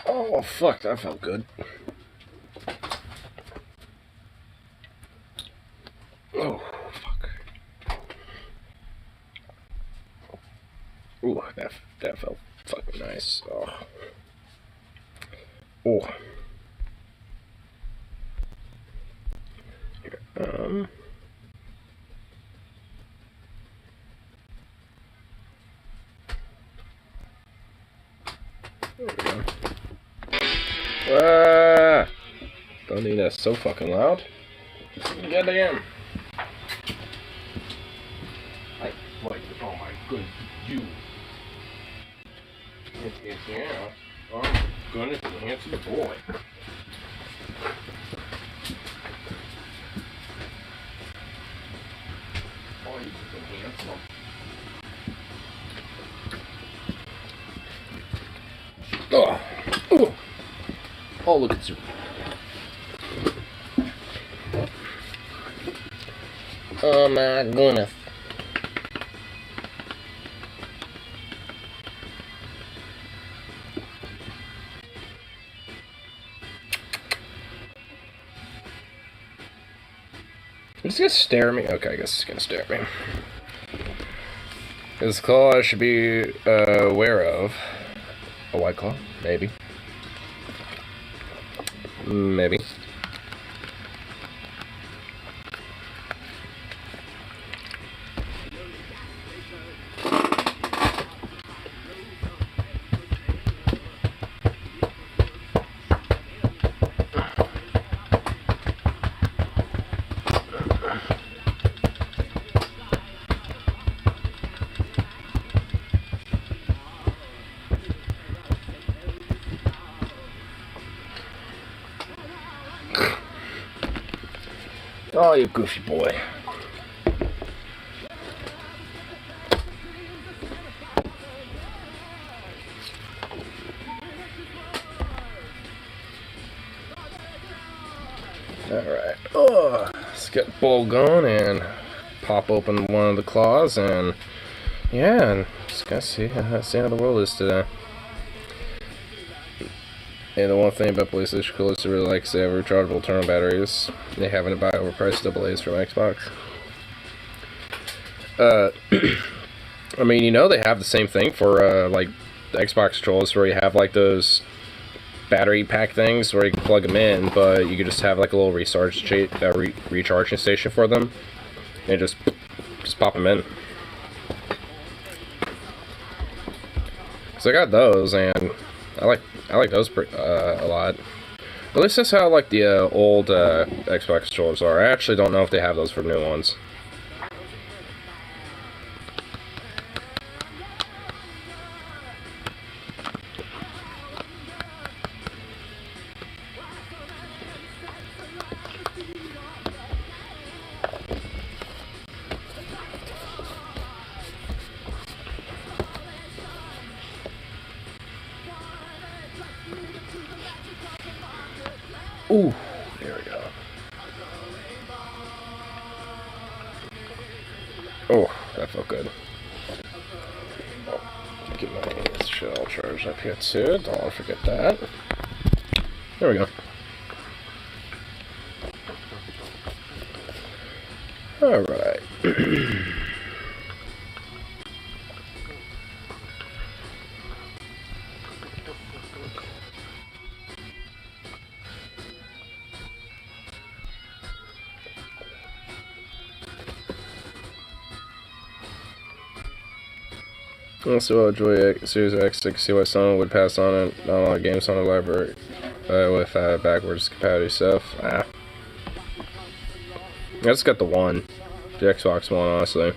Oh, fuck, that felt good. Oh, fuck. Ooh, that felt fucking nice. Oh. Oh. Here, there we go. Ah! Don't need that so fucking loud. Goddamn. Oh my good, you. Yeah. Oh my goodness, the handsome boy. Oh, he's so handsome. Oh, oh, oh, look at you. Oh my goodness. Is he gonna stare at me? Okay, I guess he's gonna stare at me. This claw I should be aware of. A white claw? Maybe. Maybe. Oh, you goofy boy. Alright. Oh, let's get the bowl going and pop open one of the claws and yeah, and just gotta see how the world is today. And the one thing about PlayStation Coolers I really like is they have rechargeable terminal batteries. They happen to buy overpriced AA's from Xbox. I mean, you know, they have the same thing for like the Xbox controllers where you have like those battery pack things where you can plug them in, but you could just have like a little recharging station for them, and just pop them in. So I got those, and I like those a lot. At least that's how like the old Xbox controllers are. I actually don't know if they have those for new ones. Ooh, there we go. Oh, that felt good. Oh, get my shell charged up here too. Don't want to forget that. There we go. Alright. Also, enjoy Series X to see what someone would pass on it. Not a lot of games on the library with backwards compatibility stuff. I just got the one, the Xbox One, honestly.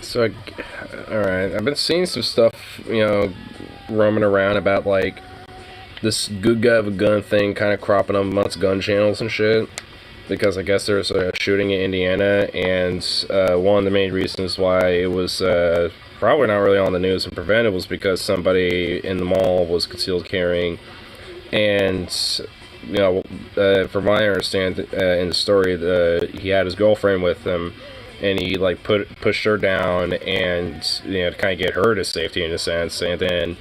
So, alright, I've been seeing some stuff, you know, roaming around about like this good guy with a gun thing kind of cropping up amongst gun channels and shit, because I guess there's a shooting in Indiana, and one of the main reasons why it was probably not really on the news and prevented was because somebody in the mall was concealed carrying, and you know, from my understanding in the story, he had his girlfriend with him, and he like pushed her down, and you know, to kind of get her to safety in a sense, and then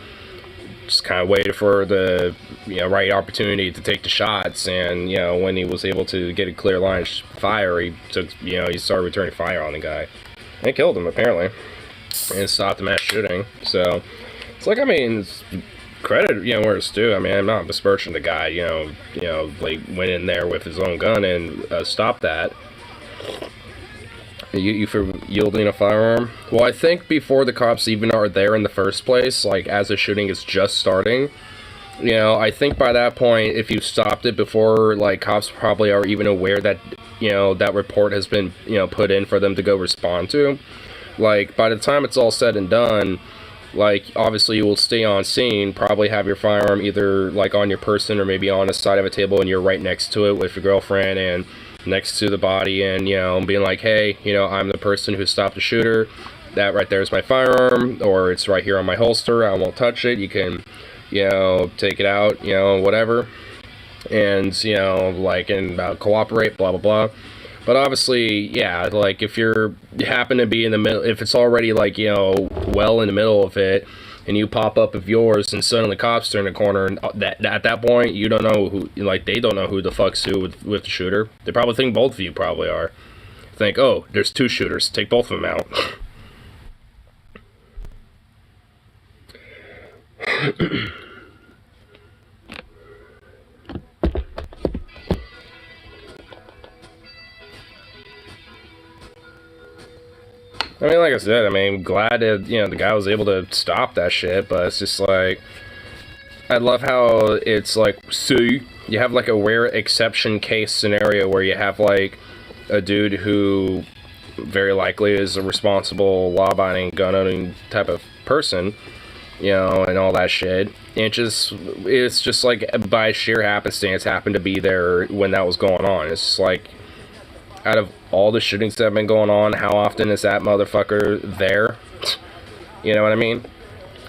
just kind of waited for the right opportunity to take the shots, and you know, when he was able to get a clear line of fire, he started returning fire on the guy, and killed him apparently, and stopped the mass shooting. So it's like, I mean, credit where it's due. I mean, I'm not besmirching the guy. Like went in there with his own gun and stopped that. You for yielding a firearm? Well, I think before the cops even are there in the first place, like as the shooting is just starting, I think by that point, if you stopped it before, like, cops probably are even aware that, that report has been, put in for them to go respond to. Like, by the time it's all said and done, like, obviously you will stay on scene, probably have your firearm either, like, on your person or maybe on the side of a table and you're right next to it with your girlfriend and next to the body, and being like, hey, I'm the person who stopped the shooter, that right there is my firearm, or it's right here on my holster, I won't touch it, you can take it out, whatever, and like, and cooperate, blah blah blah. But obviously, yeah, like if you happen to be in the middle, if it's already like well in the middle of it, and you pop up of yours, and suddenly cops turn the corner, and at that point, you don't know who, like, they don't know who the fuck's who with the shooter. They probably think both of you probably are. Think, oh, there's two shooters, take both of them out. I mean, like I said, I mean, glad that, the guy was able to stop that shit, but it's just like, I love how it's like, see, you have like a rare exception case scenario where you have like a dude who very likely is a responsible, law-abiding, gun-owning type of person, and all that shit. And it's just like by sheer happenstance happened to be there when that was going on. It's just like, out of all the shootings that have been going on, how often is that motherfucker there? You know what I mean?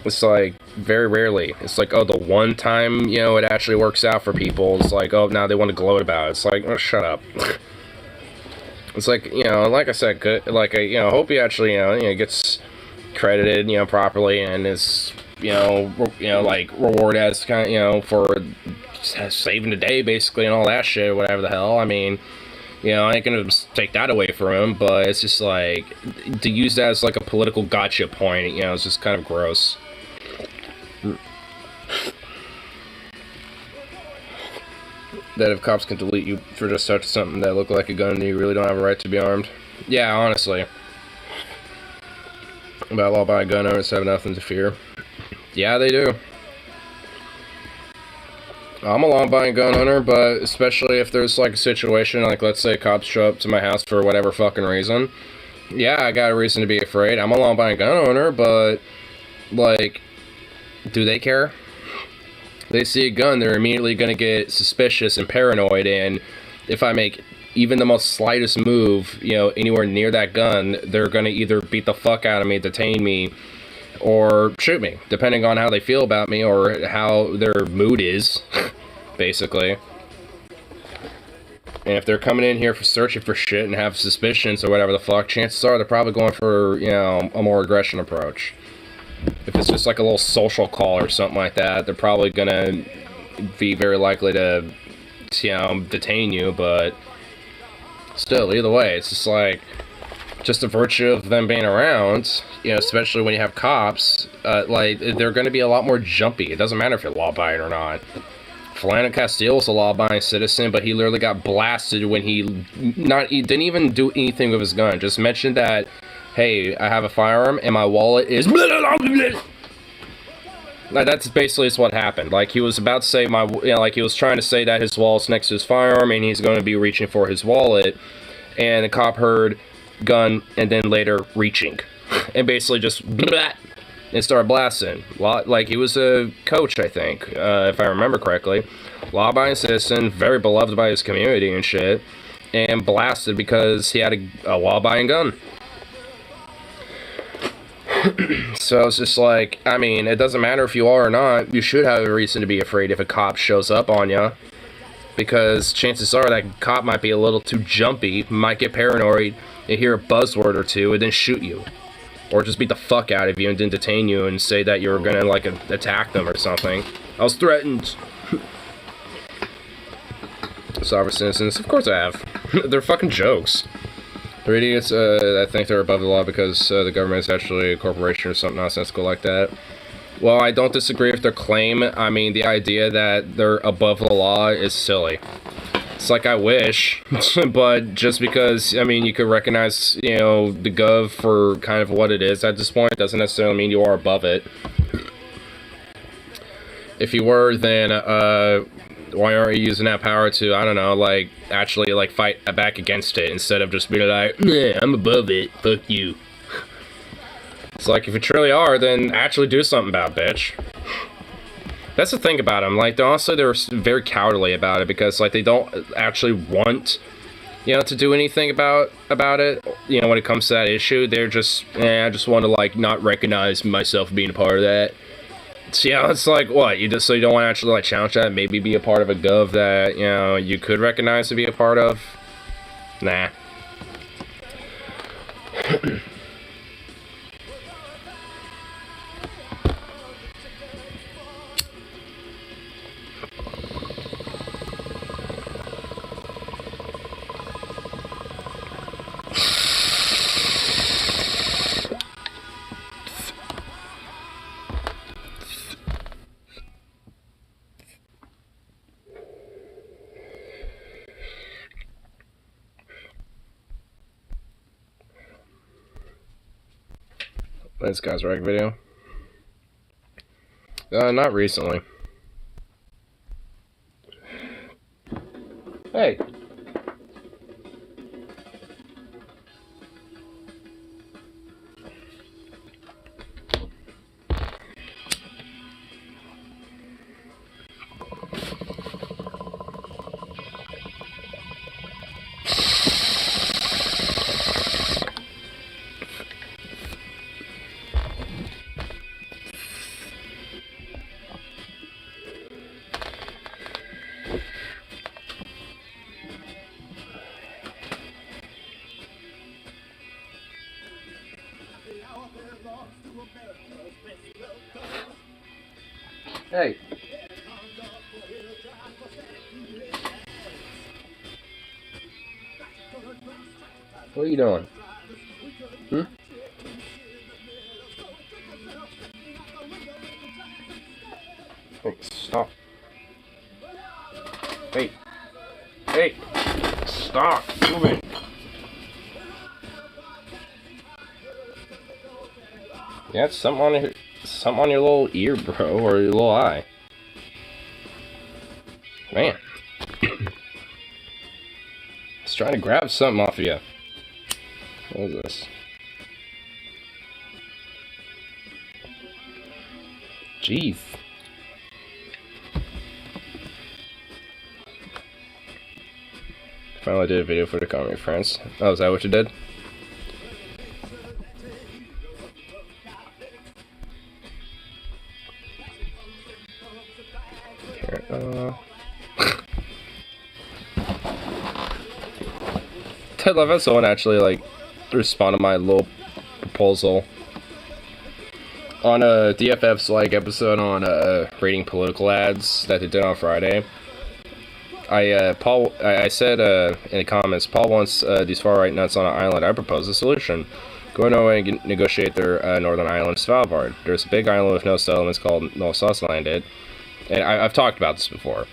It's like, very rarely. It's like, oh, the one time, it actually works out for people, it's like, oh, now they want to gloat about it. It's like, oh, shut up. It's like, like I said, good, like, hope he actually, gets credited, properly, and is, like, rewarded as kind of, for saving the day, basically, and all that shit, whatever the hell. I mean, I ain't gonna take that away from him, but it's just like, to use that as like a political gotcha point, it's just kind of gross. That if cops can delete you for just touching something that look like a gun, you really don't have a right to be armed. Yeah, honestly. About law-abiding gun owners have nothing to fear. Yeah, they do. I'm a law-abiding gun owner, but especially if there's like a situation, like let's say cops show up to my house for whatever fucking reason, yeah, I got a reason to be afraid. I'm a law-abiding gun owner, but like, do they care? They see a gun, they're immediately gonna get suspicious and paranoid, and if I make even the most slightest move, anywhere near that gun, they're gonna either beat the fuck out of me, detain me, or shoot me, depending on how they feel about me or how their mood is, basically. And if they're coming in here for searching for shit and have suspicions or whatever the fuck, chances are they're probably going for, a more aggression approach. If it's just like a little social call or something like that, they're probably gonna be very likely to, detain you, but still, either way, it's just like, just the virtue of them being around, especially when you have cops, like, they're going to be a lot more jumpy. It doesn't matter if you're law-abiding or not. Philando Castile's a law-abiding citizen, but he literally got blasted when he didn't even do anything with his gun. Just mentioned that, hey, I have a firearm and my wallet is... Like, that's basically what happened. Like, he was about to say like, he was trying to say that his wallet's next to his firearm and he's going to be reaching for his wallet, and the cop heard gun and then later reaching, and basically just and started blasting. Like, he was a coach, I think, if I remember correctly, law-abiding citizen, very beloved by his community and shit, and blasted because he had a law-abiding gun. So it's just like, I mean, it doesn't matter if you are or not. You should have a reason to be afraid if a cop shows up on you. Because chances are that cop might be a little too jumpy, might get paranoid, and hear a buzzword or two, and then shoot you. Or just beat the fuck out of you and then detain you and say that you were gonna, like, attack them or something. I was threatened. Sovereign citizens, of course I have. They're fucking jokes. They're idiots that think they're above the law because the government is actually a corporation or something nonsensical like that. Well, I don't disagree with their claim. I mean, the idea that they're above the law is silly. It's like, I wish, but just because, I mean, you could recognize, you know, the gov for kind of what it is at this point doesn't necessarily mean you are above it. If you were, then, why aren't you using that power to, I don't know, like, actually, like, fight back against it instead of just being like, yeah, I'm above it, fuck you. It's like, if you truly are, then actually do something about it, bitch. That's the thing about them. Like, they're very cowardly about it because, like, they don't actually want, you know, to do anything about it. You know, when it comes to that issue, they're just, I just want to, like, not recognize myself being a part of that. So, yeah, it's like, what? You don't want to actually, like, challenge that? Maybe be a part of a gov that, you know, you could recognize to be a part of? Nah. This guy's rec video. Not recently. Hey. Hey. What are you doing? Hmm? Hey, stop. Hey. Hey. Stop moving. Yeah, it's something on your little ear, bro, or your little eye. Man. It's trying to grab something off of you. What is this? Jeez. Finally did a video for the comedy friends. Oh, is that what you did? I love how someone actually, like, responded to my little proposal on DFF's, like, episode on rating political ads that they did on Friday. I said in the comments, Paul wants these far-right nuts on an island. I propose a solution. Go away and negotiate their northern island, Svalbard. There's a big island with no settlements called Nordøstlandet. And I've talked about this before.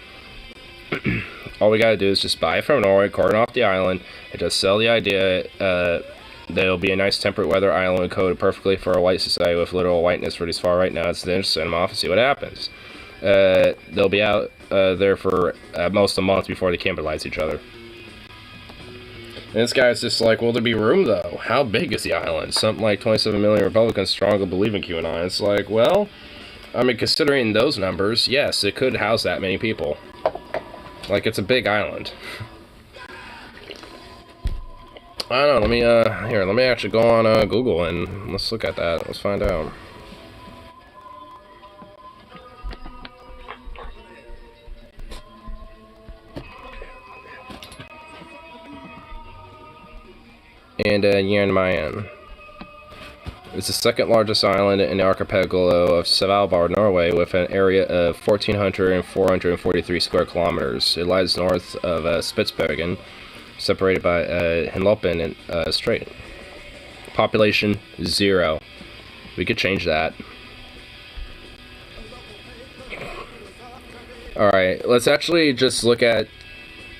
All we gotta do is just buy it from Norway, cordon off the island, and just sell the idea that it'll be a nice temperate weather island coded perfectly for a white society with literal whiteness for these far right nuts, then just send them off and see what happens. They'll be out there for at most a month before they cannibalize each other. And this guy's just like, will there be room though? How big is the island? Something like 27 million Republicans strongly believe in QAnon. It's like, well, I mean, considering those numbers, yes, it could house that many people. Like, it's a big island. I don't know. Let me here. Let me actually go on Google and let's look at that. Let's find out. And Jan Mayen. It's the second largest island in the archipelago of Svalbard, Norway, with an area of 1,443 square kilometers. It lies north of Spitsbergen, separated by Henlopen Strait. Population 0. We could change that. Alright, let's actually just look at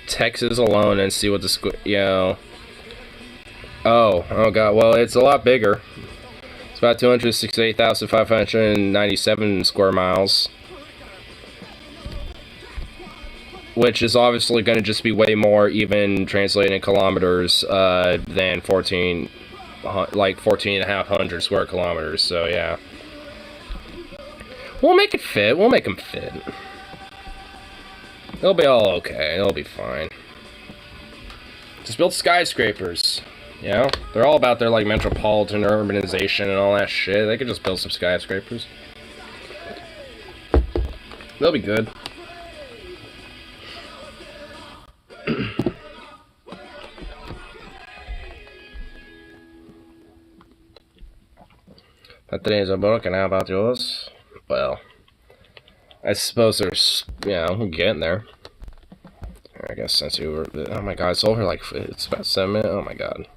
Texas alone and see what the Oh god, well, it's a lot bigger. It's about 268,597 square miles. Which is obviously going to just be way more, even translated in kilometers, than 14,500 square kilometers, so yeah. We'll make it fit, we'll make them fit. They'll be all okay, they'll be fine. Just build skyscrapers. You know, they're all about their, like, metropolitan urbanization and all that shit. They could just build some skyscrapers. They'll be good. But today's a book, and how about yours? Well, I suppose there's, you know, we're getting there. I guess since you were, oh my god, it's over, like, it's about 7 minutes, oh my god.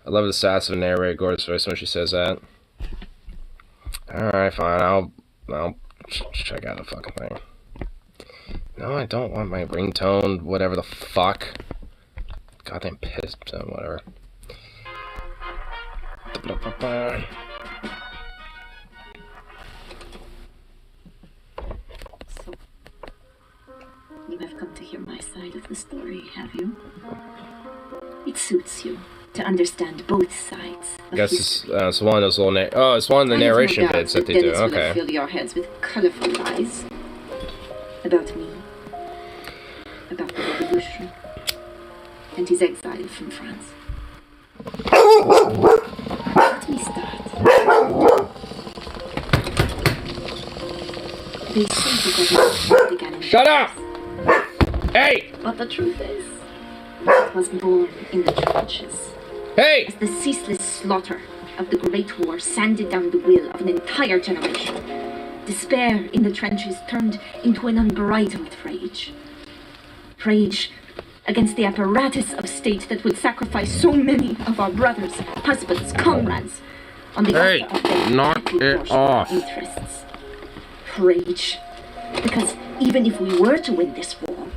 I love the sass of the narrator, Gordon's voice when she says that. Alright, fine, I'll check out the fucking thing. No, I don't want my ringtone, whatever the fuck. Goddamn pissed, whatever. So, you have come to hear my side of the story, have you? It suits you to understand both sides. I guess it's one of those little it's one of the narration bits that they do. Okay. Fill your heads with colorful lies about me, about the revolution, and his exile from France. Let me start. They say the revolution began in Shut up! Hey! But the truth is, it was born in the trenches. Hey! As the ceaseless slaughter of the Great War sanded down the will of an entire generation, despair in the trenches turned into an unbridled rage. Rage against the apparatus of state that would sacrifice so many of our brothers, husbands, comrades on the altar of their knock it off. interests. Rage because even if we were to win this war,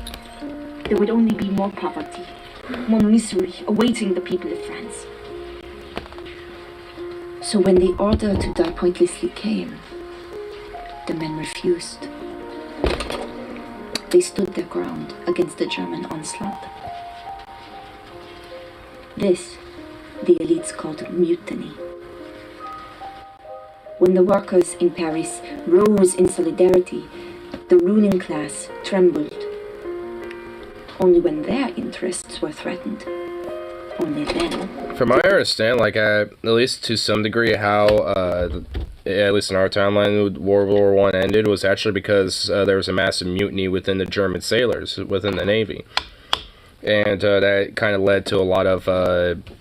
there would only be more poverty, more misery awaiting the people of France. So when the order to die pointlessly came, the men refused. They stood their ground against the German onslaught. This, the elites called mutiny. When the workers in Paris rose in solidarity, the ruling class trembled. Only when their interests were threatened. Only then. From my understanding, like, at least to some degree, how, at least in our timeline, World War I ended was actually because there was a massive mutiny within the German sailors, within the Navy. And that kind of led to a lot of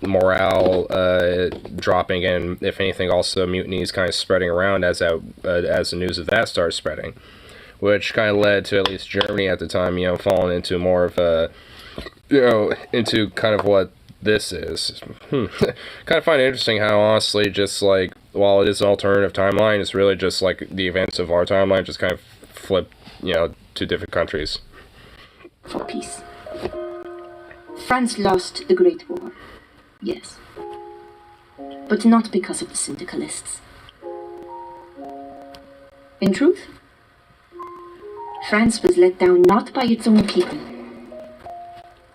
morale dropping, and if anything, also mutinies kind of spreading around as the news of that started spreading. Which kind of led to at least Germany at the time, you know, falling into more of a, you know, into kind of what this is. Kind of find it interesting how, honestly, just like, while it is an alternative timeline, it's really just like the events of our timeline just kind of flip, you know, to different countries. For peace. France lost the Great War, yes. But not because of the syndicalists. In truth, France was let down not by its own people,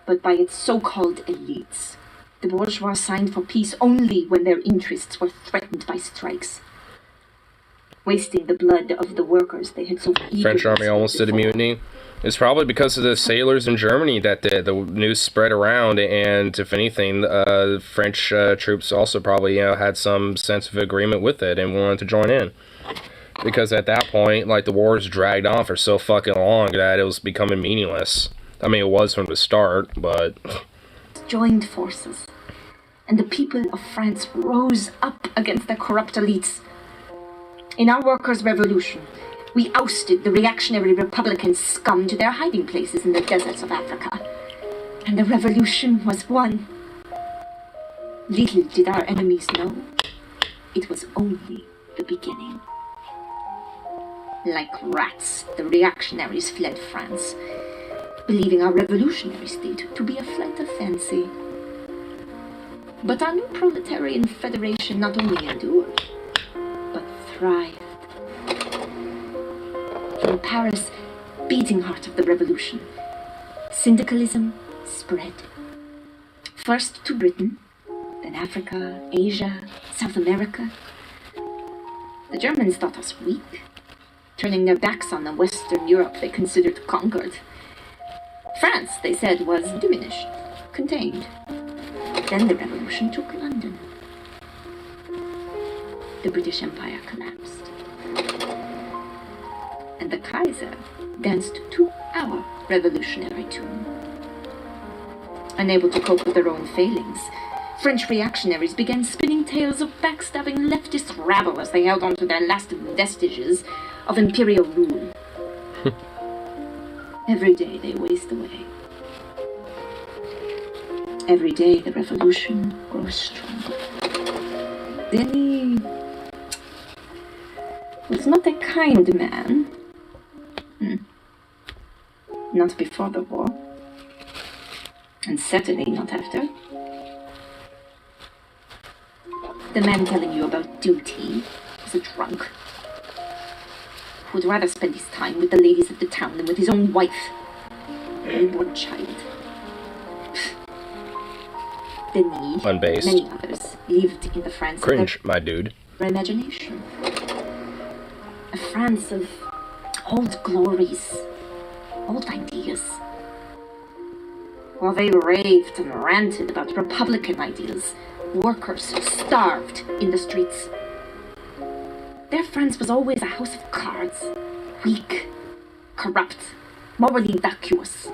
but by its so-called elites. The bourgeois signed for peace only when their interests were threatened by strikes, wasting the blood of the workers they had so eagerly. French army almost did a mutiny. It's probably because of the sailors in Germany that the news spread around, and if anything, French troops also probably had some sense of agreement with it and wanted to join in. Because at that point, like, the wars dragged on for so fucking long that it was becoming meaningless. I mean, it was from the start, but... Joined forces, and the people of France rose up against the corrupt elites. In our workers' revolution, we ousted the reactionary Republican scum to their hiding places in the deserts of Africa. And the revolution was won. Little did our enemies know, it was only the beginning. Like rats, the reactionaries fled France, believing our revolutionary state to be a flight of fancy. But our new proletarian federation not only endured, but thrived. From Paris, beating heart of the revolution, syndicalism spread. First to Britain, then Africa, Asia, South America. The Germans thought us weak, turning their backs on the Western Europe they considered conquered. France, they said, was diminished, contained. Then the revolution took London. The British Empire collapsed. And the Kaiser danced to our revolutionary tune. Unable to cope with their own failings, French reactionaries began spinning tales of backstabbing leftist rabble as they held on to their last vestiges of imperial rule. Every day they waste away. Every day the revolution grows stronger. Denis was not a kind man. Not before the war. And certainly not after. The man telling you about duty was a drunk who would rather spend his time with the ladies of the town than with his own wife, a newborn child. Denis, Unbased. many others, lived in the France Cringe, of my dude. their imagination. A France of old glories, old ideas. While they raved and ranted about Republican ideals, workers starved in the streets. Their France was always a house of cards, weak, corrupt, morally vacuous.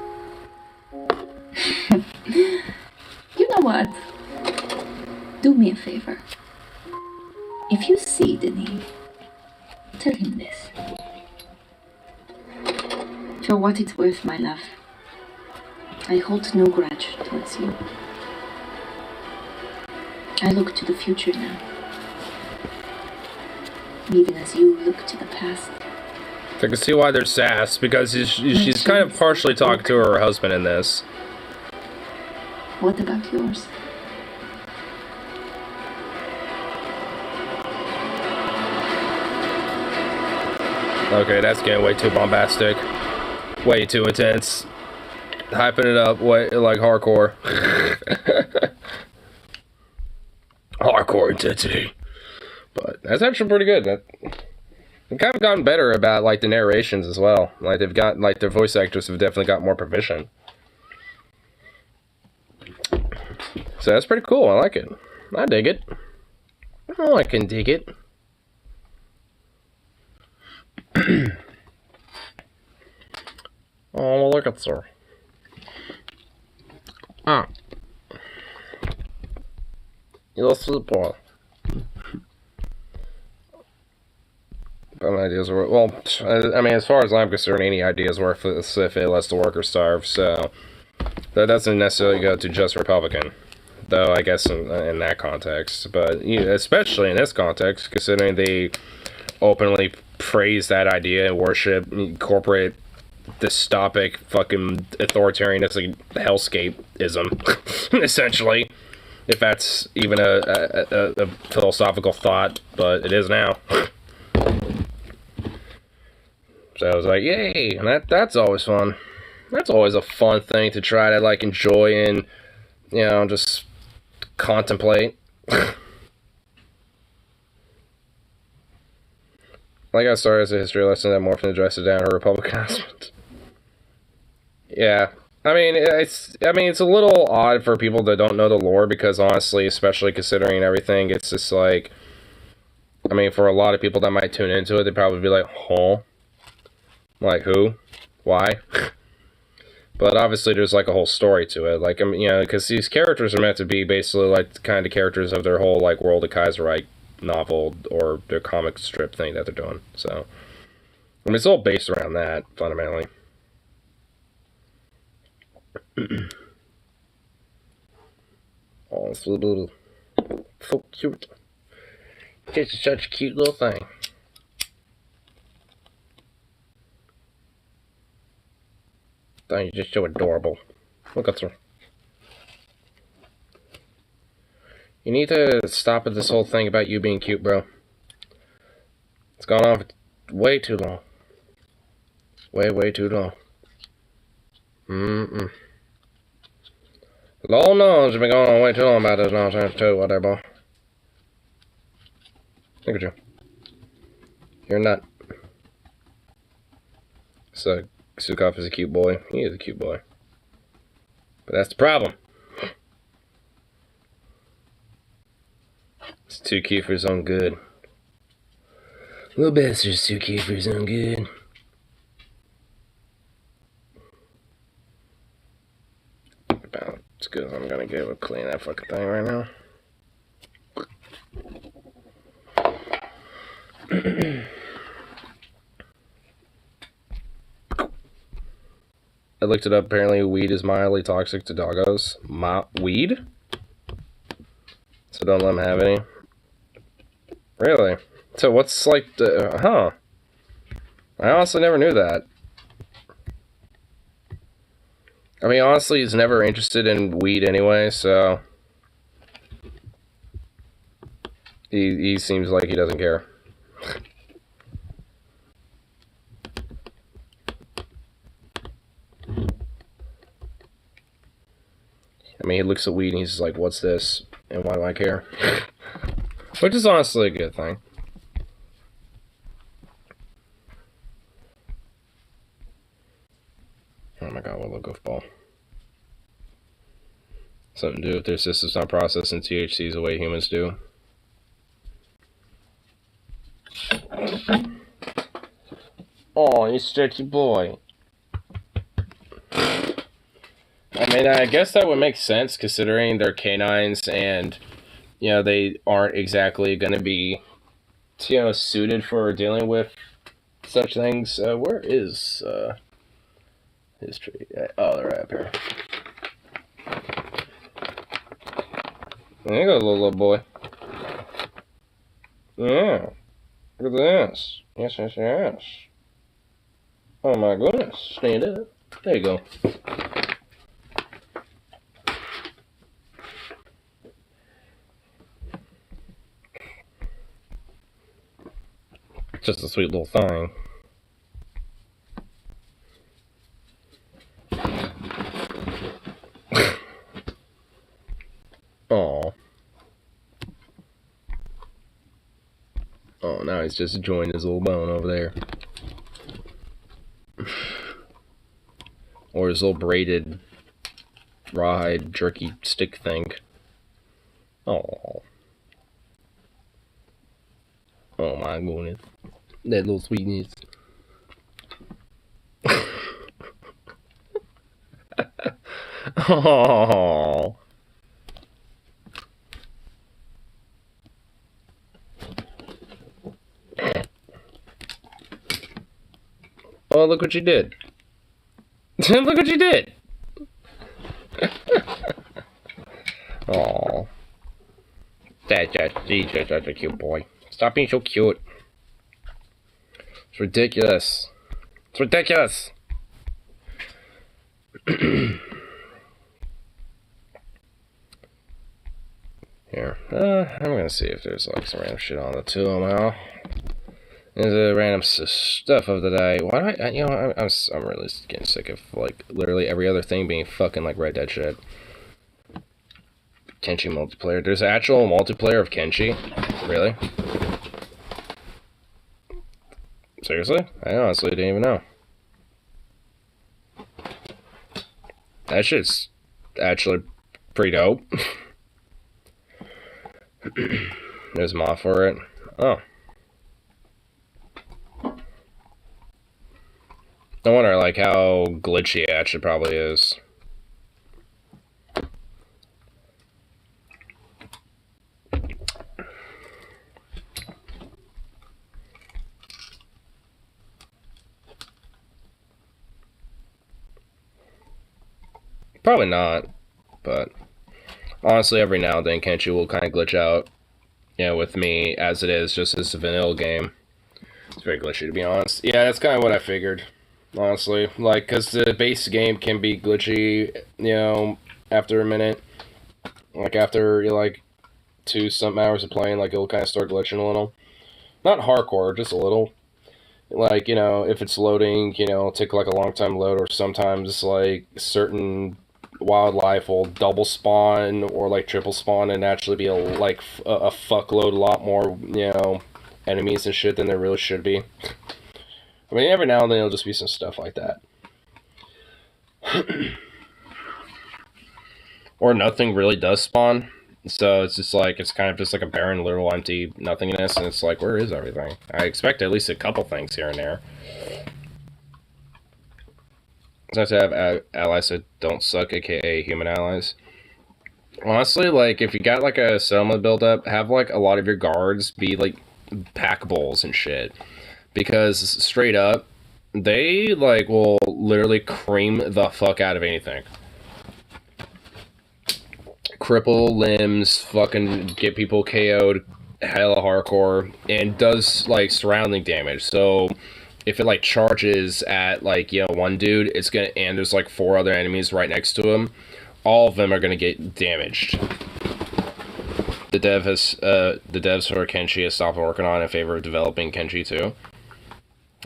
You know what? Do me a favor. If you see Denis, tell him this. For what it's worth, my love, I hold no grudge towards you. I look to the future now, even as you look to the past. I can see why there's sass, because she's kind of partially talking to her husband in this. What about yours? Okay, that's getting way too bombastic. Way too intense. Hyping it up way like hardcore. Hardcore intensity. But that's actually pretty good. They've kind of gotten better about like the narrations as well. Like they've got like their voice actors have definitely got more proficient. So that's pretty cool. I like it. I dig it. Oh, I can dig it. Oh, well, look at her. Ah. You're a sweet boy. Ideas are well. I mean, as far as I'm concerned, any idea is worthless if it lets the workers starve. So that doesn't necessarily go to just Republican, though. I guess in that context, but especially in this context, considering they openly praise that idea and worship corporate dystopic fucking authoritarianism, hellscapeism, essentially. If that's even a philosophical thought, but it is now. So I was like, yay, and that's always fun. That's always a fun thing to try to like enjoy and, just contemplate. Like I started as a history lesson that morphed into dressed down her Republican husband. Yeah. I mean, it's a little odd for people that don't know the lore because honestly, especially considering everything, it's just like, I mean, for a lot of people that might tune into it, they'd probably be like, huh? Like, who? Why? But obviously, there's like a whole story to it. Like, I mean, you know, because these characters are meant to be basically like the kind of characters of their whole like World of Kaiserreich novel or their comic strip thing that they're doing. So, I mean, it's all based around that fundamentally. Oh, it's little, so cute. It's such a cute little thing. Oh, you're just so adorable. Look at her. You need to stop with this whole thing about you being cute, bro. It's gone on for way too long. Way too long. Lord knows you've been going on way too long about this nonsense too, what there, boy. Look at you. You're a nut. So, Sukov is a cute boy. He is a cute boy. But that's the problem. It's too cute for his own good. Little bastard's too cute for his own good. About as good as I'm gonna get with cleaning that fucking thing right now. I looked it up. Apparently, weed is mildly toxic to doggos. Weed? So don't let them have any. Really? So what's like the... Huh. I honestly never knew that. I mean, honestly, he's never interested in weed anyway, so... He seems like he doesn't care. I mean, he looks at weed and he's like, what's this? And why do I care? Which is honestly a good thing. Oh my god, what a little goofball. Something to do with their systems not processing THCs the way humans do. Oh, you stretchy boy. I mean, I guess that would make sense considering they're canines and, you know, they aren't exactly going to be, you know, suited for dealing with such things. Where is history? Oh, they're right up here. There you go, little boy. Yeah. Look at this. Yes. Oh my goodness. Stand up. There you go. Just a sweet little thing. Aw. Oh, now he's just enjoying his little bone over there. Or his little braided rawhide jerky stick thing. Oh. Oh my goodness. That little sweetness. Oh. Oh, look what you did. Look what you did. Oh. That's a cute boy. Stop being so cute. It's ridiculous. It's ridiculous. Here. I'm gonna see if there's like some random shit on the tool now. There's a random stuff of the day. Why do you know, I'm really getting sick of like literally every other thing being fucking like Red Dead shit. Kenshi multiplayer. There's actual multiplayer of Kenshi? Really? Seriously? I honestly didn't even know. That shit's actually pretty dope. There's a mod for it. Oh. I wonder, like, how glitchy it actually probably is. Probably not, but honestly, every now and then Kenshi will kind of glitch out, with me, as it is just as a vanilla game. It's very glitchy, to be honest. Yeah, that's kind of what I figured, honestly. Like, because the base game can be glitchy, after a minute. Like, after, like, 2-something hours of playing, like, it'll kind of start glitching a little. Not hardcore, just a little. Like, if it's loading, it'll take, like, a long time to load, or sometimes, like, certain wildlife will double spawn or like triple spawn and actually be a fuckload, a lot more enemies and shit than there really should be. I mean, every now and then it'll just be some stuff like that. Or nothing really does spawn, so it's just like, it's kind of just like a barren little empty nothingness, and it's like, where is everything? I expect at least a couple things here and there. It's nice to have allies that don't suck, aka human allies. Honestly, like, if you got, like, a settlement build up, have, like, a lot of your guards be, like, pack bowls and shit. Because, straight up, they, like, will literally cream the fuck out of anything. Cripple limbs, fucking get people KO'd, hella hardcore, and does, like, surrounding damage. So if it, like, charges at, like, one dude, it's gonna, and there's, like, 4 other enemies right next to him, all of them are gonna get damaged. The devs for Kenshi has stopped working on it in favor of developing Kenshi 2.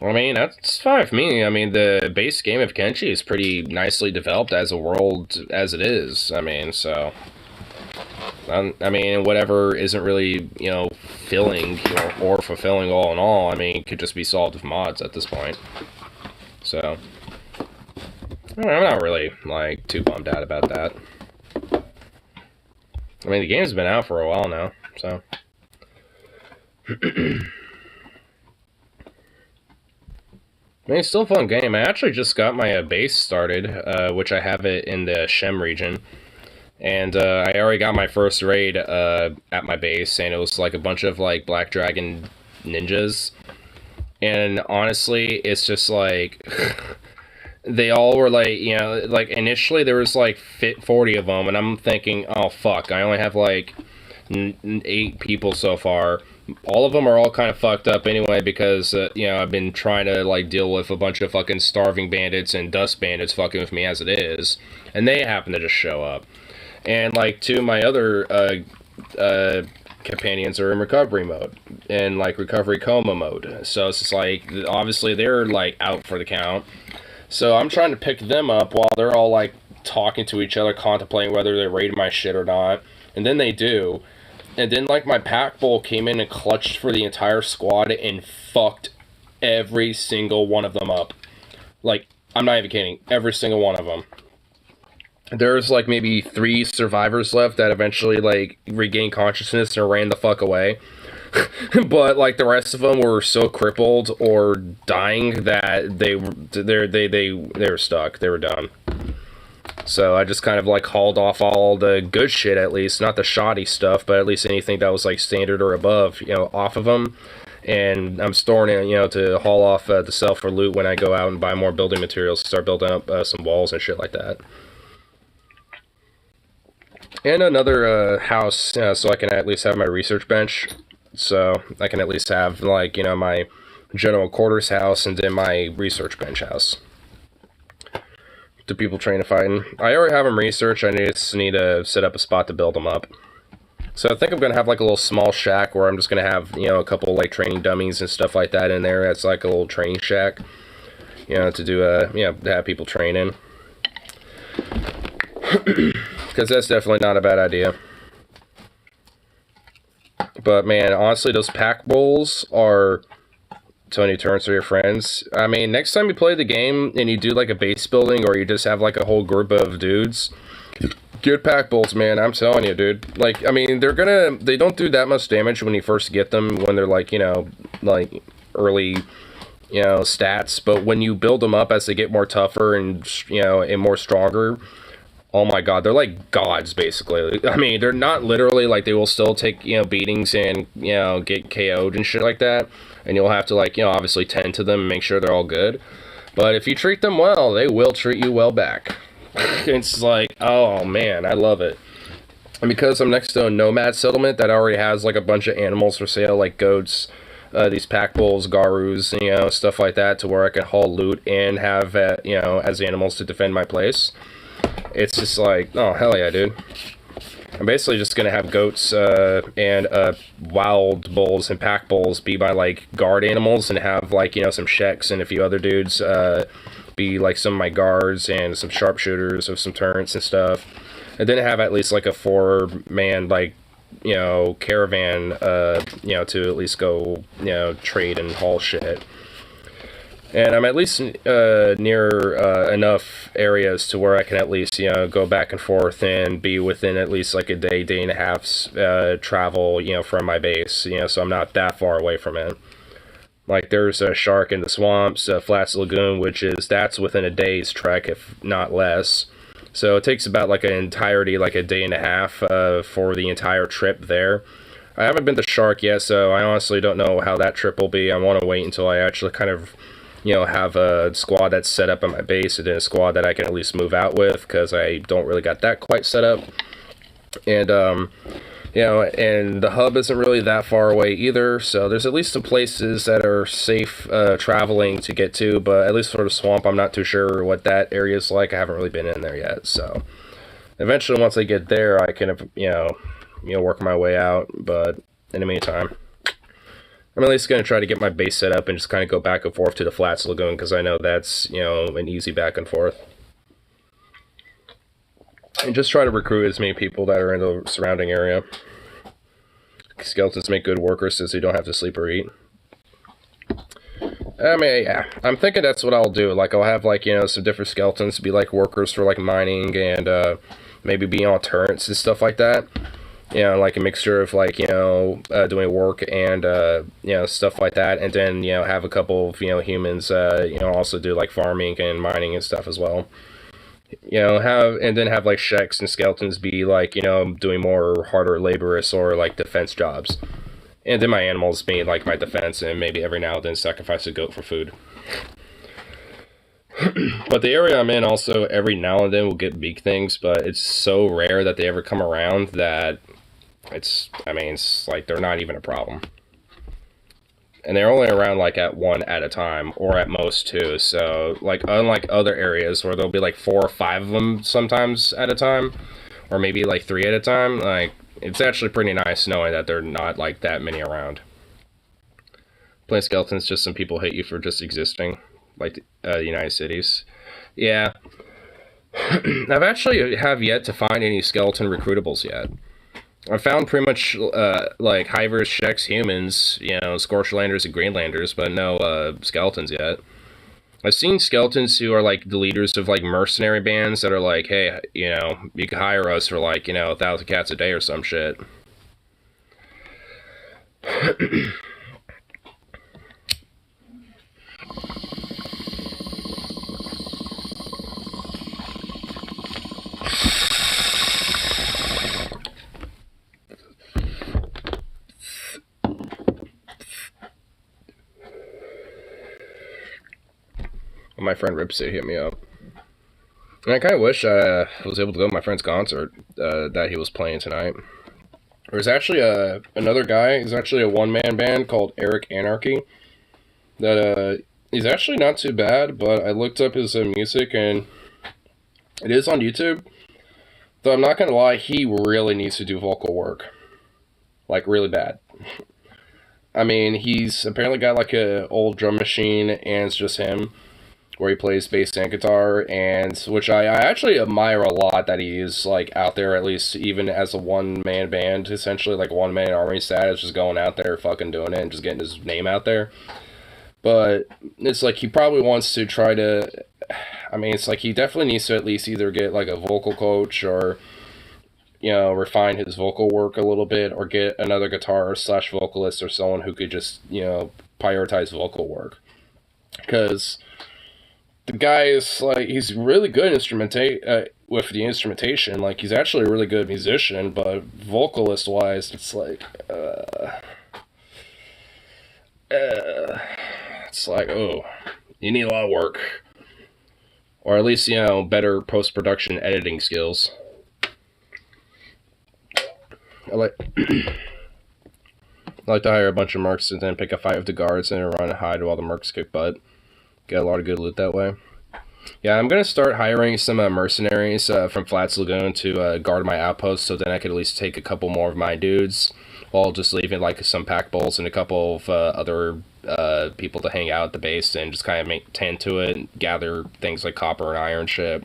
I mean, that's fine with me. I mean, the base game of Kenshi is pretty nicely developed as a world as it is. I mean, so... I mean, whatever isn't really, filling or fulfilling all in all, I mean, could just be solved with mods at this point. So, I'm not really, like, too bummed out about that. I mean, the game's been out for a while now, so... I mean, it's still a fun game. I actually just got my base started, which I have it in the Shem region. And I already got my first raid at my base, and it was like a bunch of like Black Dragon ninjas. And honestly, it's just like they all were like, like initially there was like 40 of them, and I'm thinking, oh fuck, I only have like 8 people so far. All of them are all kind of fucked up anyway because I've been trying to like deal with a bunch of fucking starving bandits and dust bandits fucking with me as it is, and they happen to just show up. And, like, 2 of my other companions are in recovery mode, and, like, recovery coma mode. So it's just, like, obviously they're, like, out for the count. So I'm trying to pick them up while they're all, like, talking to each other, contemplating whether they raid my shit or not. And then they do. And then, like, my pack bull came in and clutched for the entire squad and fucked every single one of them up. Like, I'm not even kidding. Every single one of them. There's, like, maybe 3 survivors left that eventually, like, regained consciousness and ran the fuck away. But, like, the rest of them were so crippled or dying that they were stuck. They were done. So I just kind of, like, hauled off all the good shit, at least. Not the shoddy stuff, but at least anything that was, like, standard or above, off of them. And I'm storing it, to haul off to sell for loot when I go out and buy more building materials to start building up some walls and shit like that. And another house, so I can at least have my research bench. So I can at least have, like, my general quarters house and then my research bench house. Do people train and fighting? I already have them researched. I just need to set up a spot to build them up. So I think I'm going to have, like, a little small shack where I'm just going to have, a couple, like, training dummies and stuff like that in there. That's like a little training shack, to do, to have people train in. Because that's definitely not a bad idea. But man, honestly, those pack bowls are 20 turns with your friends. I mean, next time you play the game and you do like a base building or you just have like a whole group of dudes, get pack bolts, man. I'm telling you, dude. Like, I mean, they don't do that much damage when you first get them when they're like, like early, stats. But when you build them up as they get more tougher and, and more stronger, oh my god, they're like gods, basically. I mean, they're not literally, like, they will still take, beatings and, get KO'd and shit like that. And you'll have to, like, obviously tend to them and make sure they're all good. But if you treat them well, they will treat you well back. It's like, oh man, I love it. And because I'm next to a nomad settlement that already has, like, a bunch of animals for sale, like goats, these pack bulls, garus, stuff like that, to where I can haul loot and have, as animals to defend my place. It's just like, oh, hell yeah, dude. I'm basically just going to have goats and wild bulls and pack bulls be my, like, guard animals and have, like, some sheks and a few other dudes be, like, some of my guards and some sharpshooters with some turrets and stuff. And then have at least, like, a 4-man, like, caravan, to at least go, trade and haul shit. And I'm at least near enough areas to where I can at least, go back and forth and be within at least like a day and a half's travel, from my base, so I'm not that far away from it. Like, there's a shark in the swamps, Flats Lagoon, that's within a day's trek, if not less. So it takes about like an entirety, like a day and a half for the entire trip there. I haven't been to Shark yet, so I honestly don't know how that trip will be. I want to wait until I actually kind of have a squad that's set up at my base and then a squad that I can at least move out with, because I don't really got that quite set up. And, and the hub isn't really that far away either, so there's at least some places that are safe traveling to get to, but at least for the swamp, I'm not too sure what that area is like. I haven't really been in there yet, so eventually once I get there, I can, work my way out, but in the meantime, I'm at least going to try to get my base set up and just kind of go back and forth to the Flats Lagoon, because I know that's, an easy back and forth. And just try to recruit as many people that are in the surrounding area. Skeletons make good workers since they don't have to sleep or eat. I mean, yeah, I'm thinking that's what I'll do. Like, I'll have, like, some different skeletons to be, like, workers for, like, mining and, maybe being on turrets and stuff like that. Like a mixture of, like, doing work and, stuff like that. And then, have a couple of, humans, also do, like, farming and mining and stuff as well. Have like sheks and skeletons be, like, doing more harder laborious or, like, defense jobs. And then my animals being, like, my defense, and maybe every now and then sacrifice a goat for food. But the area I'm in also, every now and then, will get big things, but it's so rare that they ever come around that it's like they're not even a problem. And they're only around, like, at one at a time, or at most two, so, like, unlike other areas where there'll be, like, 4 or 5 of them sometimes at a time, or maybe, like, 3 at a time, like, it's actually pretty nice knowing that there are not, like, that many around. Playing skeletons, just some people hate you for just existing, like, the United Cities. Yeah. I've actually have yet to find any skeleton recruitables yet. I found pretty much, like, Hivers, Sheks, humans, Scorchlanders and Greenlanders, but no, skeletons yet. I've seen skeletons who are, like, the leaders of, like, mercenary bands that are like, hey, you can hire us for, like, 1,000 cats a day or some shit. My friend Ripsy hit me up. And I kind of wish I was able to go to my friend's concert that he was playing tonight. There's actually another guy. He's actually a one-man band called Eric Anarchy. That he's actually not too bad, but I looked up his music and it is on YouTube. Though I'm not gonna lie, he really needs to do vocal work. Like, really bad. I mean, he's apparently got, like, a old drum machine, and it's just him, where he plays bass and guitar, and which I actually admire a lot, that he is, like, out there, at least even as a one-man band, essentially, like, one-man army status, just going out there fucking doing it and just getting his name out there. But it's like he probably wants to try to. I mean, it's like he definitely needs to at least either get like a vocal coach or, refine his vocal work a little bit, or get another guitarist / vocalist or someone who could just, prioritize vocal work. Because the guy is like, he's really good with the instrumentation. Like, he's actually a really good musician, but vocalist wise, it's like, oh, you need a lot of work. Or at least, better post-production editing skills. I like to hire a bunch of mercs and then pick a fight with the guards and run and hide while the mercs kick butt. Get a lot of good loot that way. Yeah, I'm going to start hiring some mercenaries from Flats Lagoon to guard my outpost, so then I could at least take a couple more of my dudes, while just leaving like some pack bowls and a couple of other people to hang out at the base and just kind of tend to it and gather things like copper and iron shit.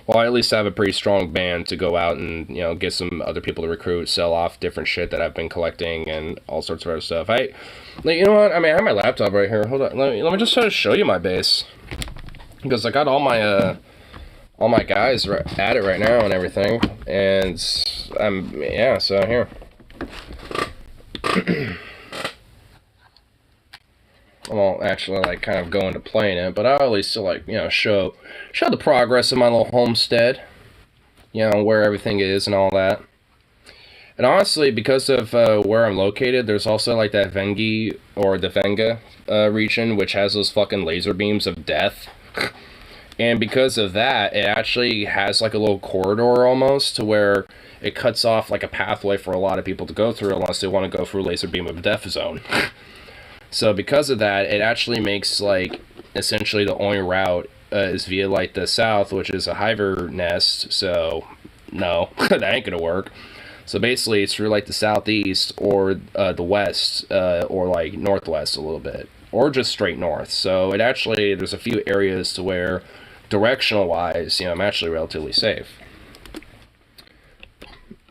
Well, I at least have a pretty strong band to go out and, get some other people to recruit, sell off different shit that I've been collecting and all sorts of other stuff. You know what? I mean, I have my laptop right here. Hold on. Let me just try to show you my base. Because I got all my guys at it right now and everything. And, so here. I won't actually kind of go into playing it, but I'll at least show the progress of my little homestead, where everything is and all that. And honestly, because of where I'm located, there's also like that Vengi or the Venga region, which has those fucking laser beams of death. And because of that, it actually has like a little corridor almost to where it cuts off like a pathway for a lot of people to go through unless they want to go through laser beam of death zone. So because of that, it actually makes like essentially the only route is via like the south, which is a hiver nest. So no, that ain't gonna work. So basically, it's through like the southeast or the west or like northwest a little bit, or just straight north. So it actually, there's a few areas to where directional wise, I'm actually relatively safe.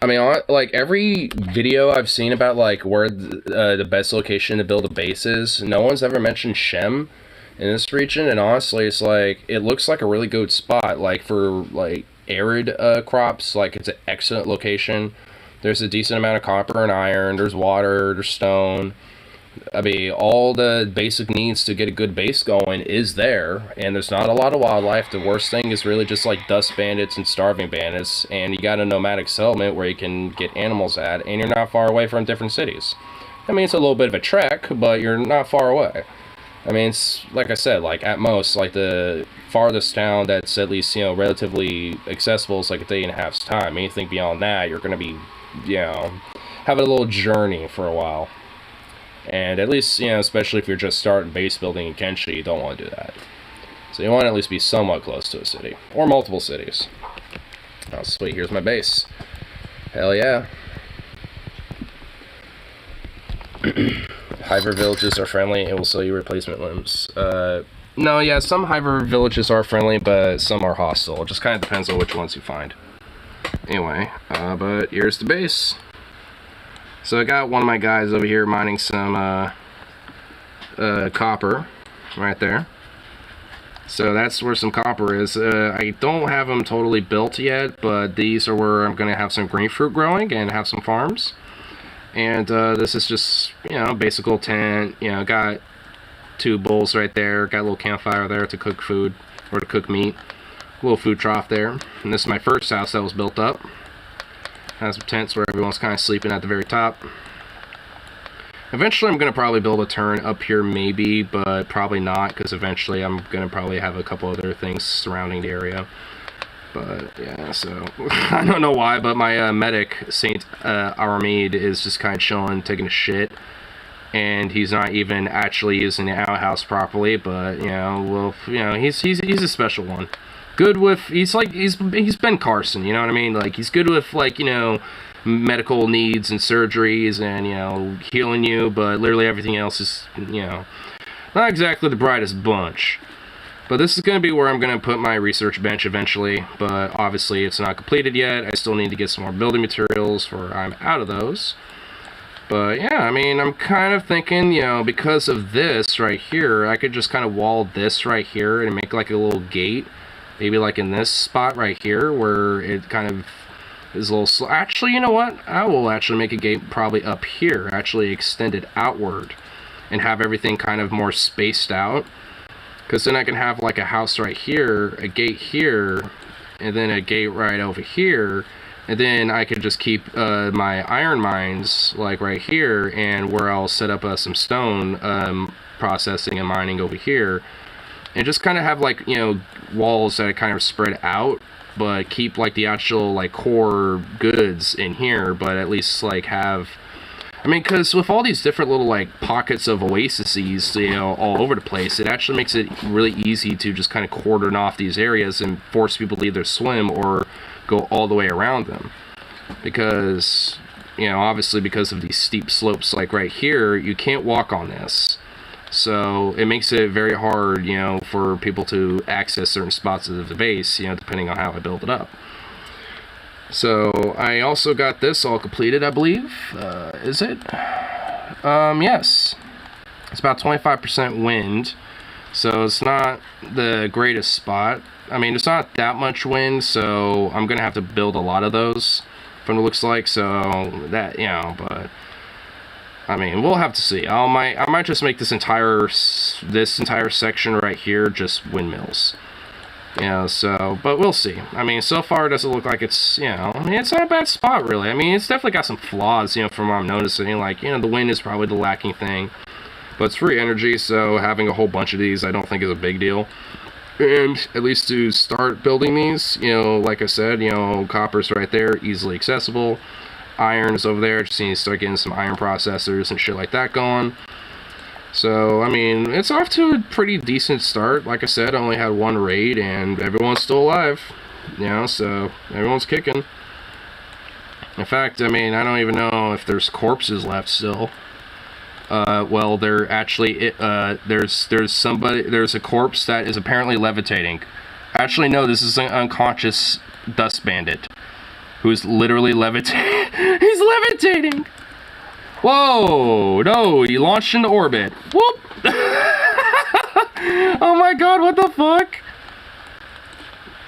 I mean, like every video I've seen about like where the best location to build a base is, no one's ever mentioned Shem in this region, and honestly, it's like it looks like a really good spot, like for like arid crops. Like it's an excellent location. There's a decent amount of copper and iron. There's water. There's stone. I mean, all the basic needs to get a good base going is there, and there's not a lot of wildlife. The worst thing is really just like dust bandits and starving bandits, and you got a nomadic settlement where you can get animals at, and you're not far away from different cities. I mean, it's a little bit of a trek, but you're not far away. I mean, it's like I said, like at most, like the farthest town that's at least, relatively accessible is like a day and a half's time. Anything beyond that, you're going to be, having a little journey for a while. And at least, especially if you're just starting base building in Kenshi, you don't want to do that. So you want to at least be somewhat close to a city. Or multiple cities. Oh, sweet. Here's my base. Hell yeah. Hiver villages are friendly and will sell you replacement limbs. No, yeah, some Hiver villages are friendly, but some are hostile. It just kind of depends on which ones you find. Anyway, but here's the base. So I got one of my guys over here mining some copper right there. So that's where some copper is. I don't have them totally built yet, but these are where I'm going to have some green fruit growing and have some farms. And this is just, basic little tent. Got 2 bowls right there. Got a little campfire there to cook food or to cook meat. A little food trough there. And this is my first house that was built up. Has some tents where everyone's kind of sleeping at the very top. Eventually I'm going to probably build a turn up here maybe, but probably not, because eventually I'm going to probably have a couple other things surrounding the area. But yeah, so I don't know why, but my medic, Saint Aramid, is just kind of chilling, taking a shit. And he's not even actually using the outhouse properly, but he's a special one. Good with, he's Ben Carson, you know what I mean? Like, he's good with, like, medical needs and surgeries and, healing you, but literally everything else is, not exactly the brightest bunch. But this is going to be where I'm going to put my research bench eventually, but obviously it's not completed yet. I still need to get some more building materials for I'm out of those. But yeah, I mean, I'm kind of thinking, you know, because of this right here, I could just kind of wall this right here and make like a little gate. Maybe like in this spot right here where it kind of is a little... Actually, you know what? I will actually make a gate probably up here, actually extend it outward and have everything kind of more spaced out. Because then I can have like a house right here, a gate here, and then a gate right over here. And then I could just keep my iron mines like right here, and where I'll set up some stone processing and mining over here. And just kind of have like, you know, walls that are kind of spread out, but keep like the actual like core goods in here, but at least like have... I mean, because with all these different little like pockets of oases, you know, all over the place, it actually makes it really easy to just kind of cordon off these areas and force people to either swim or go all the way around them. Because, you know, obviously because of these steep slopes like right here, you can't walk on this. So it makes it very hard, you know, for people to access certain spots of the base, you know, depending on how I build it up. So I also got this all completed, I believe. Is it? Yes. It's about 25% wind, so it's not the greatest spot. I mean, it's not that much wind, so I'm gonna have to build a lot of those from what it looks like. So that, you know, but I mean, we'll have to see. I might just make this entire section right here just windmills. You know, so, but we'll see. I mean, so far it doesn't look like it's, you know, I mean, it's not a bad spot, really. I mean, it's definitely got some flaws, you know, from what I'm noticing. Like, you know, the wind is probably the lacking thing. But it's free energy, so having a whole bunch of these I don't think is a big deal. And at least to start building these, you know, like I said, you know, copper's right there, easily accessible. Iron is over there, just need to start getting some iron processors and shit like that going. So, I mean, it's off to a pretty decent start. Like I said, I only had one raid, and everyone's still alive. You know, so everyone's kicking. In fact, I mean, I don't even know if there's corpses left still. Well, there actually, there's a corpse that is apparently levitating. Actually, no, this is an unconscious dust bandit who's literally levitating. He's levitating! Whoa! No, he launched into orbit. Whoop! Oh my god, what the fuck?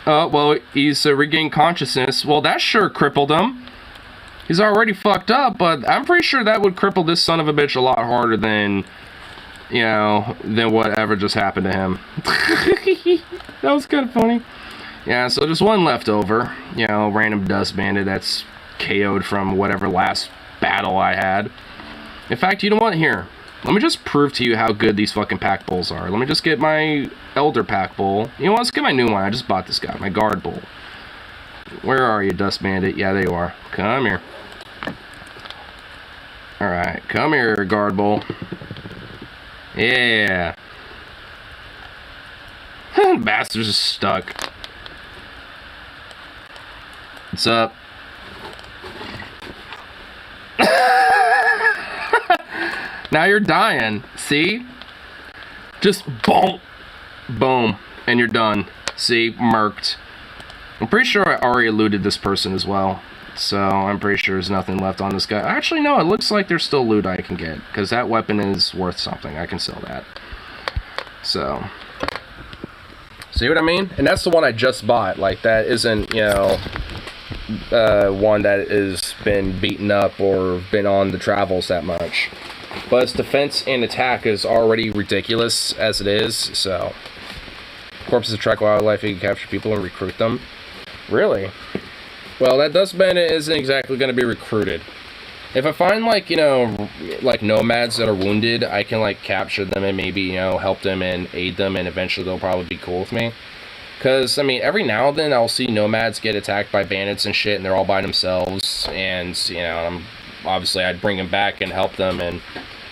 Well, he's regained consciousness. Well, that sure crippled him. He's already fucked up, but I'm pretty sure that would cripple this son of a bitch a lot harder than, you know, than whatever just happened to him. That was kind of funny. Yeah, so there's one left over. You know, random dust bandit that's KO'd from whatever last battle I had. In fact, you know what? Here, let me just prove to you how good these fucking pack bowls are. Let me just get my Elder pack bowl. You know what? Let's get my new one. I just bought this guy, my guard bowl. Where are you, dust bandit? Yeah, there you are. Come here. Alright, come here, guard bowl. Yeah. Bastards is stuck. What's up? Now you're dying. See? Just boom. Boom. And you're done. See? Murked. I'm pretty sure I already looted this person as well. So I'm pretty sure there's nothing left on this guy. Actually, no. It looks like there's still loot I can get. Because that weapon is worth something. I can sell that. So. See what I mean? And that's the one I just bought. Like, that isn't, you know, one that has been beaten up or been on the travels that much. But its defense and attack is already ridiculous as it is, so. Corpses attract wildlife, you can capture people and recruit them. Really? Well, that dust bandit isn't exactly going to be recruited. If I find, like, you know, like nomads that are wounded, I can, like, capture them and maybe, you know, help them and aid them, and eventually they'll probably be cool with me. Because, I mean, every now and then I'll see nomads get attacked by bandits and shit, and they're all by themselves, and, you know, obviously I'd bring them back and help them and,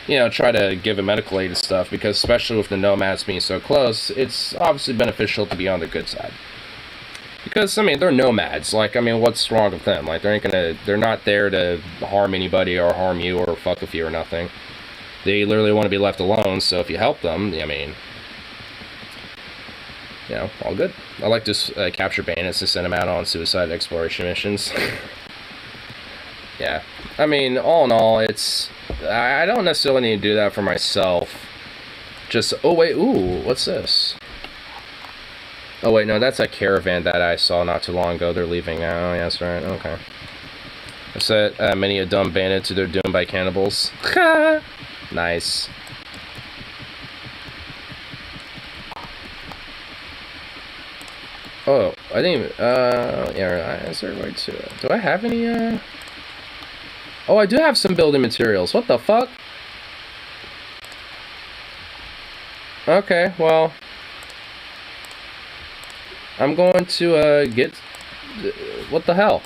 you know, try to give them medical aid and stuff, because especially with the nomads being so close, it's obviously beneficial to be on the good side. Because, I mean, they're nomads. Like, I mean, what's wrong with them? Like, they're not there to harm anybody or harm you or fuck with you or nothing. They literally want to be left alone, so if you help them, I mean, you know, all good. I like to capture bandits and send them out on suicide exploration missions. Yeah. I mean, all in all, it's... I don't necessarily need to do that for myself. Just... Oh, wait. Ooh, what's this? Oh, wait, no, that's a caravan that I saw not too long ago. They're leaving now. Oh, yeah, that's right. Okay. I said, many a dumb bandit to their doom by cannibals. Nice. Oh, I didn't even... yeah, is there a way to... Do I have any, Oh, I do have some building materials. What the fuck? Okay, well... I'm going to, get... What the hell?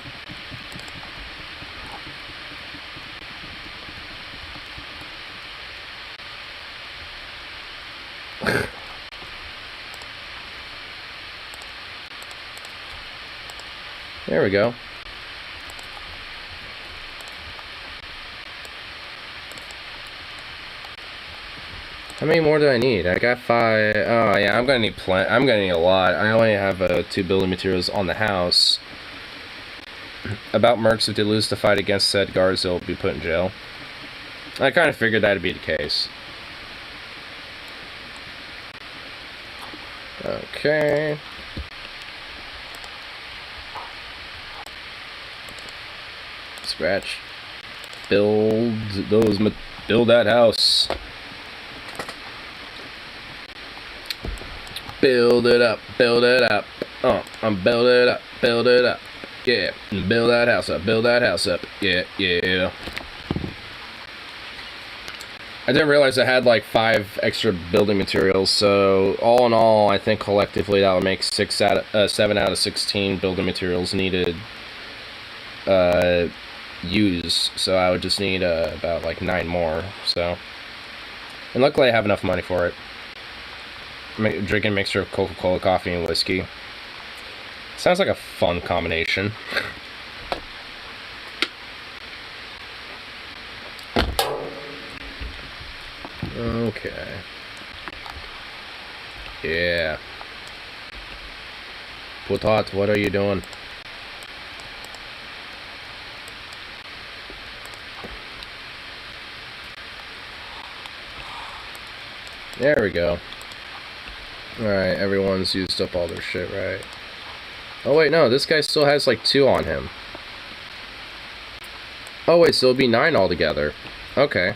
There we go. How many more do I need? I got 5. Oh yeah, I'm gonna need I'm gonna need a lot. I only have 2 building materials on the house. About mercs, if they lose the fight against said guards, they'll be put in jail. I kind of figured that'd be the case. Okay. Scratch. Build that house. Build it up, build it up. I'm build it up, build it up. Yeah, build that house up, build that house up. Yeah, yeah. I didn't realize I had like 5 extra building materials, so all in all, I think collectively that would make 7 out of 16 building materials needed use. So I would just need about like 9 more. So, and luckily I have enough money for it. Drinking a mixture of Coca-Cola, coffee, and whiskey. Sounds like a fun combination. Okay. Yeah. Putot, what are you doing? There we go. Alright, everyone's used up all their shit, right? Oh wait, no, this guy still has like 2 on him. Oh wait, so it'll be 9 altogether. Okay.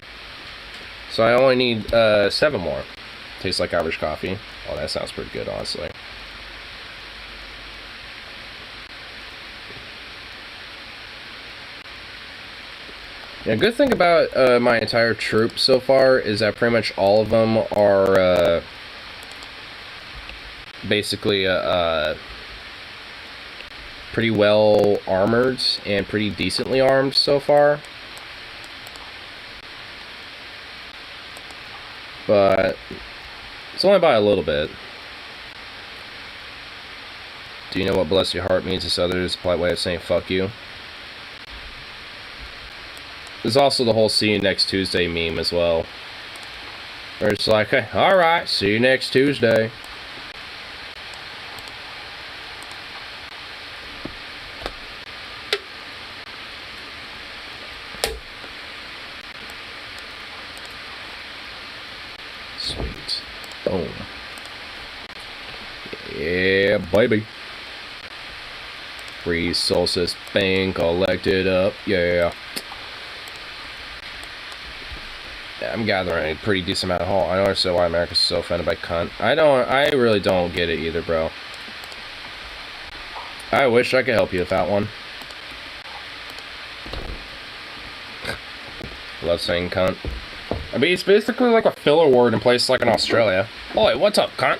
So I only need 7 more. Tastes like Irish coffee. Oh, that sounds pretty good, honestly. Yeah, good thing about my entire troop so far is that pretty much all of them are basically pretty well armored and pretty decently armed so far. But it's only by a little bit. Do you know what bless your heart means to others? A polite way of saying fuck you. There's also the whole see you next Tuesday meme as well. Where it's like, hey, alright, see you next Tuesday. Sweet. Boom. Yeah, baby. Free solstice bank collected up. Yeah. I'm gathering a pretty decent amount of haul. I don't understand why America's so offended by cunt. I really don't get it either, bro. I wish I could help you with that one. Love saying cunt. I mean, it's basically like a filler word in places like in Australia. Oi, what's up, cunt?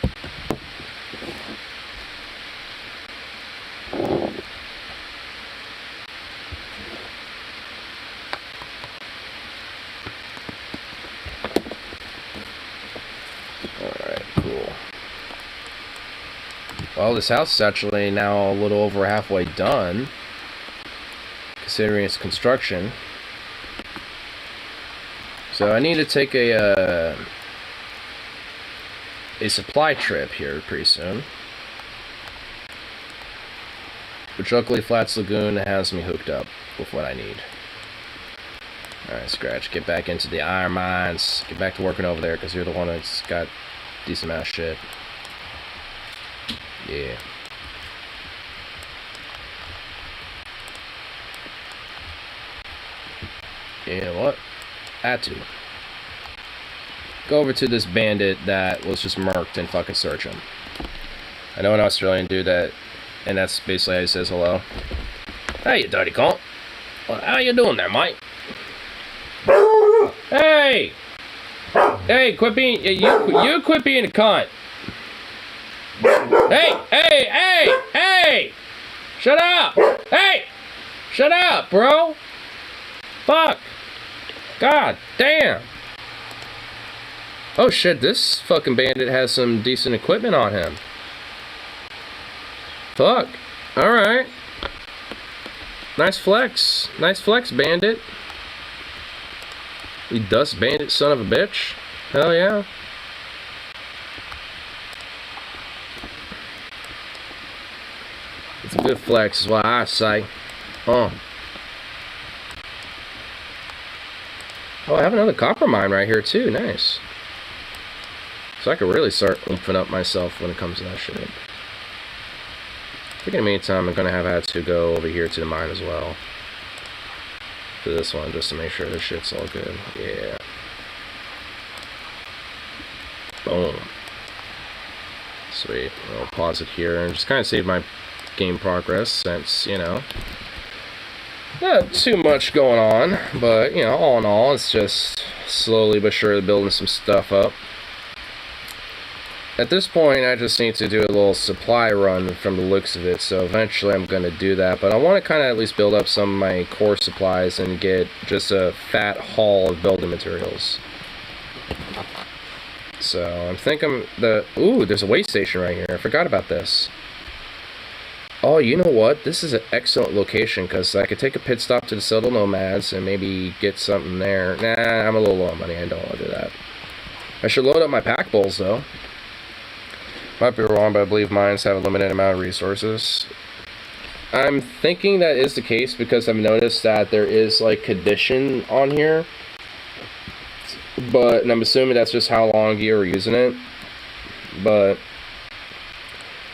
Alright, cool. Well, this house is actually now a little over halfway done, considering its construction. So I need to take a supply trip here pretty soon. Which luckily Flats Lagoon has me hooked up with what I need. Alright, Scratch, get back into the iron mines. Get back to working over there, because you're the one that's got decent amount of shit. Yeah. Yeah, what? Had to. Go over to this bandit that was just murked and fucking search him. I know an Australian dude that, and that's basically how he says hello. Hey, you dirty cunt. Well, how you doing there, mate? Hey! Hey, quit being, you quit being a cunt. Hey, hey, hey, hey! Shut up! Hey! Shut up, bro! Fuck! God damn! Oh shit, this fucking bandit has some decent equipment on him. Fuck. Alright. Nice flex. Nice flex, bandit. You dust bandit son of a bitch. Hell yeah. It's a good flex is what I say. Oh, I have another copper mine right here too. Nice. So I could really start oofing up myself when it comes to that shit. I think in the meantime I'm gonna had to go over here to the mine as well. To this one just to make sure this shit's all good. Yeah. Boom. Sweet. I'll pause it here and just kind of save my game progress since, you know, not too much going on, but, you know, all in all, it's just slowly but surely building some stuff up. At this point, I just need to do a little supply run from the looks of it, so eventually I'm going to do that, but I want to kind of at least build up some of my core supplies and get just a fat haul of building materials. So, I'm thinking ooh, there's a way station right here. I forgot about this. Oh, you know what? This is an excellent location, because I could take a pit stop to the Subtle Nomads and maybe get something there. Nah, I'm a little low on money. I don't want to do that. I should load up my pack bowls, though. Might be wrong, but I believe mines have a limited amount of resources. I'm thinking that is the case because I've noticed that there is, like, condition on here. And I'm assuming that's just how long you're using it. But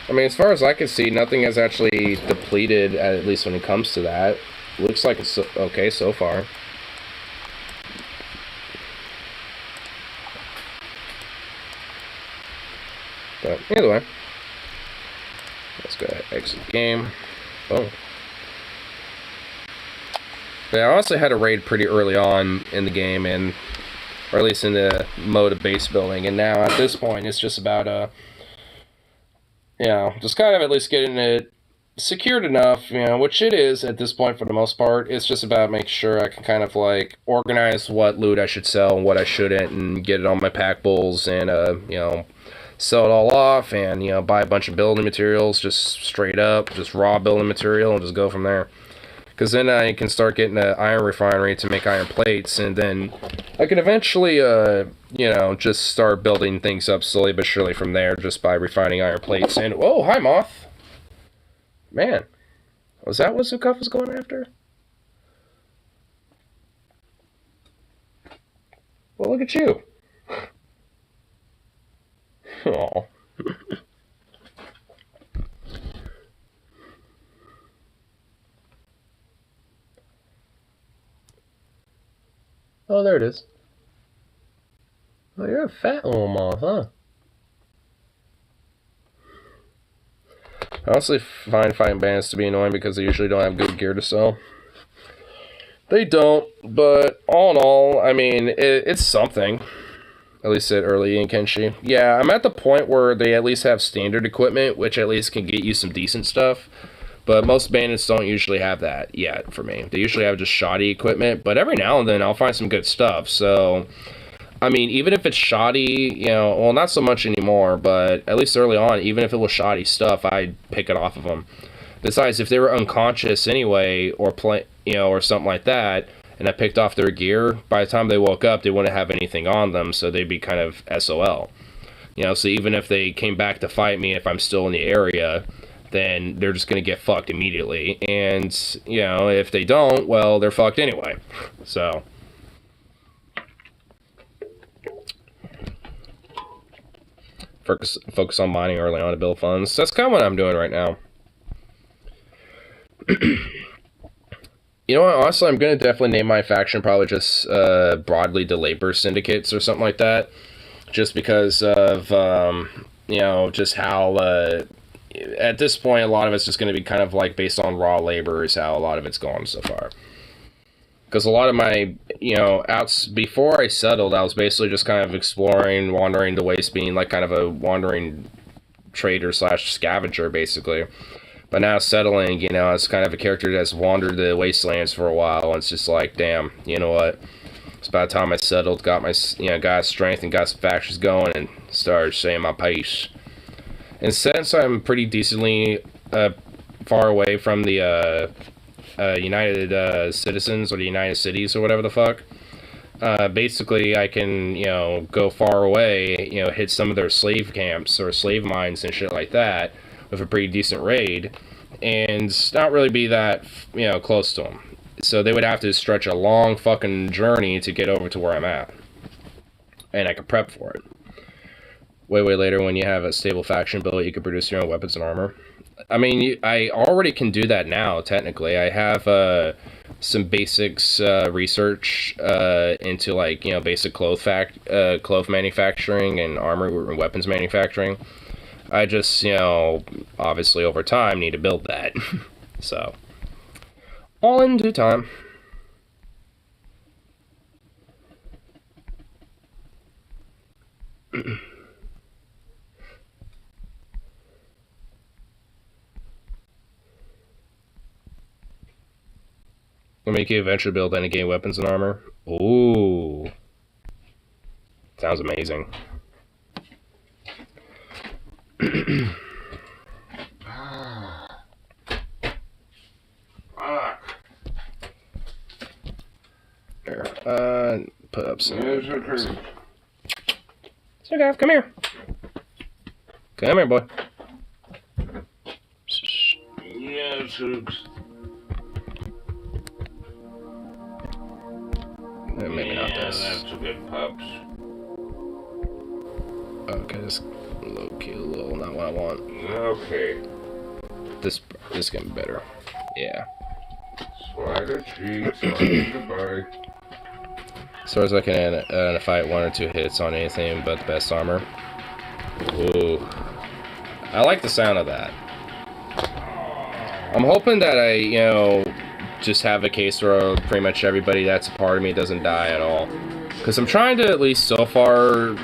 I mean, as far as I can see, nothing has actually depleted, at least when it comes to that. Looks like it's okay so far. But either way, let's go ahead and exit the game. Boom. But I also had a raid pretty early on in the game, or at least in the mode of base building, and now at this point it's just about you know, just kind of at least getting it secured enough, you know, which it is at this point for the most part. It's just about making sure I can kind of like organize what loot I should sell and what I shouldn't, and get it on my pack bowls, and you know, sell it all off, and you know, buy a bunch of building materials just straight up, just raw building material, and just go from there. Because then I can start getting an iron refinery to make iron plates, and then I can eventually, you know, just start building things up slowly but surely from there, just by refining iron plates. And, oh, hi, Moth. Man, was that what Zukov was going after? Well, look at you. Aw. Oh, there it is. Oh, you're a fat little moth, huh? I honestly find fighting bandits to be annoying because they usually don't have good gear to sell. They don't, but all in all, I mean, it's something. At least at early in Kenshi. Yeah, I'm at the point where they at least have standard equipment, which at least can get you some decent stuff. But most bandits don't usually have that yet for me. They usually have just shoddy equipment, but every now and then I'll find some good stuff. So, I mean, even if it's shoddy, you know, well, not so much anymore, but at least early on, even if it was shoddy stuff, I'd pick it off of them. Besides, if they were unconscious anyway, or you know, or something like that, and I picked off their gear, by the time they woke up, they wouldn't have anything on them, so they'd be kind of SOL. You know, so even if they came back to fight me, if I'm still in the area, then they're just going to get fucked immediately. And, you know, if they don't, well, they're fucked anyway. So, focus on mining early on to build funds. That's kind of what I'm doing right now. You know what, honestly, I'm going to definitely name my faction probably just broadly the Labor Syndicates or something like that. Just because of, you know, just how, at this point, a lot of it's just going to be kind of like based on raw labor is how a lot of it's gone so far. Because a lot of my, you know, before I settled, I was basically just kind of exploring, wandering the waste, being like kind of a wandering trader / scavenger, basically. But now settling, you know, as kind of a character that's wandered the wastelands for a while, and it's just like, damn, you know what? It's about time I settled, got my, you know, got strength and got some factions going, and started saying my piece. And since I'm pretty decently far away from the United Citizens or the United Cities or whatever the fuck, basically I can, you know, go far away, you know, hit some of their slave camps or slave mines and shit like that with a pretty decent raid, and not really be that, you know, close to them. So they would have to stretch a long fucking journey to get over to where I'm at. And I could prep for it. Way later, when you have a stable faction built, you can produce your own weapons and armor. I mean, I already can do that now, technically. I have some basics research into, like, you know, basic cloth manufacturing and armor and weapons manufacturing. I just, you know, obviously over time need to build that. So, all in due time. We'll make you eventually build any game weapons and armor. Ooh. Sounds amazing. There. Put up some. So, Gav, come here. Come here, boy. Yes, Maybe not this. That's a good pups. Okay, this low key, little, not what I want. Okay. This can be better. Yeah. Swagger cheeks, goodbye. As far as I can fight 1 or 2 hits on anything but the best armor. Ooh. I like the sound of that. I'm hoping that I, you know, just have a case where pretty much everybody that's a part of me doesn't die at all. Because I'm trying to, at least so far,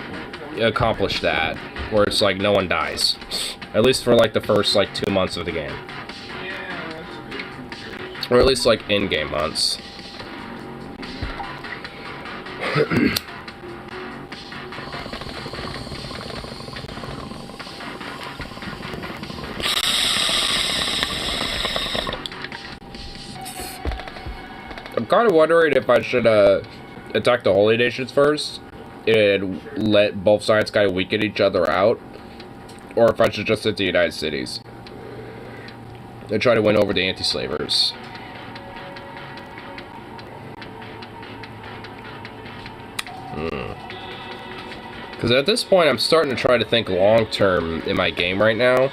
accomplish that. Where it's like no one dies. At least for like the first like 2 months of the game. Or at least like in-game months. I'm kind of wondering if I should attack the Holy Nations first and let both sides kind of weaken each other out, or if I should just hit the United Cities and try to win over the anti-slavers. Because at this point, I'm starting to try to think long-term in my game right now.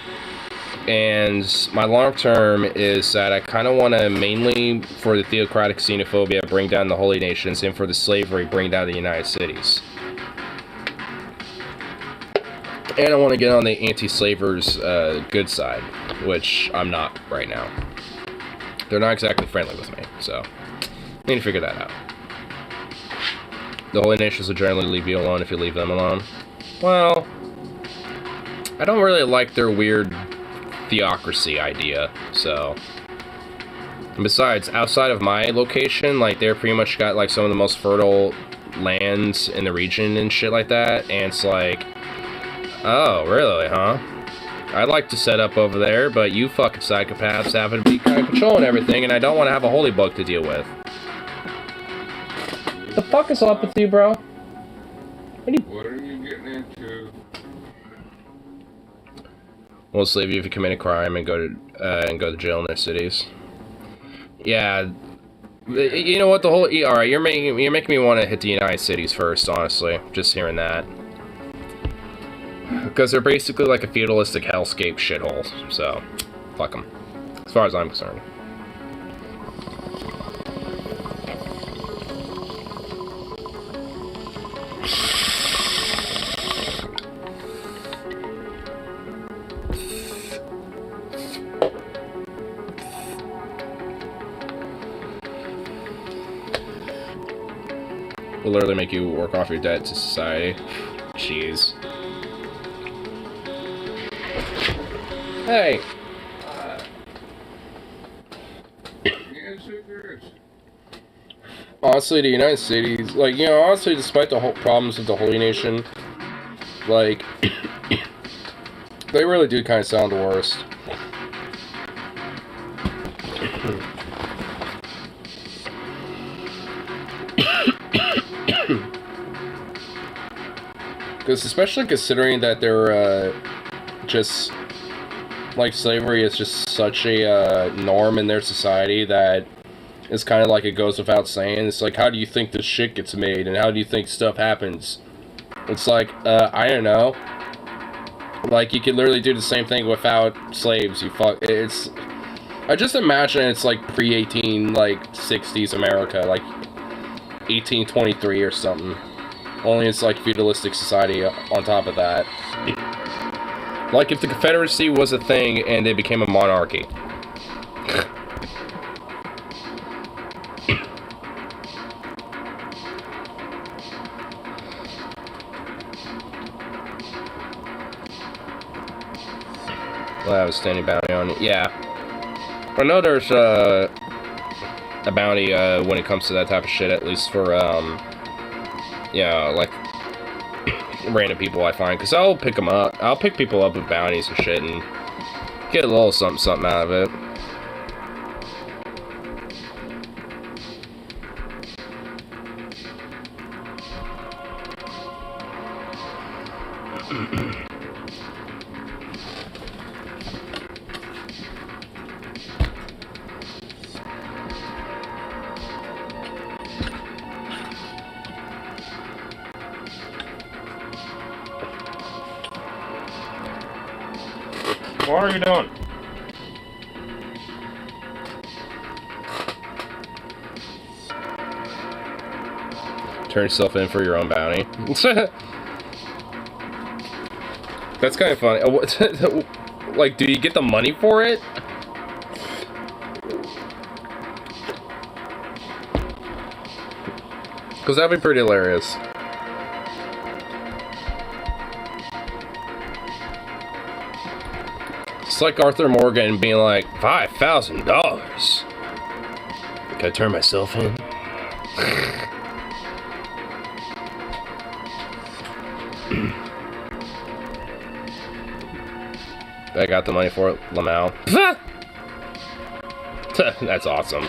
And my long-term is that I kind of want to, mainly for the theocratic xenophobia, bring down the Holy Nations, and for the slavery, bring down the United Cities. And I want to get on the anti-slavers' good side, which I'm not right now. They're not exactly friendly with me, so I need to figure that out. The Holy Nations will generally leave you alone if you leave them alone. Well, I don't really like their weird theocracy idea, so. And besides, outside of my location, like, they're pretty much got, like, some of the most fertile lands in the region and shit like that, and it's like, oh, really, huh? I'd like to set up over there, but you fucking psychopaths happen to be kind of controlling everything, and I don't want to have a holy book to deal with. What the fuck is up with you, bro? What are you getting into? We'll slave you if you commit a crime and go to jail in their cities. Yeah, you know what? The whole all right, you're making me want to hit the United Cities first. Honestly, just hearing that. Because they're basically like a feudalistic hellscape shithole. So, fuck them. As far as I'm concerned. Will literally make you work off your debt to society. Jeez. Hey! Yes, it is. Honestly, the United States, like, you know, honestly, despite the whole problems with the Holy Nation, like, they really do kind of sound the worst. Because especially considering that they're just like slavery is just such a norm in their society that it's kind of like it goes without saying. It's like, how do you think this shit gets made and how do you think stuff happens? It's like, I don't know. Like, you could literally do the same thing without slaves. It's, I just imagine it's like pre-18 like 60s America, like 1823 or something. Only it's like feudalistic society on top of that. Like if the Confederacy was a thing and it became a monarchy. Well, I was standing bounty on it. Yeah. I know there's a bounty when it comes to that type of shit, at least for yeah, like random people I find, because I'll pick them up. I'll pick people up with bounties and shit and get a little something out of it. What are you doing? Turn yourself in for your own bounty. That's kind of funny. Like, do you get the money for it? Because that'd be pretty hilarious. It's like Arthur Morgan being like, $5,000. Can I turn myself in? I got the money for it, Lamau. That's awesome.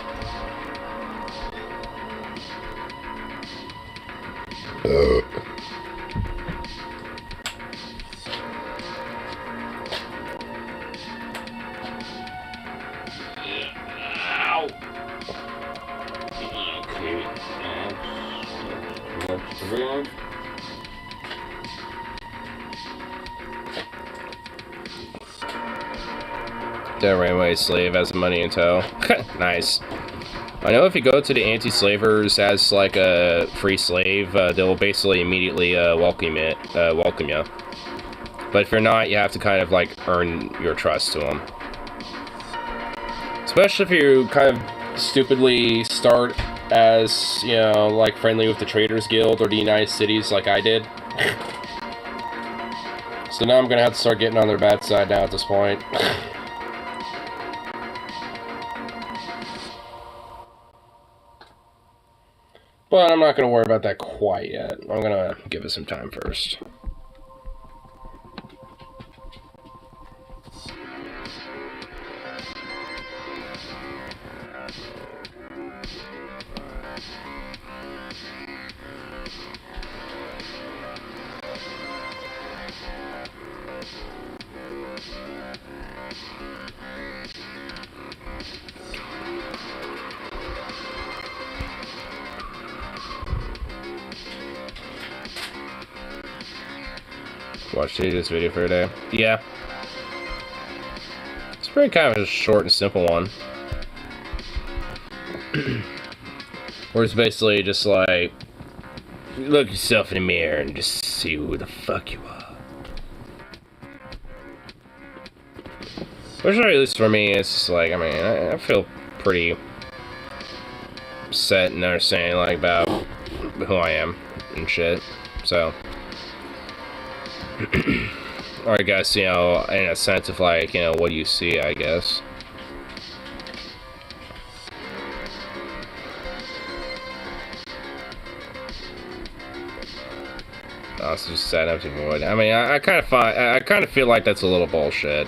Dead runaway slave has money in tow. Nice. I know if you go to the anti-slavers as like a free slave, they'll basically immediately welcome you. But if you're not, you have to kind of like earn your trust to them. Especially if you kind of stupidly start as, you know, like friendly with the Traders Guild or the United Cities like I did. So now I'm gonna have to start getting on their bad side now at this point. But I'm not going to worry about that quite yet. I'm going to give it some time first. watch this video for today. Yeah. It's pretty kind of a short and simple one. Where it's basically just like, look yourself in the mirror and just see who the fuck you are. Which, at least for me, it's just like, I mean, I feel pretty set and understanding, like, about who I am and shit. So, or I guess, you know, in a sense of, like, you know, what do you see, I guess. Oh, it's just sad empty void. I mean, I kind of feel like that's a little bullshit.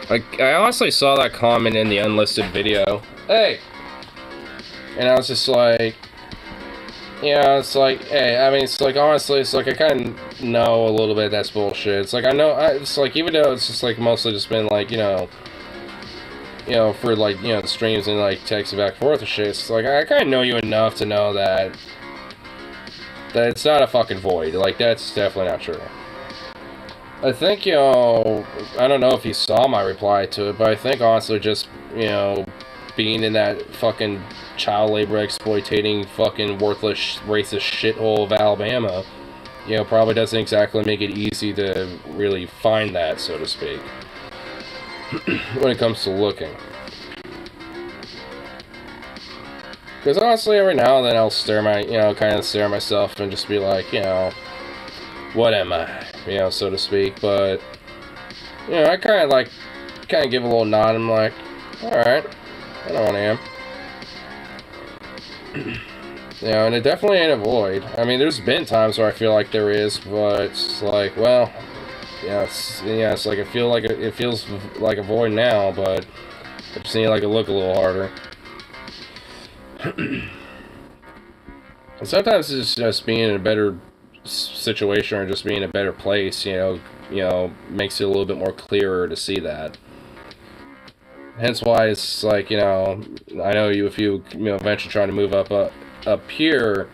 Like, I honestly saw that comment in the unlisted video. Hey! And I was just like, yeah, it's like, hey, I mean, it's like, honestly, it's like, I kind of know a little bit that's bullshit. It's like, I know, it's like, even though it's just like, mostly just been like, you know, for like, you know, the streams and like, texting back and forth and shit, it's like, I kind of know you enough to know that it's not a fucking void. Like, that's definitely not true. I think, you know, I don't know if you saw my reply to it, but I think honestly just, you know, being in that fucking child labor exploiting fucking worthless racist shithole of Alabama, you know, probably doesn't exactly make it easy to really find that, so to speak, when it comes to looking. Because honestly, every now and then I'll kind of stare at myself and just be like, you know, what am I? You know, so to speak. But, you know, I kind of give a little nod. I'm like, alright, I know what I am. You know, and it definitely ain't a void. I mean, there's been times where I feel like there is, but it's like, well, yeah, it's like it feels like a void now, but I just need like to look a little harder. And sometimes it's just being in a better situation or just being in a better place, you know, makes it a little bit more clearer to see that. Hence why it's like, you know, I know if you know, eventually trying to move up here,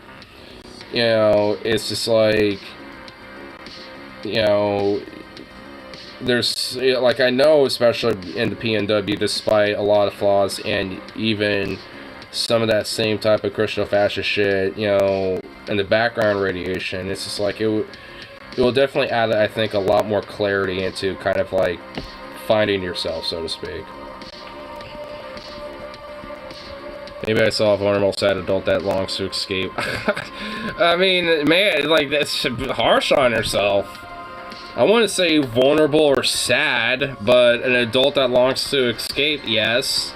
you know, it's just like, you know, there's, like, I know, especially in the PNW, despite a lot of flaws and even some of that same type of Christian fascist shit, you know, and the background radiation, it's just like, it will definitely add, I think, a lot more clarity into kind of like finding yourself, so to speak. Maybe I saw a vulnerable sad adult that longs to escape. I mean, man, like, that's harsh on herself. I wouldn't say vulnerable or sad, but an adult that longs to escape, yes.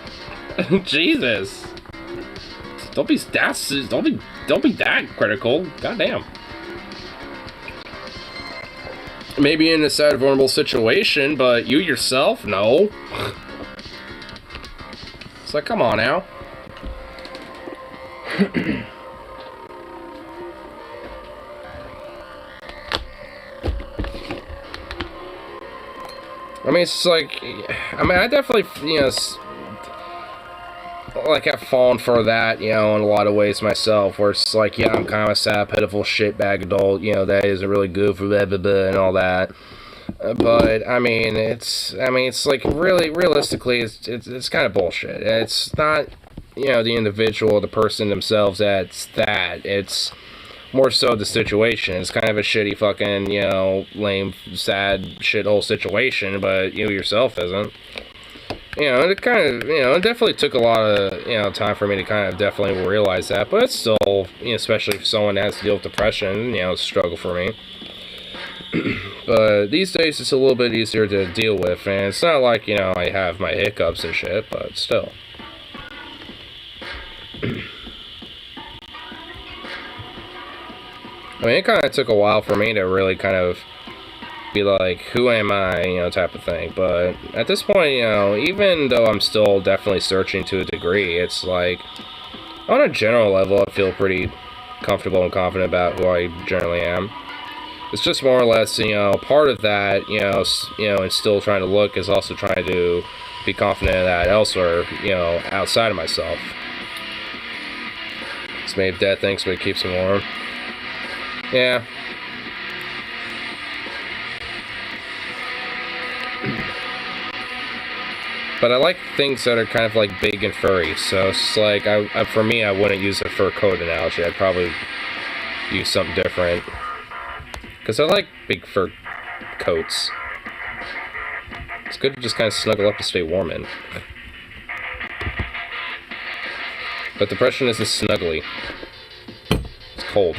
Jesus. Don't be that critical. Goddamn. Maybe in a sad, vulnerable situation, but you yourself, no. It's like, come on now. I mean, it's like, I mean, I definitely, you know, like, I've fallen for that, you know, in a lot of ways myself, where it's like, yeah, I'm kind of a sad, pitiful shitbag adult, you know, that isn't really good for blah, blah, blah, and all that. But, I mean, it's like, really, realistically, it's kind of bullshit. It's not, you know, the individual, the person themselves it's more so the situation. It's kind of a shitty fucking, you know, lame, sad, shithole situation, but you yourself isn't. You know, it kind of, you know, it definitely took a lot of, you know, time for me to kind of definitely realize that, but it's still, you know, especially if someone has to deal with depression, you know, it's a struggle for me. But these days it's a little bit easier to deal with, and it's not like, you know, I have my hiccups and shit, but still. I mean, it kind of took a while for me to really kind of be like, who am I, you know, type of thing. But at this point, you know, even though I'm still definitely searching to a degree, it's like, on a general level, I feel pretty comfortable and confident about who I generally am. It's just more or less, you know, part of that, you know, and still trying to look is also trying to be confident in that elsewhere, you know, outside of myself. It's made dead things, but it keeps me warm. Yeah. But I like things that are kind of like big and furry. So it's like, for me, I wouldn't use a fur coat analogy. I'd probably use something different. Because I like big fur coats. It's good to just kind of snuggle up to stay warm in. But depression isn't snuggly. It's cold.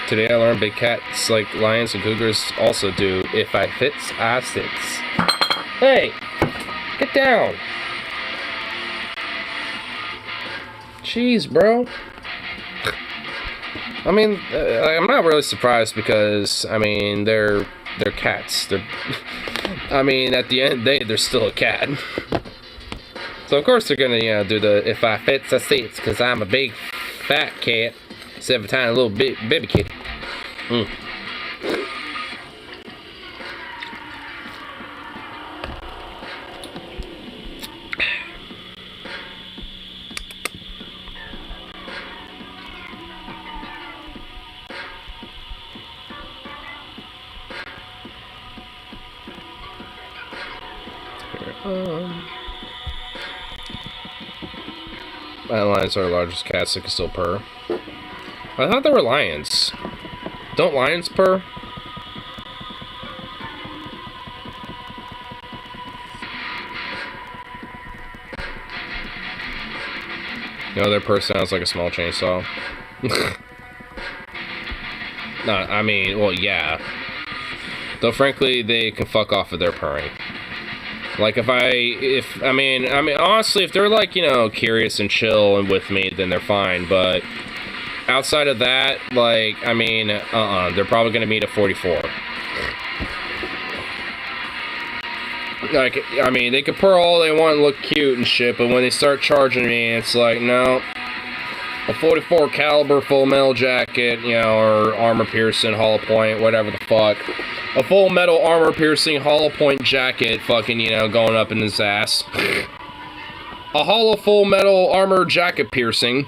Today I learned big cats like lions and cougars also do. If I fits, I sits. Hey! Get down! Jeez, bro. I mean, I'm not really surprised because, I mean, they're cats. I mean, at the end of the day, they're still a cat. So of course they're gonna, do the if I fits, I sits, because I'm a big fat cat. Instead of a tiny little baby kitty. Lions are the largest cats that can still purr. I thought they were lions. Don't lions purr? No, their purr sounds like a small chainsaw. No, I mean, well, yeah. Though, frankly, they can fuck off with their purring. Like, I mean, honestly, if they're, like, curious and chill and with me, then they're fine, but outside of that, like, I mean, they're probably gonna meet a 44. Like, I mean, they can purr all they want and look cute and shit, but when they start charging me, it's like, no. A 44 caliber full metal jacket, or armor piercing, hollow point, whatever the fuck. A full metal armor piercing hollow point jacket fucking, going up in his ass. A hollow full metal armor jacket piercing.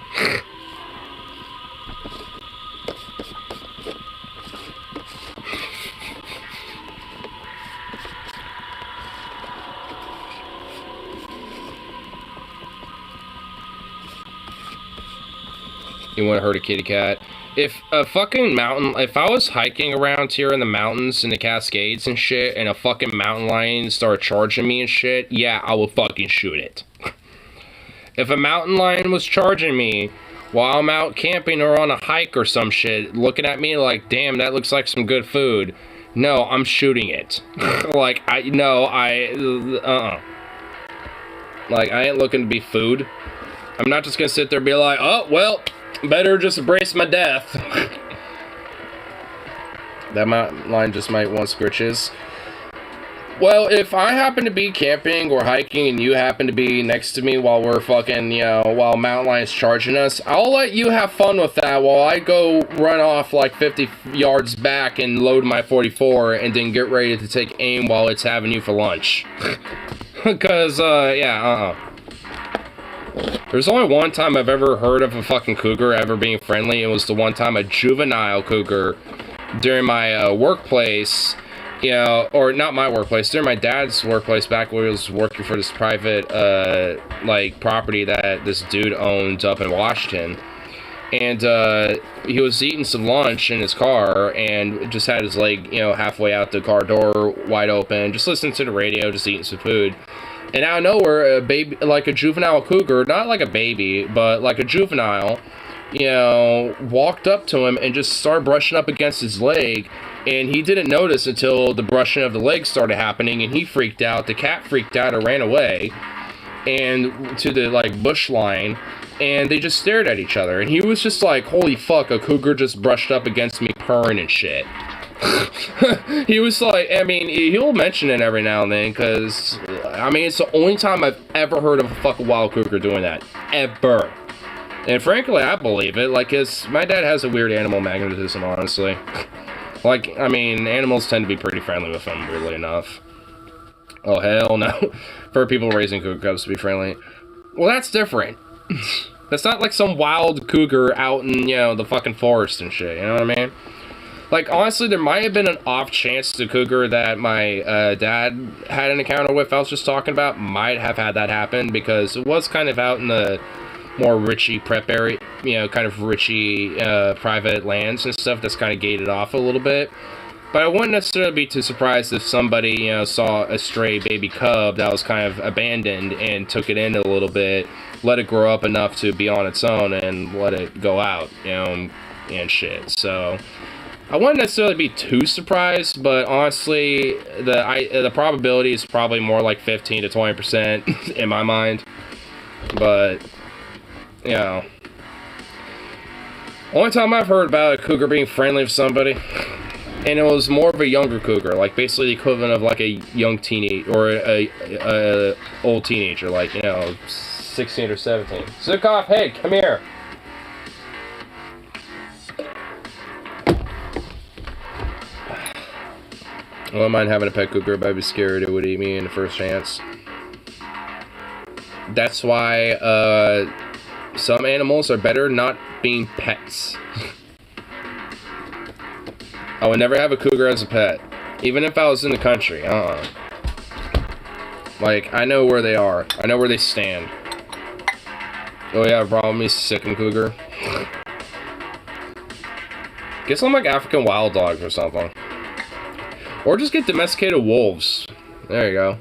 You want to hurt a kitty cat? If a fucking mountain, if I was hiking around here in the mountains in the Cascades and shit, and a fucking mountain lion started charging me and shit, yeah, I would fucking shoot it. If a mountain lion was charging me while I'm out camping or on a hike or some shit, looking at me like, damn, that looks like some good food, no, I'm shooting it. Like, like, I ain't looking to be food. I'm not just gonna sit there and be like, oh, well, better just embrace my death. That mountain lion just might want scritches. Well, if I happen to be camping or hiking and you happen to be next to me while we're fucking, while mountain lion's charging us, I'll let you have fun with that while I go run off like 50 yards back and load my 44 and then get ready to take aim while it's having you for lunch. Because, There's only one time I've ever heard of a fucking cougar ever being friendly. It was the one time a juvenile cougar during my workplace, or not my workplace, during my dad's workplace back when he was working for this private, property that this dude owned up in Washington. And he was eating some lunch in his car and just had his leg, halfway out the car door wide open, just listening to the radio, just eating some food. And out of nowhere, a baby, like a juvenile cougar, not like a baby, but like a juvenile, walked up to him and just started brushing up against his leg. And he didn't notice until the brushing of the leg started happening, and he freaked out. The cat freaked out and ran away, and to the bush line, and they just stared at each other. And he was just like, "Holy fuck! A cougar just brushed up against me, purring and shit." He was like, I mean, he'll mention it every now and then, because, I mean, it's the only time I've ever heard of a fucking wild cougar doing that. Ever. And frankly, I believe it. Like, my dad has a weird animal magnetism, honestly. Like, I mean, animals tend to be pretty friendly with him, weirdly enough. Oh, hell no. For people raising cougar cubs to be friendly. Well, that's different. That's not like some wild cougar out in, you know, the fucking forest and shit, you know what I mean? Like, honestly, there might have been an off chance the cougar that my dad had an encounter with, I was just talking about, might have had that happen, because it was kind of out in the more richy prep area, you know, kind of richy private lands and stuff that's kind of gated off a little bit. But I wouldn't necessarily be too surprised if somebody, you know, saw a stray baby cub that was kind of abandoned and took it in a little bit, let it grow up enough to be on its own, and let it go out, you know, and shit. So I wouldn't necessarily be too surprised, but honestly, the probability is probably more like 15 to 20% in my mind. But, you know, only time I've heard about a cougar being friendly with somebody, and it was more of a younger cougar, like basically the equivalent of like a young teenage or a old teenager, like, you know, 16 or 17. Zukov, hey, come here. I wouldn't mind having a pet cougar, but I'd be scared it would eat me in the first chance. That's why some animals are better not being pets. I would never have a cougar as a pet, even if I was in the country. Like, I know where they are. I know where they stand. Oh yeah, problem me sicking cougar. Get some like African wild dogs or something. Or just get domesticated wolves. There you go.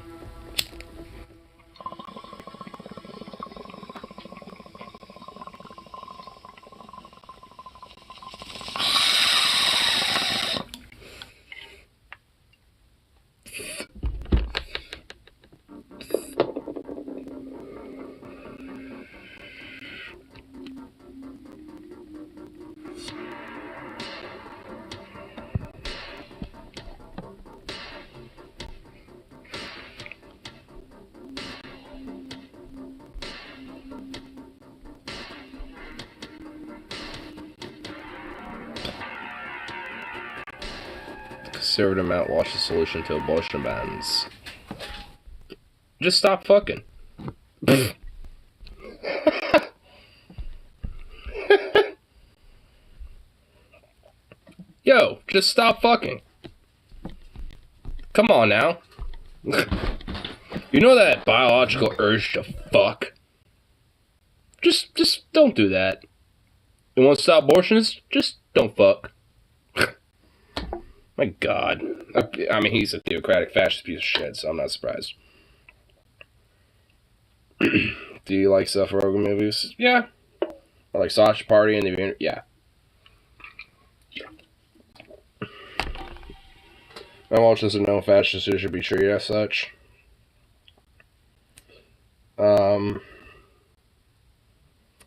Conservative mouthwash the solution to abortion bans. Just stop fucking. Yo, just stop fucking. Come on now. You know that biological urge to fuck? Just don't do that. You want to stop abortions? Just don't fuck. My God. I mean, he's a theocratic fascist piece of shit, so I'm not surprised. Do you like Seth Rogen movies? Yeah. I like Sausage Party and the... Yeah. My watch is a known fascist who should be treated as such.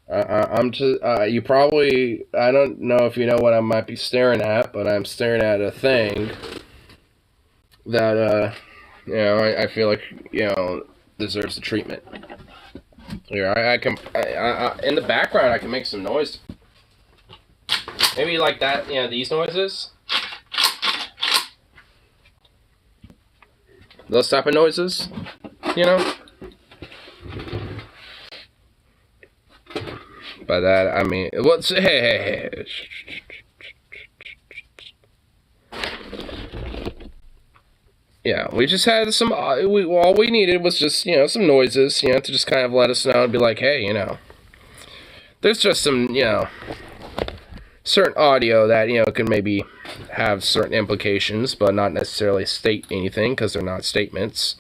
I'm just, you probably, I don't know if you know what I might be staring at, but I'm staring at a thing that, you know, I feel like, you know, deserves the treatment. Here, I can, in the background, I can make some noise. Maybe like that, you know, these noises. Those type of noises, you know? By that, I mean, what's, hey. Yeah, we just had some, all we needed was just, you know, some noises, you know, to just kind of let us know and be like, hey, you know, there's just some, you know, certain audio that, you know, can maybe have certain implications, but not necessarily state anything, because they're not statements.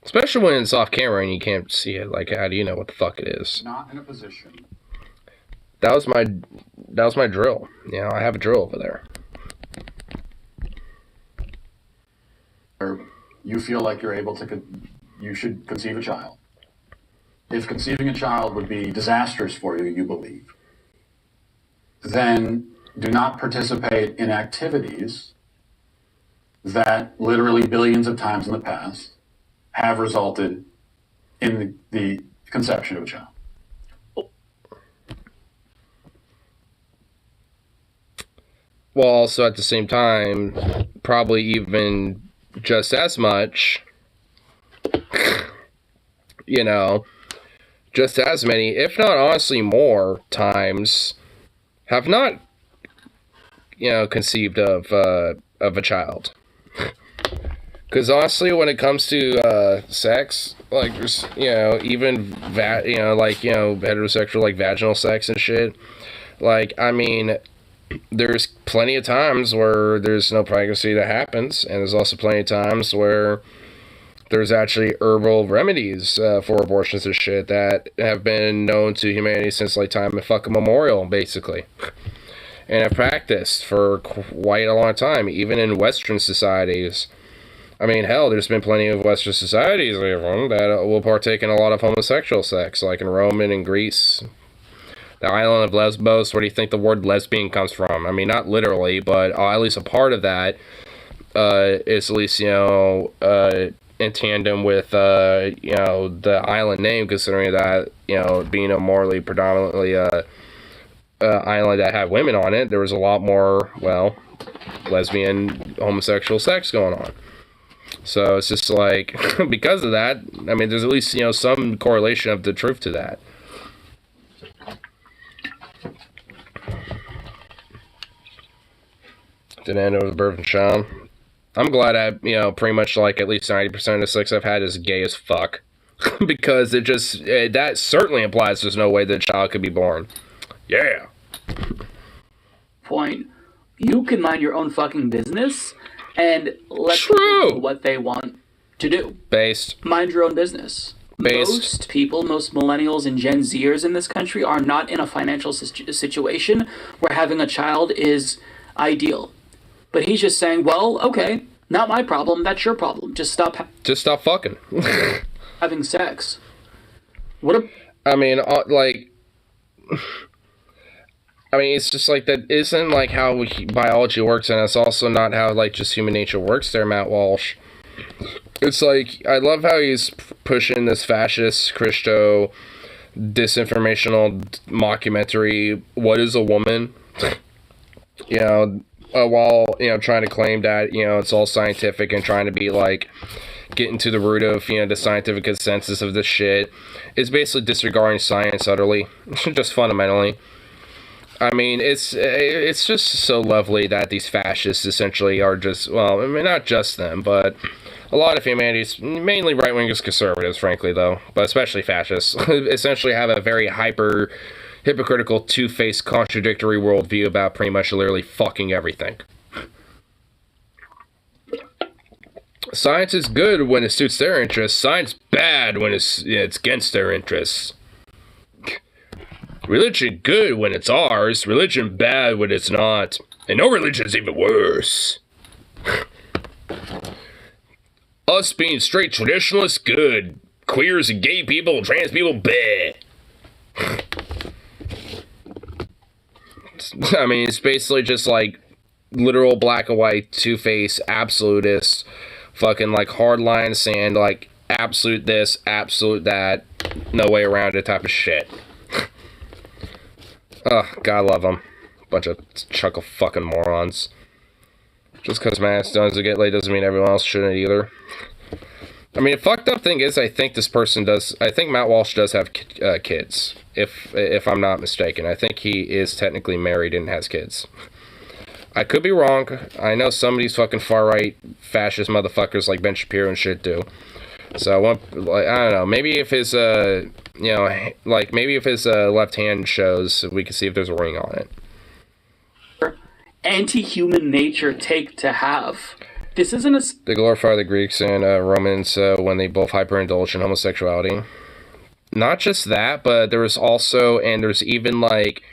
Especially when it's off camera and you can't see it. Like, how do you know what the fuck it is? Not in a position. That was my drill. You know, I have a drill over there. Or you feel like you're able to, you should conceive a child. if conceiving a child would be disastrous for you, you believe, then do not participate in activities that literally billions of times in the past have resulted in the conception of a child. Well, also at the same time, probably even just as much, you know, just as many, if not honestly more times, have not, you know, conceived of a child. Because honestly, when it comes to sex, like, there's, you know, even heterosexual, like, vaginal sex and shit, like, I mean, there's plenty of times where there's no pregnancy that happens, and there's also plenty of times where there's actually herbal remedies for abortions and shit that have been known to humanity since, like, time immemorial, basically. And have practiced for quite a long time, even in Western societies. I mean, hell, there's been plenty of Western societies even that will partake in a lot of homosexual sex, like in Rome and in Greece. The island of Lesbos, where do you think the word lesbian comes from? I mean, not literally, but at least a part of that is at least, you know, in tandem with, you know, the island name, considering that, you know, being a morally predominantly island that had women on it, there was a lot more, well, lesbian, homosexual sex going on. So it's just like, because of that, I mean, there's at least, you know, some correlation of the truth to that. Didn't end over the birth and Sean. I'm glad I, you know, pretty much like at least 90% of the sex I've had is gay as fuck. Because that certainly implies there's no way that a child could be born. Yeah. Point. You can mind your own fucking business and let people do what they want to do. Based. Mind your own business. Most people, most millennials and Gen Zers in this country are not in a financial situation where having a child is ideal. But he's just saying, well, okay, not my problem, that's your problem. Just stop fucking. having sex. I mean, like... I mean, it's just like that isn't like how biology works, and it's also not how like just human nature works there, Matt Walsh. It's like, I love how he's pushing this fascist, Christo, disinformational mockumentary, what is a woman? You know, while, you know, trying to claim that, you know, it's all scientific and trying to be like, getting to the root of, you know, the scientific consensus of this shit. It's basically disregarding science utterly, just fundamentally. I mean, it's just so lovely that these fascists essentially are just, well, I mean, not just them, but a lot of humanities, mainly right-wingers, conservatives, frankly, though, but especially fascists, essentially have a very hypocritical, two-faced, contradictory worldview about pretty much literally fucking everything. Science is good when it suits their interests. Science bad when it's against their interests. Religion good when it's ours. Religion bad when it's not. And no religion's even worse. Us being straight traditionalists, good. Queers and gay people, trans people, bad. I mean, it's basically just like literal black and white, two-faced, absolutist, fucking like hard line sand, like absolute this, absolute that, no way around it type of shit. Ugh, God love them. Bunch of chuckle fucking morons. Just because man doesn't get laid doesn't mean everyone else shouldn't either. I mean, the fucked up thing is, I think this person does, I think Matt Walsh does have kids, if I'm not mistaken. I think he is technically married and has kids. I could be wrong. I know some of these fucking far-right fascist motherfuckers like Ben Shapiro and shit do. So, I don't know, maybe if his, you know, like, maybe if his left hand shows, we can see if there's a ring on it. Anti-human nature take to have. This isn't a... They glorify the Greeks and Romans when they both hyperindulge in homosexuality. Not just that, but there was also, and there's even, like,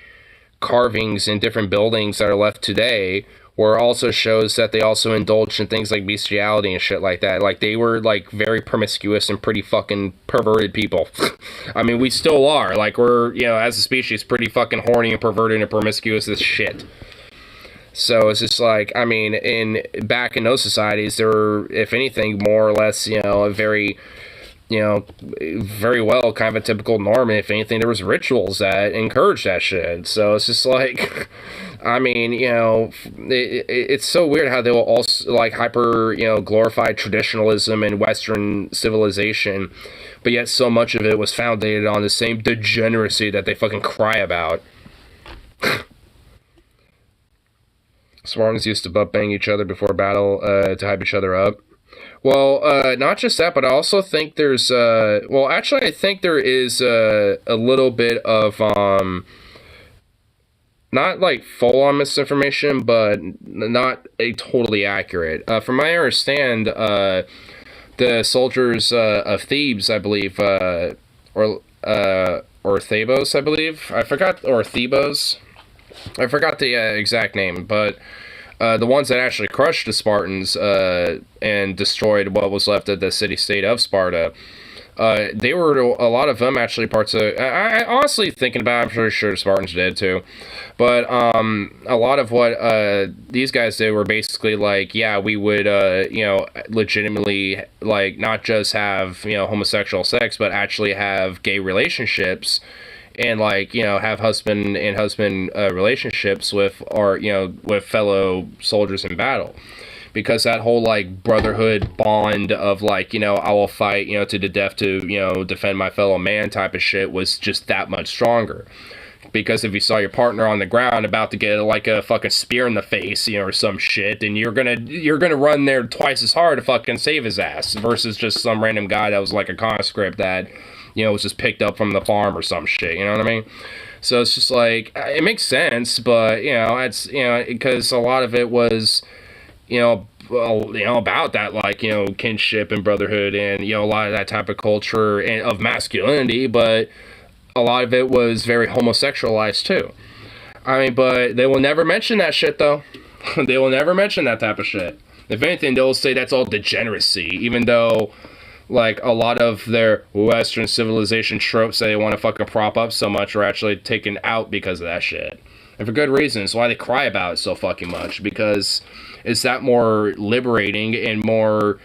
carvings in different buildings that are left today where it also shows that they also indulged in things like bestiality and shit like that. Like, they were, like, very promiscuous and pretty fucking perverted people. I mean, we still are. Like, we're, you know, as a species, pretty fucking horny and perverted and promiscuous as shit. So it's just like, I mean, back in those societies, there were, if anything, more or less, you know, a very, you know, very well kind of a typical norm. And if anything, there was rituals that encouraged that shit. So it's just like, I mean, you know, it's so weird how they will also, like, hyper, you know, glorify traditionalism and Western civilization, but yet so much of it was founded on the same degeneracy that they fucking cry about. Spartans used to butt bang each other before battle to hype each other up. Well, not just that, but I also think there's, well, actually, I think there is a little bit of, not like full-on misinformation, but not a totally accurate. From my understand, the soldiers of Thebes, I believe, or Thebos, I believe. I forgot, or Thebos. I forgot the exact name, but the ones that actually crushed the Spartans and destroyed what was left of the city-state of Sparta, they were, a lot of them actually parts of, I honestly thinking about it, I'm pretty sure the Spartans did too, but a lot of what these guys did were basically like, yeah, we would, you know, legitimately, like, not just have, you know, homosexual sex, but actually have gay relationships, and, like, you know, have husband and husband relationships with, or, you know, with fellow soldiers in battle. Because that whole, like, brotherhood bond of, like, you know, I will fight, you know, to the death to, you know, defend my fellow man type of shit was just that much stronger. Because if you saw your partner on the ground about to get, like, a fucking spear in the face, you know, or some shit, then you're gonna run there twice as hard to fucking save his ass, versus just some random guy that was, like, a conscript that, you know, was just picked up from the farm or some shit, you know what I mean? So it's just like, it makes sense, but, you know, it's, you know, because a lot of it was, you know, well, you know, about that, like, you know, kinship and brotherhood and, you know, a lot of that type of culture and of masculinity, but a lot of it was very homosexualized too. I mean, but they will never mention that shit, though. They will never mention that type of shit. If anything, they'll say that's all degeneracy, even though, like, a lot of their Western civilization tropes that they want to fucking prop up so much are actually taken out because of that shit. And for good reasons. Why they cry about it so fucking much. Because it's that more liberating and more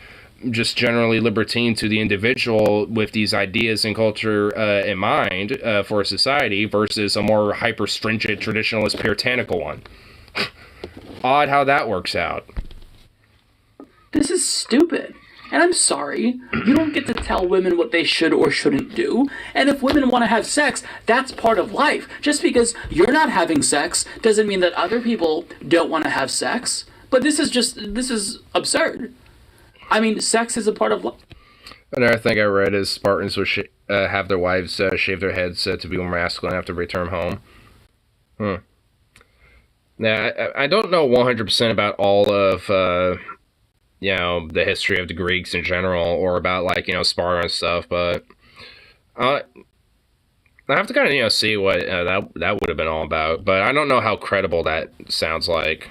just generally libertine to the individual with these ideas and culture in mind for a society versus a more hyper-stringent, traditionalist, puritanical one. Odd how that works out. This is stupid. And I'm sorry, you don't get to tell women what they should or shouldn't do. And if women want to have sex, that's part of life. Just because you're not having sex doesn't mean that other people don't want to have sex. But this is absurd. I mean, sex is a part of life. Another thing I read is Spartans would have their wives shave their heads to be more masculine after they return home. Now, I don't know 100% about all of, you know, the history of the Greeks in general, or about, like, you know, Sparta and stuff, but I have to kind of, you know, see what that would have been all about, but I don't know how credible that sounds like.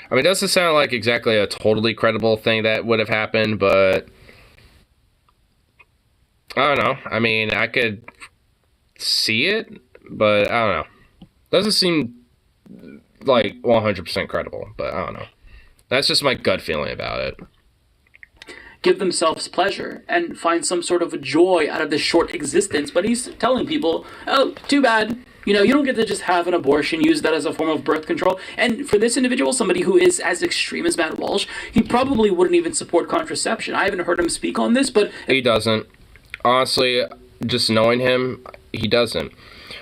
I mean, it doesn't sound like exactly a totally credible thing that would have happened, but I don't know. I mean, I could see it, but I don't know. Doesn't seem like 100% credible, but I don't know. That's just my gut feeling about it. Give themselves pleasure and find some sort of joy out of this short existence, but he's telling people, oh, too bad. You know, you don't get to just have an abortion, use that as a form of birth control. And for this individual, somebody who is as extreme as Matt Walsh, he probably wouldn't even support contraception. I haven't heard him speak on this, but... He doesn't. Honestly, just knowing him, he doesn't.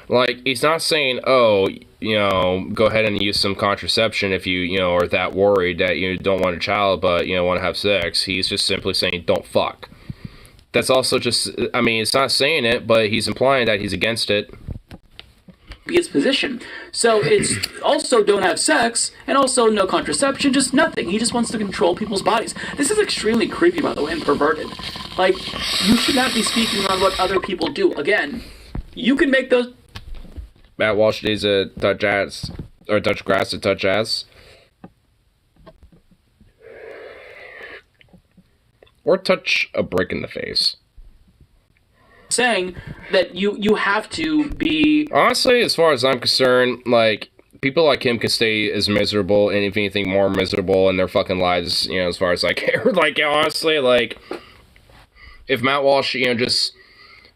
Like, he's not saying, oh, you know, go ahead and use some contraception if you know, are that worried that you don't want a child, but, you know, want to have sex. He's just simply saying, don't fuck. That's also just, I mean, it's not saying it, but he's implying that he's against it. His position. So it's also don't have sex, and also no contraception, just nothing. He just wants to control people's bodies. This is extremely creepy, by the way, and perverted. Like, you should not be speaking on what other people do. Again, you can make those... Matt Walsh needs a touch ass, or touch grass to touch ass. or touch a brick in the face. Saying that you have to be... Honestly, as far as I'm concerned, like, people like him can stay as miserable, and if anything, more miserable in their fucking lives, you know, as far as I care. Like, honestly, like, if Matt Walsh, you know, just,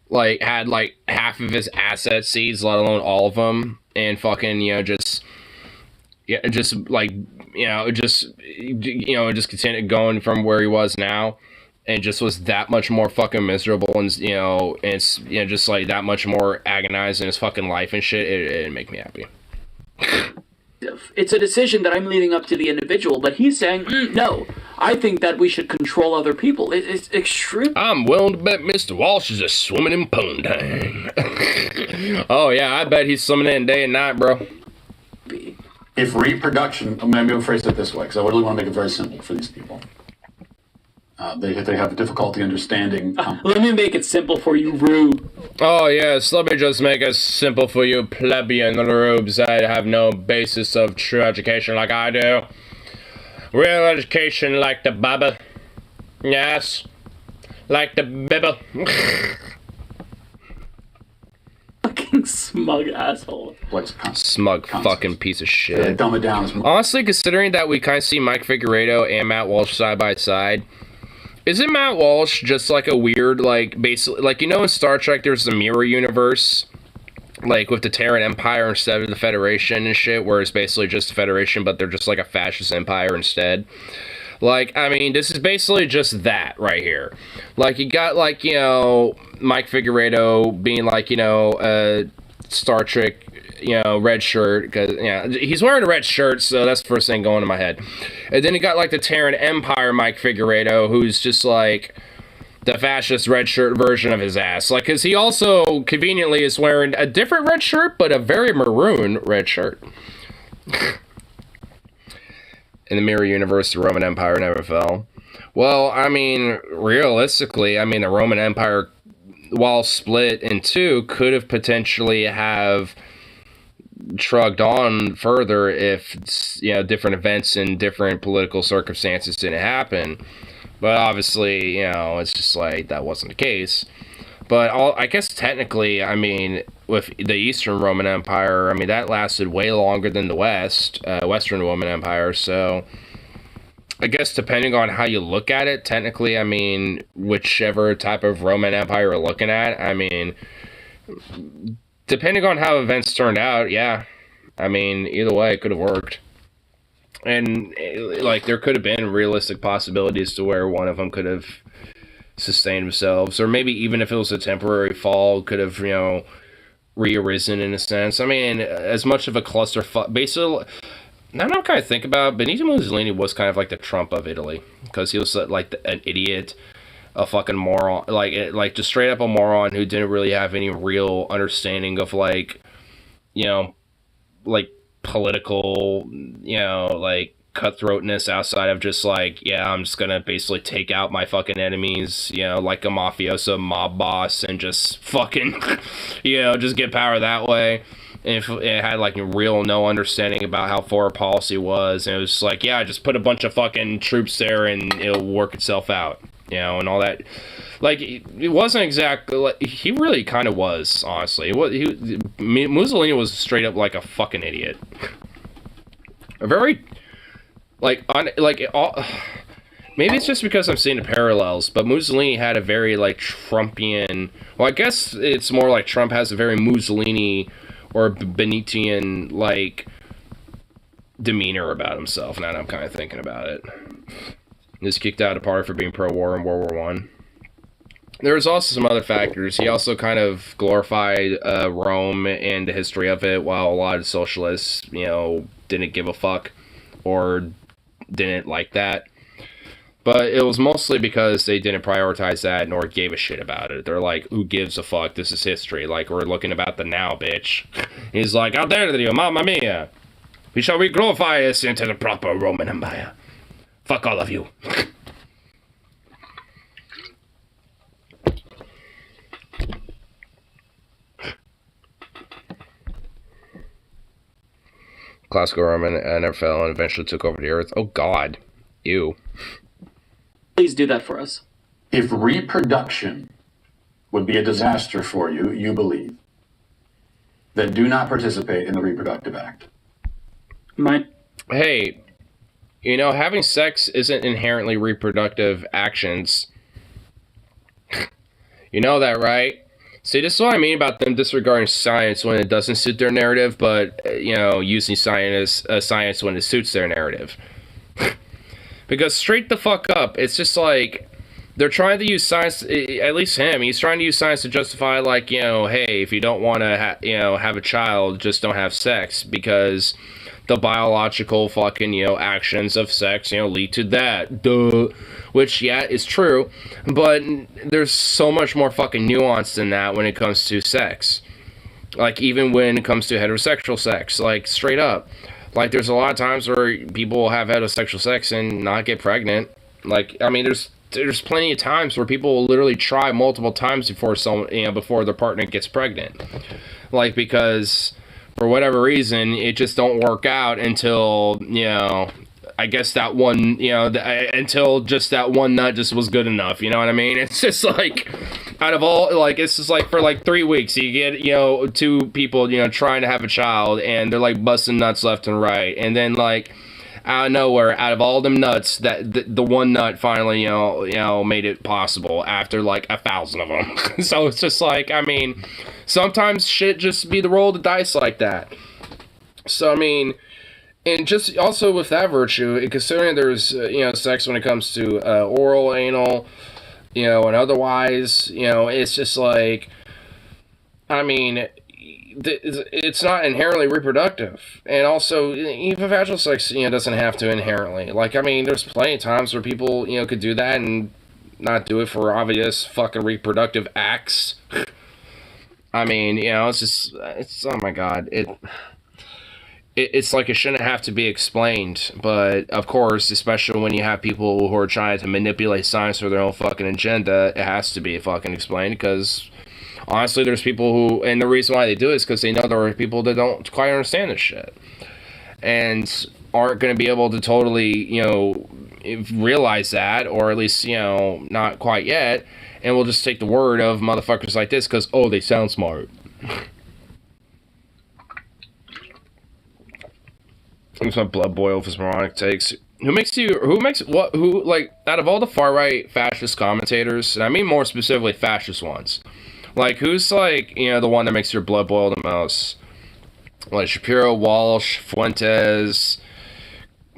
like, had, like, half of his assets seized, let alone all of them, and fucking, you know, just like, just continued going from where he was now, and just was that much more fucking miserable, and, you know, and it's, you know, just, like, that much more agonized in his fucking life and shit, it'd make me happy. It's a decision that I'm leaving up to the individual, but he's saying, no, I think that we should control other people. It's extreme. I'm willing to bet Mr. Walsh is just swimming in poontang. Oh, yeah, I bet he's swimming in day and night, bro. If reproduction, maybe I'll phrase it this way, because I really want to make it very simple for these people. They have difficulty understanding. Let me make it simple for you, Rube. Oh, yes, let me just make it simple for you plebeian rubes that have no basis of true education like I do. Real education like the Bible. Yes, like the Bible. Fucking smug asshole. Smug fucking piece of shit. They dumb it down. Honestly, considering that we kind of see Mike Figueredo and Matt Walsh side by side, isn't Matt Walsh just like a weird, like, basically, like, you know, in Star Trek there's the mirror universe, like, with the Terran Empire instead of the Federation and shit, where it's basically just the Federation, but they're just like a fascist empire instead. Like, I mean, this is basically just that right here. Like, you got, like, you know, Mike Figueredo being, like, you know, Star Trek, you know, red shirt, because, you know, he's wearing a red shirt, so that's the first thing going in my head. And then you got, like, the Terran Empire Mike Figueredo, who's just, like, the fascist red shirt version of his ass. Like, because he also, conveniently, is wearing a different red shirt, but a very maroon red shirt. In the mirror universe, the Roman Empire never fell. Well, I mean, realistically, I mean, the Roman Empire, while split in two, could have potentially have shrugged on further if, you know, different events and different political circumstances didn't happen. But obviously, you know, it's just like that wasn't the case. But I guess technically, I mean, with the Eastern Roman Empire, I mean, that lasted way longer than the Western Roman Empire. So I guess depending on how you look at it, technically, I mean, whichever type of Roman Empire you're looking at, I mean, depending on how events turned out, yeah. I mean, either way, it could have worked. And, like, there could have been realistic possibilities to where one of them could have sustained themselves. Or maybe even if it was a temporary fall, could have, you know, re-arisen in a sense. I mean, as much of a clusterfuck. Basically, now I'm kind of thinking about it, Benito Mussolini was kind of like the Trump of Italy. Because he was, like, an idiot. A fucking moron, like just straight up a moron who didn't really have any real understanding of, like, you know, like, political, you know, like, cutthroatness outside of just, like, yeah, I'm just gonna basically take out my fucking enemies, you know, like a mafioso mob boss, and just fucking, you know, just get power that way. And if it had, like, real no understanding about how foreign policy was, and it was just like, yeah, just put a bunch of fucking troops there and it'll work itself out. You know, and all that. Like, it wasn't exactly, like, he really kind of was, honestly. Mussolini was straight up like a fucking idiot. A very, maybe it's just because I'm seeing the parallels, but Mussolini had a very, like, Trumpian, well, I guess it's more like Trump has a very Mussolini or Benitian, like, demeanor about himself, now that I'm kind of thinking about it. He was kicked out of party for being pro-war in World War I. There was also some other factors. He also kind of glorified Rome and the history of it, while a lot of socialists, you know, didn't give a fuck or didn't like that. But it was mostly because they didn't prioritize that nor gave a shit about it. They're like, who gives a fuck? This is history. Like, we're looking about the now, bitch. He's like, out there with you, mamma mia. We shall re-glorify us into the proper Roman Empire. Fuck all of you. Classical Roman never fell and eventually took over the earth. Oh god. Ew. Please do that for us. if reproduction would be a disaster for you, you believe, then do not participate in the reproductive act. Hey, you know, having sex isn't inherently reproductive actions. You know that, right? See, this is what I mean about them disregarding science when it doesn't suit their narrative, but, you know, using science when it suits their narrative. Because straight the fuck up, it's just like, they're trying to use science, at least him, he's trying to use science to justify, like, you know, hey, if you don't want to, have a child, just don't have sex, because the biological fucking, actions of sex, lead to that. Duh. Which, yeah, is true, but there's so much more fucking nuance than that when it comes to sex. Like, even when it comes to heterosexual sex, like, straight up. Like, there's a lot of times where people will have heterosexual sex and not get pregnant. Like, I mean, there's plenty of times where people will literally try multiple times before before their partner gets pregnant. Like, because for whatever reason, it just don't work out until, I guess that one, until just that one nut just was good enough, you know what I mean? It's just like, out of all, like, it's just like for like 3 weeks, you get, two people, trying to have a child, and they're like busting nuts left and right, and then like, out of nowhere, out of all them nuts, that the one nut finally, made it possible after like 1,000 of them. So it's just like, I mean, sometimes shit just be the roll of the dice like that. So I mean, and just also with that virtue, considering there's sex when it comes to oral, anal, and otherwise, it's just like, I mean, it's not inherently reproductive, and also even vaginal sex doesn't have to inherently, like, I mean, there's plenty of times where people could do that and not do it for obvious fucking reproductive acts. I mean, it's oh my god, it's like it shouldn't have to be explained, but of course, especially when you have people who are trying to manipulate science for their own fucking agenda, it has to be fucking explained, because honestly, there's people who, and the reason why they do it is because they know there are people that don't quite understand this shit, and aren't going to be able to totally, realize that, or at least, not quite yet, and will just take the word of motherfuckers like this because, oh, they sound smart. Makes my blood boil for some moronic takes. Like, out of all the far-right fascist commentators, and I mean more specifically fascist ones, like, who's, like, the one that makes your blood boil the most? Like, Shapiro, Walsh, Fuentes,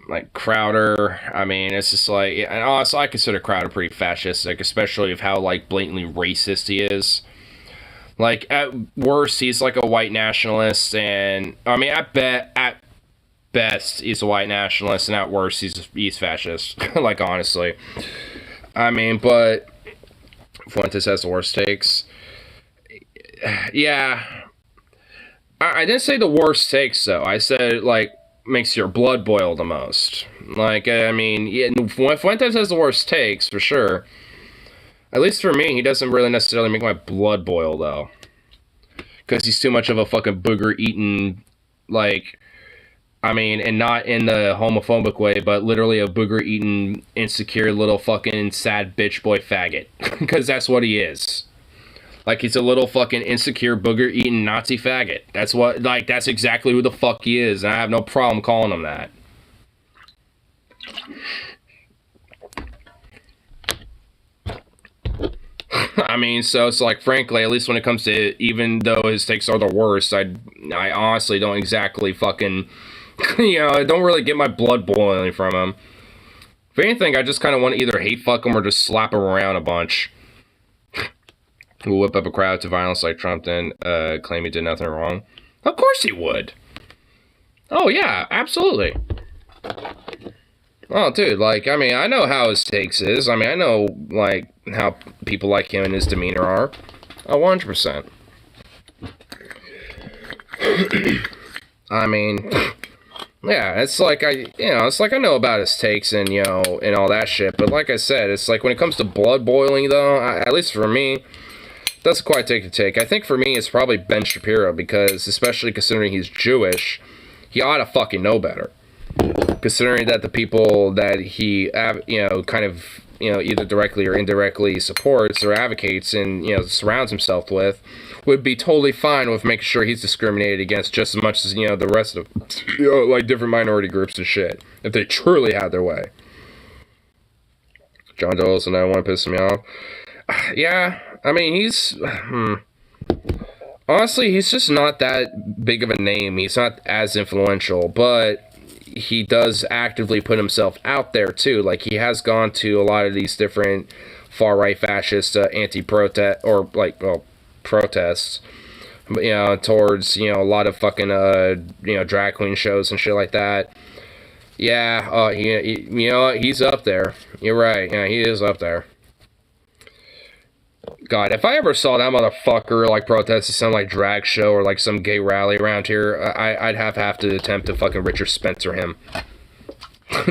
like, Crowder. I mean, it's just like, and also, I consider Crowder pretty fascistic, especially of how, like, blatantly racist he is. Like, at worst, he's, like, a white nationalist, and, I mean, at best, he's a white nationalist, and at worst, he's fascist. Like, honestly. I mean, but Fuentes has the worst takes. Yeah. I didn't say the worst takes, though. I said, like, makes your blood boil the most. Like, I mean, yeah, Fuentes has the worst takes, for sure. At least for me, he doesn't really necessarily make my blood boil, though. Because he's too much of a fucking booger-eating, like, I mean, and not in the homophobic way, but literally a booger-eating, insecure little fucking sad bitch boy faggot. Because that's what he is. Like, he's a little fucking insecure, booger-eating Nazi faggot. That's what, like, that's exactly who the fuck he is, and I have no problem calling him that. I mean, so it's like, frankly, at least when it comes to, even though his takes are the worst, I honestly don't exactly fucking, I don't really get my blood boiling from him. If anything, I just kind of want to either hate fuck him or just slap him around a bunch. Who whip up a crowd to violence like Trump then claim he did nothing wrong? Of course he would. Oh, yeah, absolutely. Oh, dude, like, I mean, I know how his takes is. I mean, I know, like, how people like him and his demeanor are. 100%. I mean, yeah, it's like it's like I know about his takes and, and all that shit. But like I said, it's like when it comes to blood boiling, though, at least for me, that's quite take to take. I think for me, it's probably Ben Shapiro, because especially considering he's Jewish, he ought to fucking know better. considering that the people that he, kind of, either directly or indirectly supports or advocates and, surrounds himself with, would be totally fine with making sure he's discriminated against just as much as, the rest of, like, different minority groups and shit, if they truly had their way. John Dole's another one pissing me off. Yeah, I mean, he's... Honestly, he's just not that big of a name. He's not as influential, but he does actively put himself out there, too. Like, he has gone to a lot of these different far-right fascist anti-protest, or, like, well, protests, towards, a lot of fucking, drag queen shows and shit like that. Yeah, he's up there. You're right, yeah, he is up there. God, if I ever saw that motherfucker, like, protesting some, like, drag show or, like, some gay rally around here, I'd have to attempt to fucking Richard Spencer him.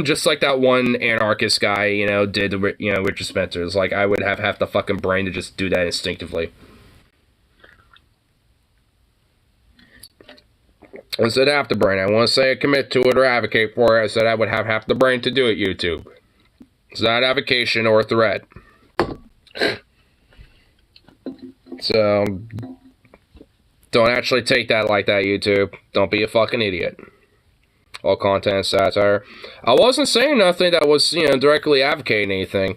Just like that one anarchist guy, did, Richard Spencer's. Like, I would have the fucking brain to just do that instinctively. I said half the brain. I want to say I commit to it or advocate for it. I said I would have half the brain to do it, YouTube. It's not avocation or a threat. So, don't actually take that like that, YouTube. Don't be a fucking idiot. All content satire. I wasn't saying nothing that was, directly advocating anything.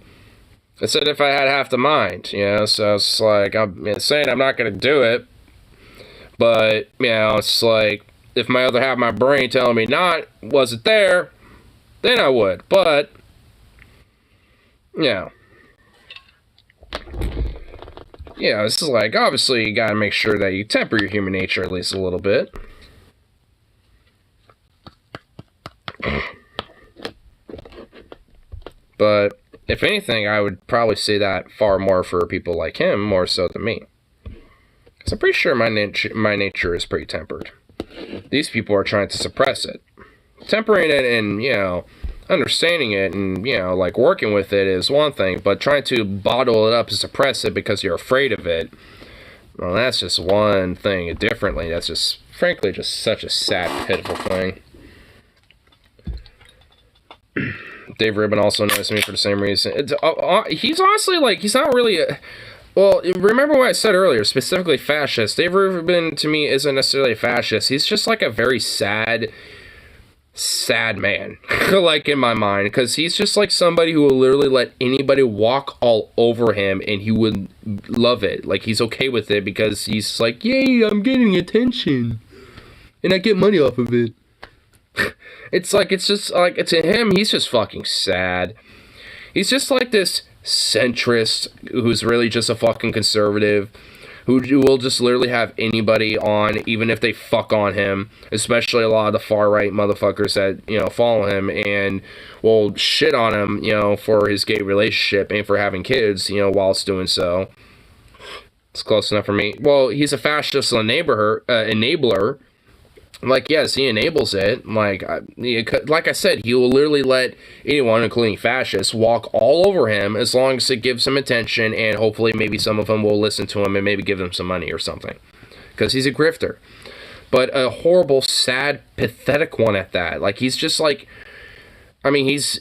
I said if I had half the mind, so it's like, I'm saying I'm not going to do it. But, it's like, if my other half of my brain telling me not, wasn't there, then I would. But, this is like, obviously, you gotta make sure that you temper your human nature at least a little bit. But, if anything, I would probably say that far more for people like him, more so than me. Because I'm pretty sure my nature is pretty tempered. These people are trying to suppress it. Tempering it and, understanding it and, like, working with it is one thing, but trying to bottle it up and suppress it because you're afraid of it, well, that's just one thing differently. That's just, frankly, just such a sad, pitiful thing. Dave Rubin also noticed me for the same reason. He's honestly, like, he's not really well, remember what I said earlier, specifically fascist. Dave Rubin, to me, isn't necessarily a fascist. He's just, like, a very sad man, like, in my mind, because he's just like somebody who will literally let anybody walk all over him and he would love it. Like, he's okay with it because he's like, yay, I'm getting attention and I get money off of it. It's just like, to him, he's just fucking sad. He's just like this centrist who's really just a fucking conservative who will just literally have anybody on, even if they fuck on him, especially a lot of the far-right motherfuckers that, follow him and will shit on him, for his gay relationship and for having kids, whilst doing so. It's close enough for me. Well, he's a fascist enabler. Like, yes, he enables it. Like I said, he will literally let anyone, including fascists, walk all over him as long as it gives him attention, and hopefully maybe some of them will listen to him and maybe give him some money or something. Because he's a grifter. But a horrible, sad, pathetic one at that. Like, he's just like... I mean, he's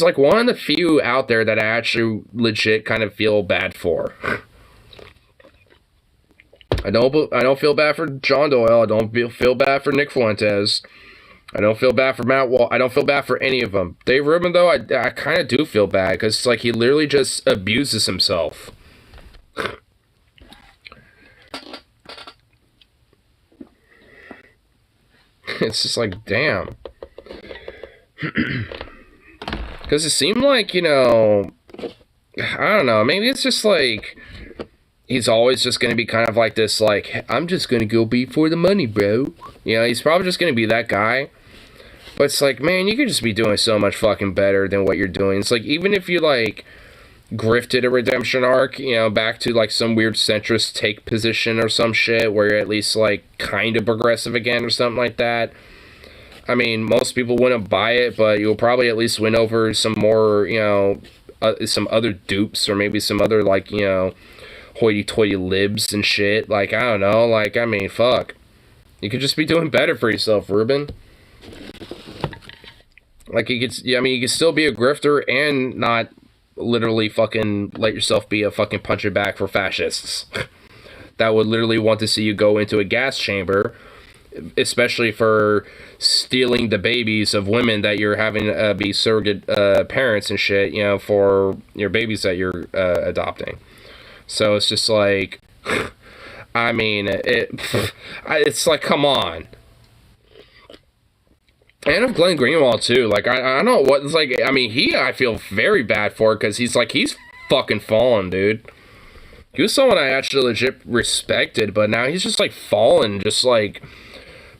like one of the few out there that I actually legit kind of feel bad for. I don't feel bad for John Doyle. I don't feel bad for Nick Fuentes. I don't feel bad for Matt Wall. I don't feel bad for any of them. Dave Rubin, though, I kind of do feel bad because it's like he literally just abuses himself. It's just like, damn. Because it seemed like, I don't know, maybe it's just like... He's always just going to be kind of like this, like, I'm just going to go be for the money, bro. He's probably just going to be that guy. But it's like, man, you could just be doing so much fucking better than what you're doing. It's like, even if you, like, grifted a redemption arc, back to, like, some weird centrist take position or some shit, where you're at least, like, kind of progressive again or something like that. I mean, most people wouldn't buy it, but you'll probably at least win over some more, some other dupes, or maybe some other, like, hoity-toity libs and shit. Like, I don't know. Like, I mean, fuck. You could just be doing better for yourself, Rubin. Like, you could, yeah, I mean, you could still be a grifter and not literally fucking let yourself be a fucking punching bag for fascists that would literally want to see you go into a gas chamber, especially for stealing the babies of women that you're having be surrogate parents and shit, you know, for your babies that you're adopting. So it's just like, I mean, it's like, come on. And of Glenn Greenwald too. Like, I don't know what it's like. I mean, I feel very bad for because he's fucking fallen, dude. He was someone I actually legit respected, but now he's just like fallen, just like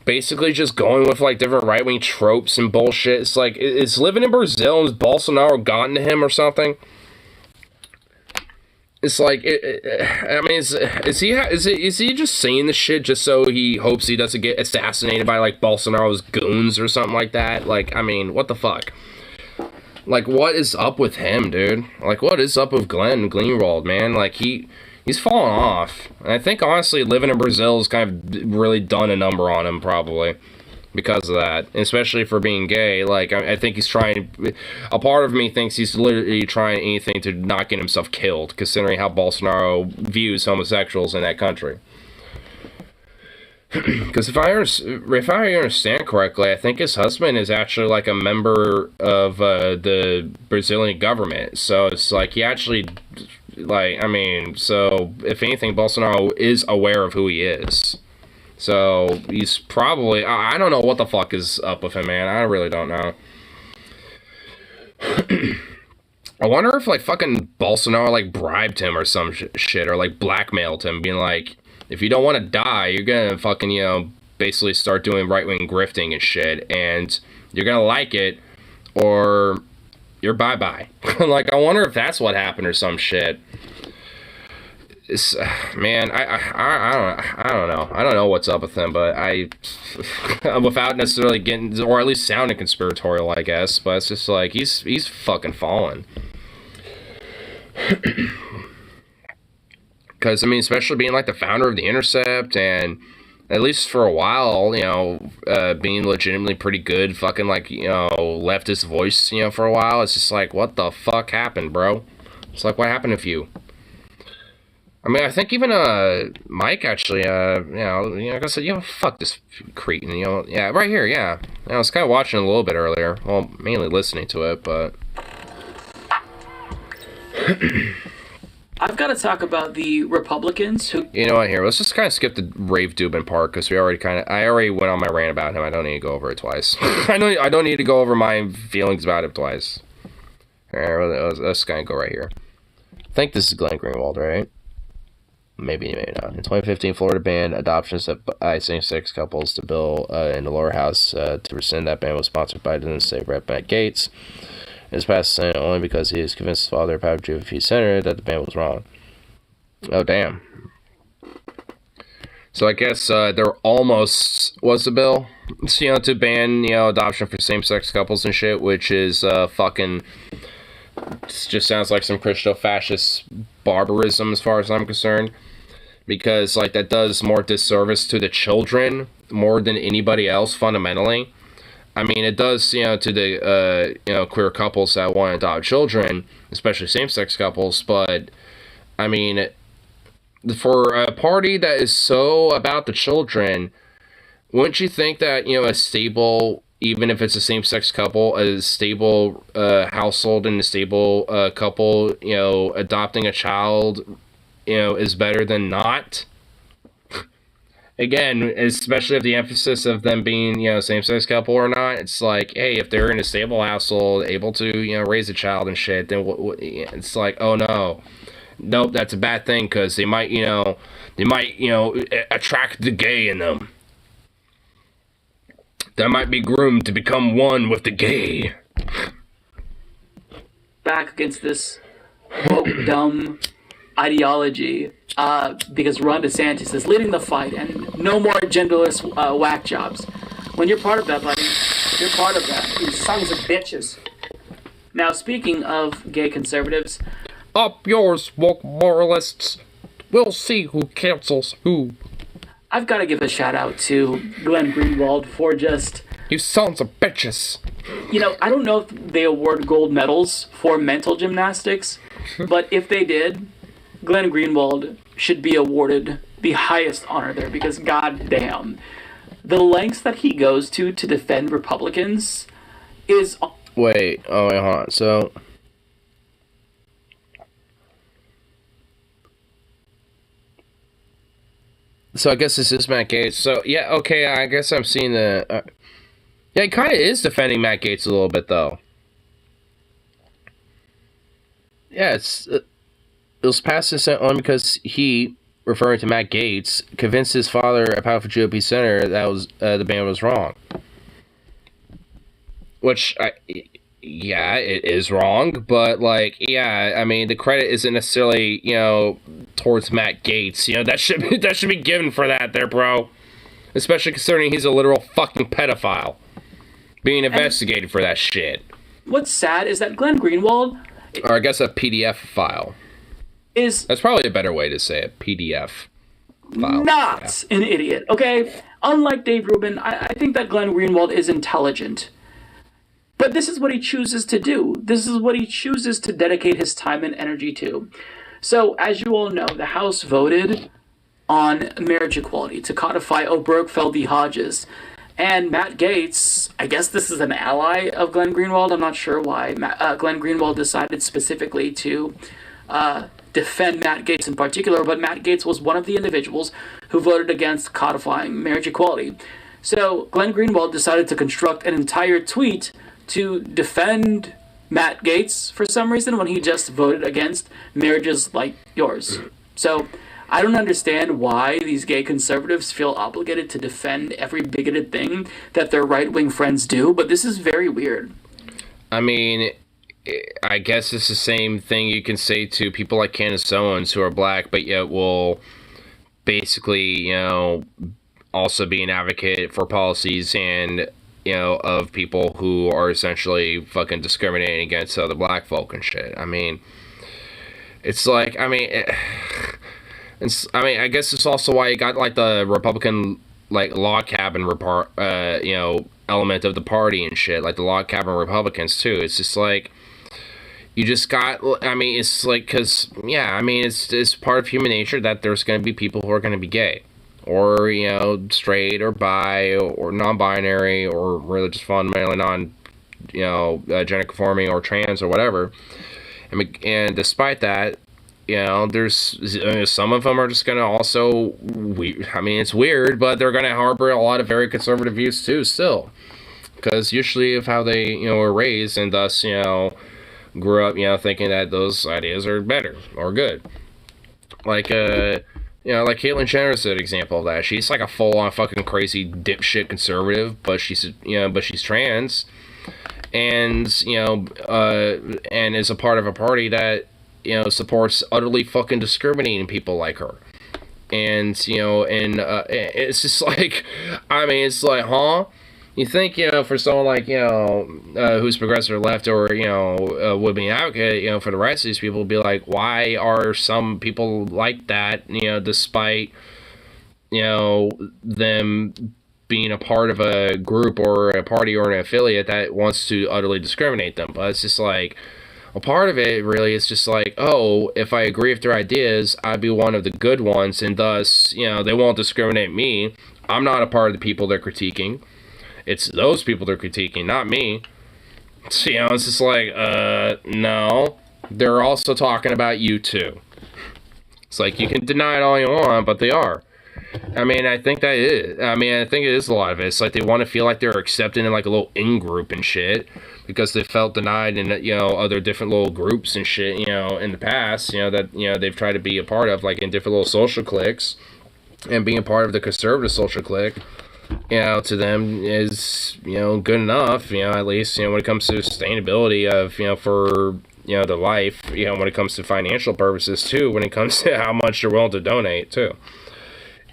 basically just going with like different right wing tropes and bullshit. It's like, is living in Brazil and has Bolsonaro gotten to him or something? It's like, I mean, is he just saying this shit just so he hopes he doesn't get assassinated by like Bolsonaro's goons or something like that? Like, I mean, what the fuck? Like, what is up with him, dude? Like, what is up with Glenn Greenwald, man? Like, he's fallen off. And I think, honestly, living in Brazil has kind of really done a number on him, probably, because of that. And especially for being gay. Like, I think he's trying... A part of me thinks he's literally trying anything to not get himself killed, considering how Bolsonaro views homosexuals in that country. Because if I understand correctly, I think his husband is actually like a member of the Brazilian government. So it's like he actually, like, I mean, so if anything, Bolsonaro is aware of who he is. So he's probably, I don't know what the fuck is up with him, man. I really don't know. I wonder if like fucking Bolsonaro like bribed him or some shit, or like blackmailed him, being like, if you don't want to die, you're gonna fucking, you know, basically start doing right-wing grifting and shit, and you're gonna like it, or you're bye-bye. Like, I wonder if that's what happened or some shit. It's, man, I don't know. I don't know what's up with him, but without necessarily getting, or at least sounding conspiratorial, I guess, but it's just like, he's fucking fallen. Because, I mean, especially being, like, the founder of The Intercept, and at least for a while, you know, being legitimately pretty good, fucking, like, you know, leftist voice, you know, for a while, it's just like, what the fuck happened, bro? It's like, what happened to you? I mean, I think even, Mike, actually, like I said, you know, fuck this cretin, you know, yeah, right here, yeah. I was kind of watching it a little bit earlier, well, mainly listening to it, but... I've got to talk about the Republicans who... You know what, here, let's just kind of skip the Rave Dubin part, because I already went on my rant about him. I don't need to go over it twice. I don't need to go over my feelings about him twice. Alright, let's kind of go right here. I think this is Glenn Greenwald, right? Maybe not. In 2015, Florida banned adoptions by same-sex couples. The bill in the lower house to rescind that ban was sponsored by the state rep Matt Gaetz. It was passed the Senate only because he is convinced his father, a proud GOP senator, that the ban was wrong. Oh, damn. So I guess there almost was a bill, you know, to ban, you know, adoption for same-sex couples and shit, which is fucking... just sounds like some Christo-fascist barbarism as far as I'm concerned. Because, like, that does more disservice to the children more than anybody else, fundamentally. I mean, it does, you know, to the, you know, queer couples that want to adopt children, especially same-sex couples, but, I mean, for a party that is so about the children, wouldn't you think that, you know, a stable, even if it's a same-sex couple, a stable household and a stable couple, you know, adopting a child, you know, is better than not? Again, especially if the emphasis of them being, you know, same-sex couple or not, it's like, hey, if they're in a stable household, able to, you know, raise a child and shit, then it's like, oh no, nope, that's a bad thing, because they might, you know, attract the gay in them. That might be groomed to become one with the gay. Back against this woke, dumb ideology, because Ron DeSantis is leading the fight, and no more genderless whack jobs. When you're part of that, buddy, you're part of that. You sons of bitches. Now, speaking of gay conservatives... Up yours, woke moralists. We'll see who cancels who. I've got to give a shout out to Glenn Greenwald for just... You sons of bitches. I don't know if they award gold medals for mental gymnastics, but if they did, Glenn Greenwald should be awarded the highest honor there, because goddamn, the lengths that he goes to defend Republicans is... Wait, hold on. So I guess this is Matt Gaetz. So, yeah, okay, I guess I'm seeing the... yeah, he kind of is defending Matt Gaetz a little bit, though. Yeah, it was passed and sent on because he, referring to Matt Gaetz, convinced his father, a powerful GOP senator, that was the ban was wrong. Which, yeah, it is wrong, but, like, yeah, I mean, the credit isn't necessarily, towards Matt Gaetz. That should be given for that there, bro. Especially considering he's a literal fucking pedophile. Being investigated for that shit. What's sad is that Glenn Greenwald... Or I guess a PDF file. That's probably a better way to say it. PDF file. Not an idiot, okay? Unlike Dave Rubin, I think that Glenn Greenwald is intelligent. But this is what he chooses to do. This is what he chooses to dedicate his time and energy to. So, as you all know, the House voted on marriage equality to codify Obergefell v. Hodges. And Matt Gaetz, I guess this is an ally of Glenn Greenwald. I'm not sure why Glenn Greenwald decided specifically to defend Matt Gaetz in particular, but Matt Gaetz was one of the individuals who voted against codifying marriage equality. So Glenn Greenwald decided to construct an entire tweet to defend Matt Gaetz for some reason when he just voted against marriages like yours. So I don't understand why these gay conservatives feel obligated to defend every bigoted thing that their right-wing friends do, but this is very weird. I mean, I guess it's the same thing you can say to people like Candace Owens who are black, but yet will basically, also be an advocate for policies and, of people who are essentially fucking discriminating against other black folk and shit. I mean, it's like, I guess it's also why you got, like, the Republican, like, log cabin, element of the party and shit, like the log cabin Republicans, too. It's just, like, you just got, it's, like, because, it's part of human nature that there's going to be people who are going to be gay, or, straight, or bi, or non-binary, or really just fundamentally gender conforming, or trans, or whatever. And despite that, there's some of them are just going to also, it's weird, but they're going to harbor a lot of very conservative views too, still. Because usually of how they, were raised and thus, grew up, thinking that those ideas are better or good. Like, like Caitlyn Jenner's an example of that. She's like a full-on fucking crazy dipshit conservative, but she's trans. And, and is a part of a party that, supports utterly fucking discriminating people like her. And, it's just like, it's like, huh? You think, for someone like, who's progressive or left or, would be an advocate, for the rights of these people, be like, why are some people like that, despite, them being a part of a group or a party or an affiliate that wants to utterly discriminate them? But it's just like, a part of it really is just like, oh, if I agree with their ideas, I'd be one of the good ones, and thus, they won't discriminate me. I'm not a part of the people they're critiquing. It's those people they're critiquing, not me. So, it's just like, no. They're also talking about you, too. It's like, you can deny it all you want, but they are. I think that is. I think it is a lot of it. It's like they want to feel like they're accepted in, like, a little in-group and shit. Because they felt denied in, other different little groups and shit, in the past, that, they've tried to be a part of, like, in different little social cliques. And being a part of the conservative social clique, to them is, good enough, at least, when it comes to sustainability of, for, their life, when it comes to financial purposes, too, when it comes to how much they're willing to donate, too.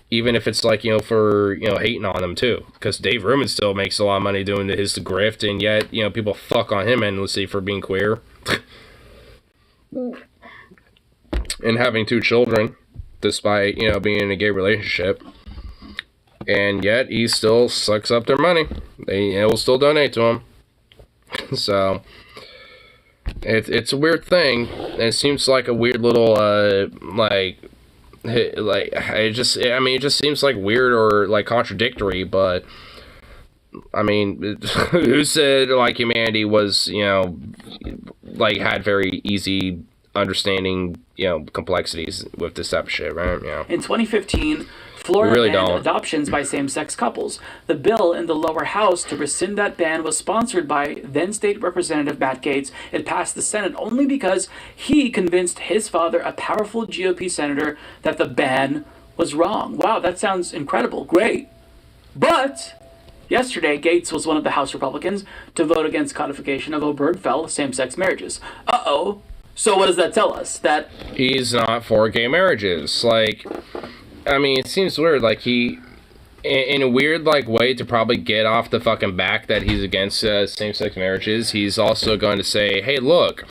Even if it's like, for, hating on them too. Because Dave Rubin still makes a lot of money doing his grift, and yet, people fuck on him endlessly for being queer. And having 2 children, despite, being in a gay relationship. And yet, he still sucks up their money. They will still donate to him. So it's a weird thing. It seems like a weird little it just seems like weird or like contradictory. But I mean, who said like humanity was, you know, like had very easy understanding, you know, complexities with this type of shit, right? Yeah. In 2015, Florida really banned don't. adoptions by same-sex couples. The bill in the lower house to rescind that ban was sponsored by then-State Representative Matt Gaetz. It passed the Senate only because he convinced his father, a powerful GOP senator, that the ban was wrong. Wow, that sounds incredible. Great. But yesterday, Gaetz was one of the House Republicans to vote against codification of Obergefell same-sex marriages. Uh-oh. So what does that tell us? That he's not for gay marriages. Like, I mean, it seems weird. Like, he, in a weird, like, way to probably get off the fucking back that he's against same-sex marriages, he's also going to say, hey, look,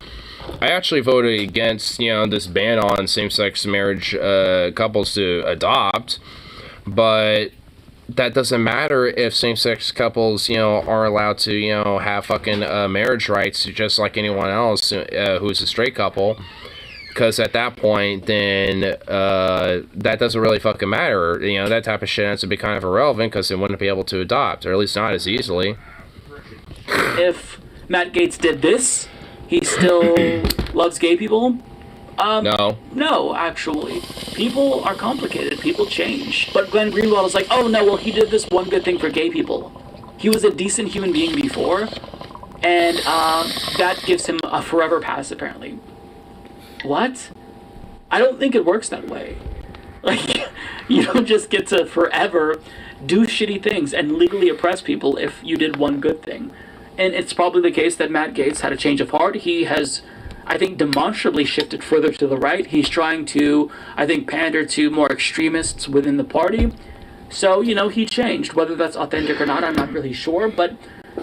I actually voted against, you know, this ban on same-sex marriage couples to adopt, but that doesn't matter if same-sex couples, you know, are allowed to, you know, have fucking marriage rights just like anyone else who's a straight couple. Because at that point, then that doesn't really fucking matter. You know, that type of shit has to be kind of irrelevant because they wouldn't be able to adopt, or at least not as easily. if Matt Gaetz did this, he still loves gay people? No. No, actually. People are complicated. People change. But Glenn Greenwald is like, oh no, well, he did this one good thing for gay people. He was a decent human being before, and that gives him a forever pass, apparently. What? I don't think it works that way. Like, you don't just get to forever do shitty things and legally oppress people if you did one good thing. And it's probably the case that Matt Gaetz had a change of heart. He has, I think, demonstrably shifted further to the right. He's trying to, I think, pander to more extremists within the party. So, you know, he changed. Whether that's authentic or not, I'm not really sure, but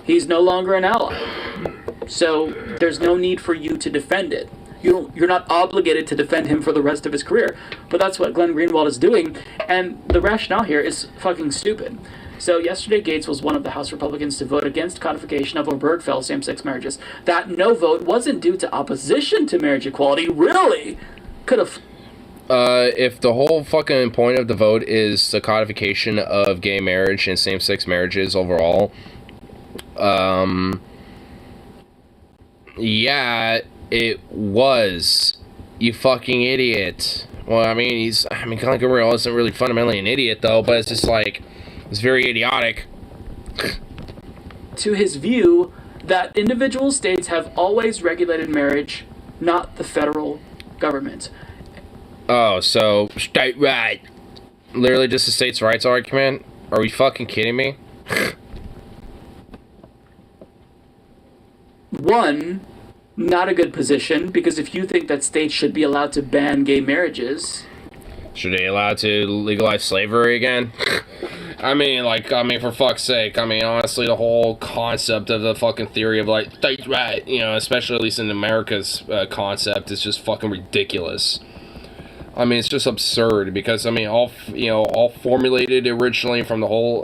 he's no longer an ally. So there's no need for you to defend it. You're not obligated to defend him for the rest of his career. But that's what Glenn Greenwald is doing, and the rationale here is fucking stupid. So yesterday, Gaetz was one of the House Republicans to vote against codification of Obergefell same-sex marriages. That no vote wasn't due to opposition to marriage equality. Really? Could have... If the whole fucking point of the vote is the codification of gay marriage and same-sex marriages overall, yeah, it was. You fucking idiot. Well, I mean, Glenn Greenwald isn't really fundamentally an idiot, though, but it's just like, it's very idiotic. To his view that individual states have always regulated marriage, not the federal government. Oh, so, state right. Literally just a states' rights argument? Are we fucking kidding me? One, not a good position, because if you think that states should be allowed to ban gay marriages... Should they allow to legalize slavery again? I mean, for fuck's sake. I mean, honestly, the whole concept of the fucking theory of, like, states' right, you know, especially at least in America's concept, is just fucking ridiculous. I mean, it's just absurd because, I mean, all formulated originally from the whole,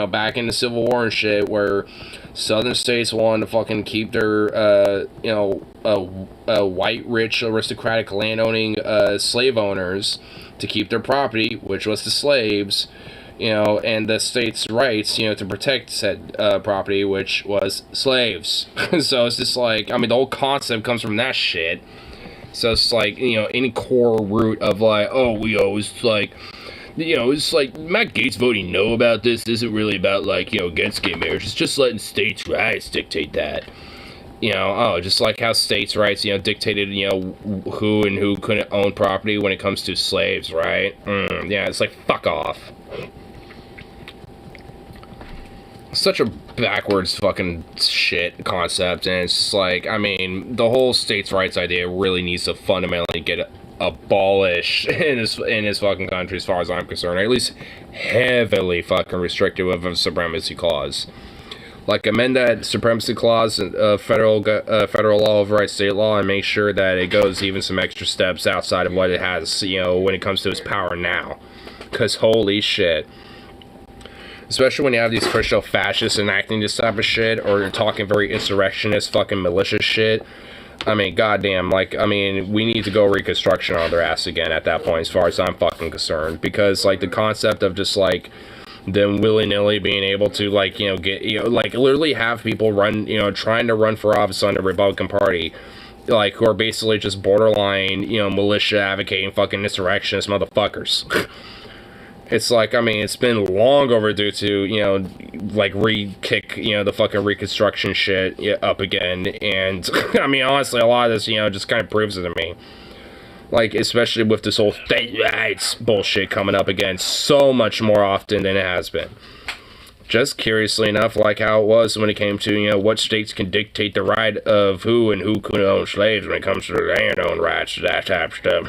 back in the Civil War and shit, where southern states wanted to fucking keep their, white, rich, aristocratic landowning slave owners to keep their property, which was the slaves, you know, and the states' rights, you know, to protect said property, which was slaves. So it's just like, I mean, the whole concept comes from that shit. So it's like, you know, any core root of like, oh, you know, it's like, you know, it's like Matt Gaetz voting no about this isn't really about, like, you know, against gay marriage. It's just letting states' rights dictate that. You know, just like how states' rights, you know, dictated, you know, who and who couldn't own property when it comes to slaves, right? Yeah, it's like, fuck off. Such a backwards fucking shit concept, and it's just like, I mean, the whole states' rights idea really needs to fundamentally get abolished in his fucking country, as far as I'm concerned, or at least heavily fucking restricted with a supremacy clause. Like, amend that supremacy clause of federal law override state law and make sure that it goes even some extra steps outside of what it has, you know, when it comes to its power now. Because holy shit. especially when you have these Christian fascists enacting this type of shit, or they're talking very insurrectionist, fucking malicious shit. I mean, goddamn, like, I mean, we need to go Reconstruction on their ass again at that point, as far as I'm fucking concerned, because, like, the concept of just, like, them willy-nilly being able to, like, you know, get, you know, like, literally have people run, you know, trying to run for office on the Republican Party, like, who are basically just borderline, you know, militia advocating fucking insurrectionist motherfuckers. It's like, I mean, it's been long overdue to, you know, like, re-kick, you know, the fucking Reconstruction shit up again. And, I mean, honestly, a lot of this, you know, just kind of proves it to me. Like, especially with this whole state rights bullshit coming up again so much more often than it has been. Just curiously enough, like how it was when it came to, you know, what states can dictate the right of who and who can own slaves when it comes to their own rights, that type of stuff.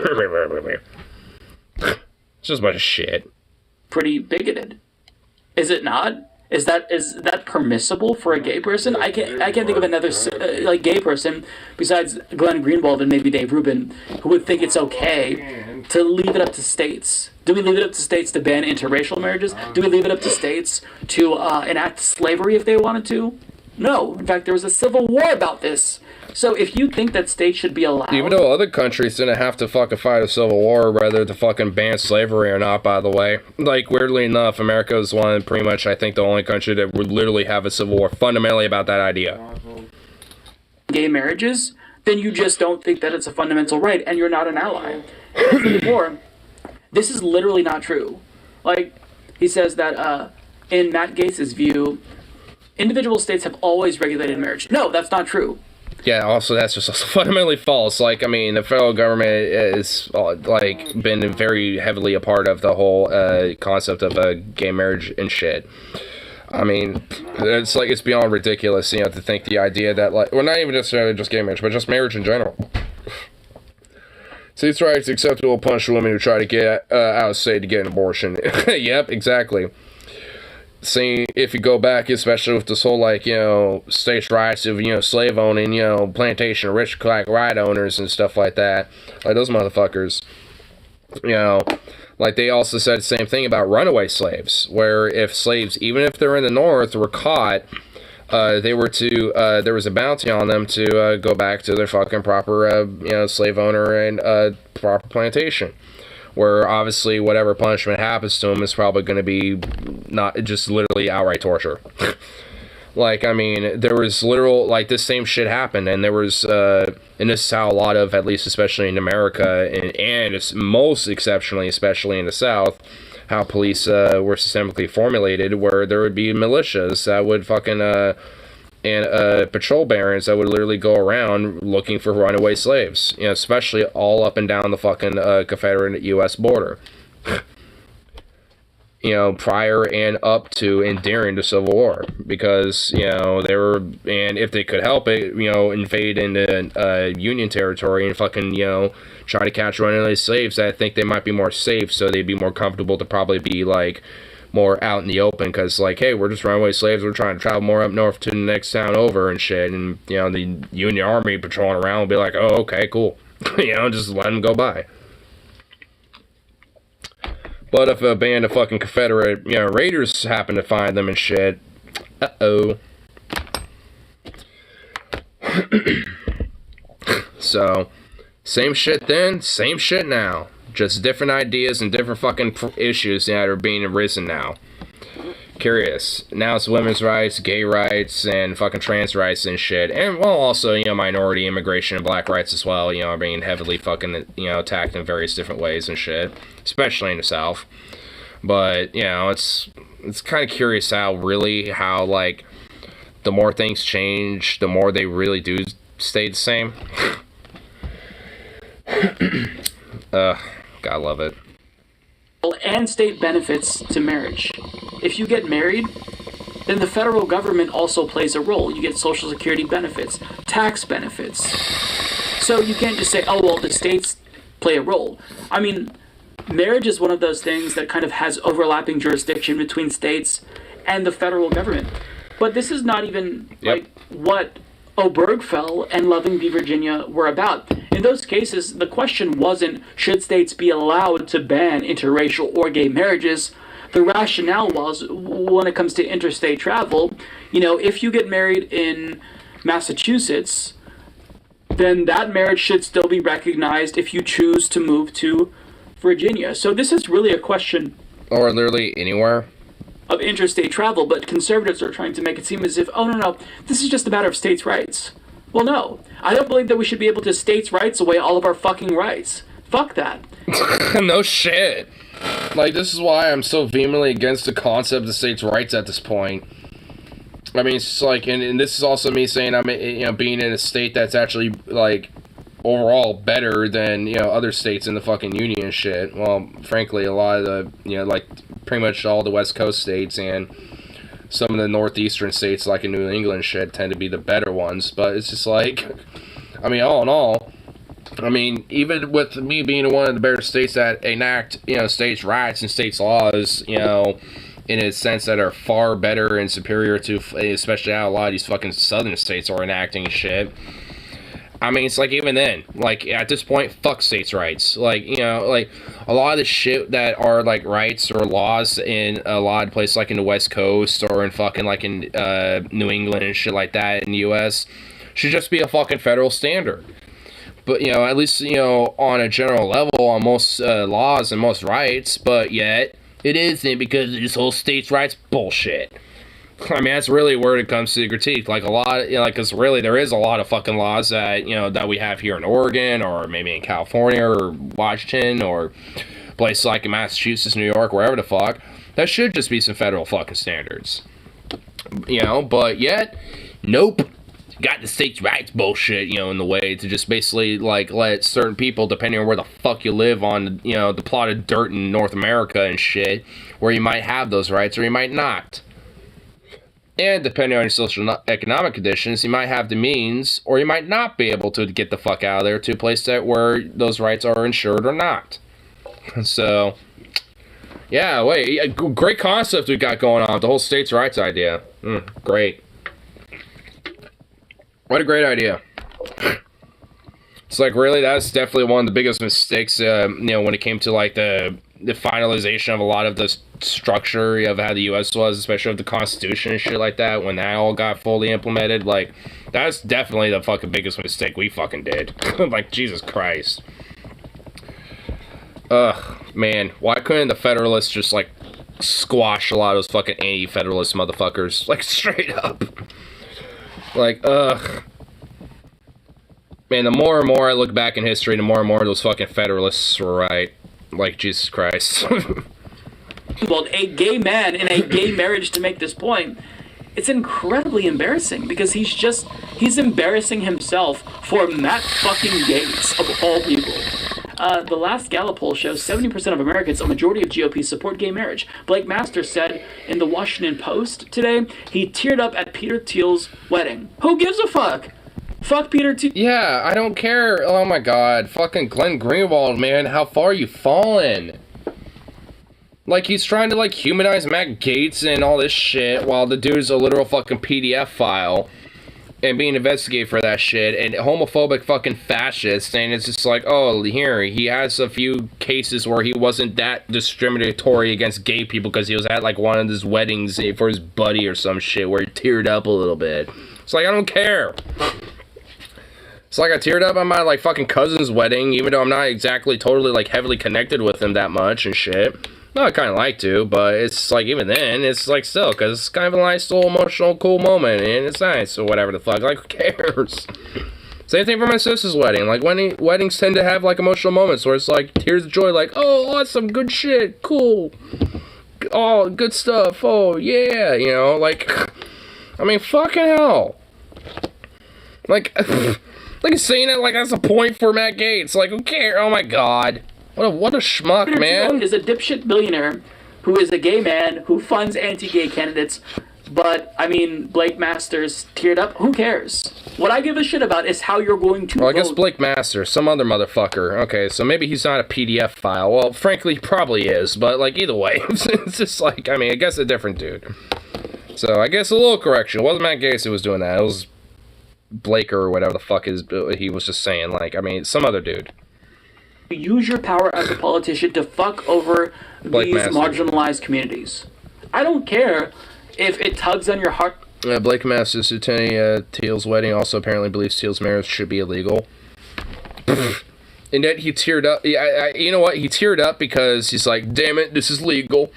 It's just a bunch of shit. Pretty bigoted, is it not? Is that permissible for a gay person? I can't think of another like gay person besides Glenn Greenwald and maybe Dave Rubin who would think it's okay to leave it up to states. Do we leave it up to states to ban interracial marriages? Do we leave it up to states to enact slavery if they wanted to? No. In fact, there was a civil war about this. So if you think that states should be allowed... Even though other countries didn't have to fucking fight a civil war whether to fucking ban slavery or not, by the way. Like, weirdly enough, America is one, pretty much, I think, the only country that would literally have a civil war fundamentally about that idea. Gay marriages, then you just don't think that it's a fundamental right, and you're not an ally. Furthermore, this is literally not true. Like, he says that, in Matt Gaetz's view, individual states have always regulated marriage. No, that's not true. Yeah, also that's just fundamentally false. Like, I mean, the federal government is, like, been very heavily a part of the whole concept of gay marriage and shit. I mean, it's like, it's beyond ridiculous, you know, to think the idea that, like, well, not even necessarily just gay marriage, but just marriage in general. States' rights acceptable punish women who try to get out of state to get an abortion. Yep, exactly. See, if you go back, especially with this whole, like, you know, states' rights of, you know, slave owning, you know, plantation rich black right owners and stuff like that, like, those motherfuckers, you know, like, they also said the same thing about runaway slaves, where if slaves, even if they're in the North, were caught, they were to, there was a bounty on them to go back to their fucking proper, you know, slave owner and proper plantation. Where obviously whatever punishment happens to them is probably going to be not just literally outright torture. Like, I mean, there was literal, like, this same shit happened, and there was, and this is how a lot of, at least especially in America, and it's most exceptionally, especially in the South, how police were systemically formulated, where there would be militias that would fucking, and patrol barons that would literally go around looking for runaway slaves, you know, especially all up and down the fucking Confederate U.S. border. You know, prior and up to and during the Civil War, because, you know, they were, and if they could help it, you know, invade into Union territory and fucking, you know, try to catch runaway slaves. I think they might be more safe, so they'd be more comfortable to probably be, like, more out in the open, because, like, hey, we're just runaway slaves, we're trying to travel more up north to the next town over and shit, and, you know, the Union Army patrolling around will be like, oh, okay, cool. You know, just let them go by. But if a band of fucking Confederate, you know, raiders happen to find them and shit, uh-oh. So, same shit then, same shit now. Just different ideas and different fucking issues that are being arisen now. Curious. Now it's women's rights, gay rights, and fucking trans rights and shit. And, well, also, you know, minority immigration and black rights as well, you know, are being heavily fucking, you know, attacked in various different ways and shit. Especially in the South. But, you know, it's kind of curious how, like, the more things change, the more they really do stay the same. God love it. And state benefits to marriage. If you get married, then the federal government also plays a role. You get Social Security benefits, tax benefits. So you can't just say, oh, well, the states play a role. I mean, marriage is one of those things that kind of has overlapping jurisdiction between states and the federal government. But this is not even, like, what Obergefell and Loving v. Virginia were about. In those cases, the question wasn't, should states be allowed to ban interracial or gay marriages? the rationale was, when it comes to interstate travel, if you get married in Massachusetts, then that marriage should still be recognized if you choose to move to Virginia. So this is really a question, or literally anywhere, of interstate travel, but conservatives are trying to make it seem as if, oh no, this is just a matter of states' rights. Well, no. I don't believe that we should be able to states' rights away all of our fucking rights. Fuck that. No shit. Like, this is why I'm so vehemently against the concept of states' rights at this point. I mean, it's like, and this is also me saying I'm, being in a state that's actually, like, overall better than, other states in the fucking union and shit. Well, frankly, a lot of the, like, pretty much all the West Coast states and some of the northeastern states, like in New England shit, tend to be the better ones. But it's just like, I mean, all in all, I mean, even with me being one of the better states that enact, states' rights and states' laws, in a sense that are far better and superior to, especially how a lot of these fucking southern states are enacting shit. I mean, it's like, even then, like, at this point, fuck states' rights. Like, like, a lot of the shit that are, like, rights or laws in a lot of places, like in the West Coast or in fucking, like, in New England and shit like that in the U.S., should just be a fucking federal standard. But, at least, on a general level, on most laws and most rights, but yet, it isn't because of this whole states' rights bullshit. I mean, that's really where it comes to the critique. Like, a lot, because really there is a lot of fucking laws that, that we have here in Oregon, or maybe in California, or Washington, or places like in Massachusetts, New York, wherever the fuck, that should just be some federal fucking standards. But yet, nope. Got the states' rights bullshit, in the way to just basically, like, let certain people, depending on where the fuck you live on, the plot of dirt in North America and shit, where you might have those rights or you might not. And depending on your social economic conditions, you might have the means, or you might not be able to get the fuck out of there to a place that where those rights are insured or not. So, yeah, great concept we got going on, the whole states' rights idea. Great. What a great idea. It's like, really, that's definitely one of the biggest mistakes, when it came to, like, the finalization of a lot of the structure of how the U.S. was, especially with the Constitution and shit like that, when that all got fully implemented. Like, that's definitely the fucking biggest mistake we fucking did. Like, Jesus Christ. Ugh, man, why couldn't the Federalists just, like, squash a lot of those fucking anti-Federalist motherfuckers? Like, straight up. Like, ugh. Man, the more and more I look back in history, the more and more those fucking Federalists were right. Like, Jesus Christ. Well, a gay man in a gay marriage to make this point, it's incredibly embarrassing, because he's embarrassing himself for Matt fucking Gaetz, of all people. The last Gallup poll shows 70% of Americans, a majority of GOP, support gay marriage. Blake Masters said in the Washington Post today, he teared up at Peter Thiel's wedding. Who gives a fuck? Fuck Peter Thiel. Yeah, I don't care. Oh my god. Fucking Glenn Greenwald, man. How far you fallen? Like, he's trying to, like, humanize Matt Gaetz and all this shit while the dude's a literal fucking PDF file and being investigated for that shit, and homophobic fucking fascist, and it's just like, oh, here, he has a few cases where he wasn't that discriminatory against gay people because he was at, like, one of his weddings for his buddy or some shit where he teared up a little bit. It's like, I don't care. It's like I teared up on my, like, fucking cousin's wedding, even though I'm not exactly totally, like, heavily connected with him that much and shit. No, I kind of like to, but it's like, even then, it's like still, because it's kind of a nice little emotional, cool moment, and it's nice, or whatever the fuck, like, who cares? Same thing for my sister's wedding. Like, weddings tend to have, like, emotional moments where it's like, tears of joy, like, oh, awesome, good shit, cool, oh, good stuff, oh, yeah, like, I mean, fucking hell. Like, like, saying it like that's a point for Matt Gaetz, like, who cares? Oh my god. What a schmuck, Peter man. Thiel is a dipshit billionaire who is a gay man who funds anti-gay candidates. But, I mean, Blake Masters teared up. Who cares? What I give a shit about is how you're going to Well, I vote. guess Blake Masters, some other motherfucker. Okay, so maybe he's not a PDF file. Well, frankly, he probably is. But, like, either way, it's just like, I mean, I guess a different dude. So, I guess a little correction. It wasn't Matt Gaetz who was doing that. It was Blake or whatever the fuck he was just saying. Like, I mean, some other dude. use your power as a politician to fuck over Blake these Masters. marginalized communities. I don't care if it tugs on your heart. Blake Masters, Lieutenant Teal's wedding, also apparently believes Teal's marriage should be illegal. And yet he teared up. You know what? He teared up because he's like, damn it, this is legal.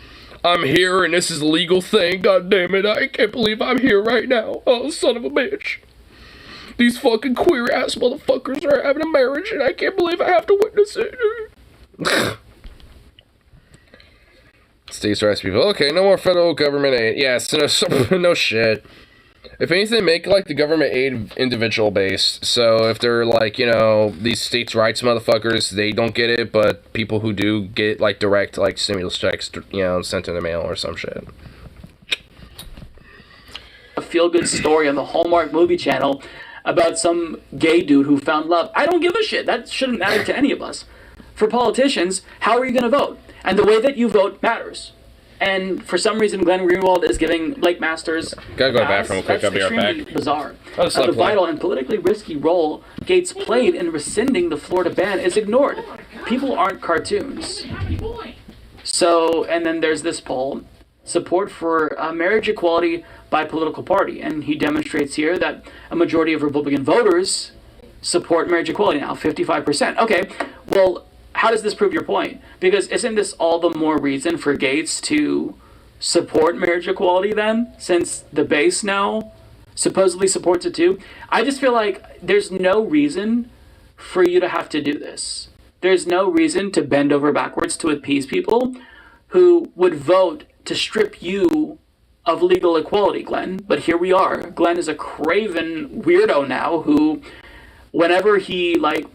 I'm here and this is a legal thing. God damn it, I can't believe I'm here right now. Oh, son of a bitch. These fucking queer-ass motherfuckers are having a marriage and I can't believe I have to witness it. States' rights people. Okay, no more federal government aid. Yes, no shit. If anything, make like the government aid individual based. So if they're like, you know, these states' rights motherfuckers, they don't get it, but people who do get like direct like stimulus checks, you know, sent in the mail or some shit. A feel-good story on the Hallmark movie channel about some gay dude who found love. I don't give a shit. That shouldn't matter to any of us. For politicians, how are you going to vote? And the way that you vote matters. And for some reason, Glenn Greenwald is giving Blake Masters. Gotta go to the bathroom real quick. I'll be right back. Bizarre. I'll just The play. vital and politically risky role Gates played in rescinding the Florida ban is ignored. People aren't cartoons. So, and then there's this poll: support for marriage equality by political party, and he demonstrates here that a majority of Republican voters support marriage equality now, 55%. Okay, well, how does this prove your point? Because isn't this all the more reason for Gates to support marriage equality then, since the base now supposedly supports it too? I just feel like there's no reason for you to have to do this. There's no reason to bend over backwards to appease people who would vote to strip you of legal equality, Glenn. But here we are. Glenn is a craven weirdo now who, whenever he like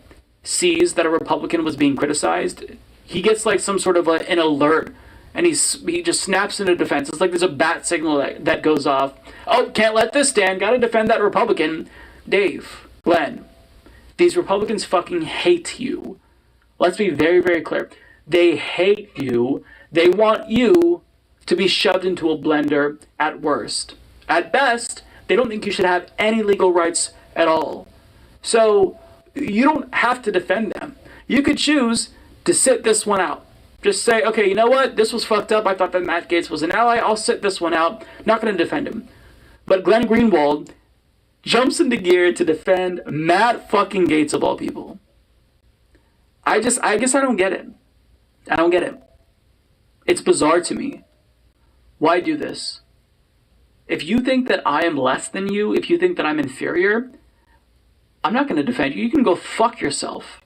sees that a Republican was being criticized, he gets like some sort of an alert, and he just snaps into defense. It's like there's a bat signal that goes off. Oh, can't let this stand. Got to defend that Republican. Dave, Glenn, these Republicans fucking hate you. Let's be very, very clear. They hate you. They want you to be shoved into a blender at worst. At best, they don't think you should have any legal rights at all. So you don't have to defend them. You could choose to sit this one out. Just say, okay, you know what? This was fucked up. I thought that Matt Gaetz was an ally. I'll sit this one out. Not going to defend him. But Glenn Greenwald jumps into gear to defend Matt fucking Gaetz of all people. I guess I don't get it. I don't get it. It's bizarre to me. Why do this? If you think that I am less than you, if you think that I'm inferior, I'm not going to defend you. You can go fuck yourself.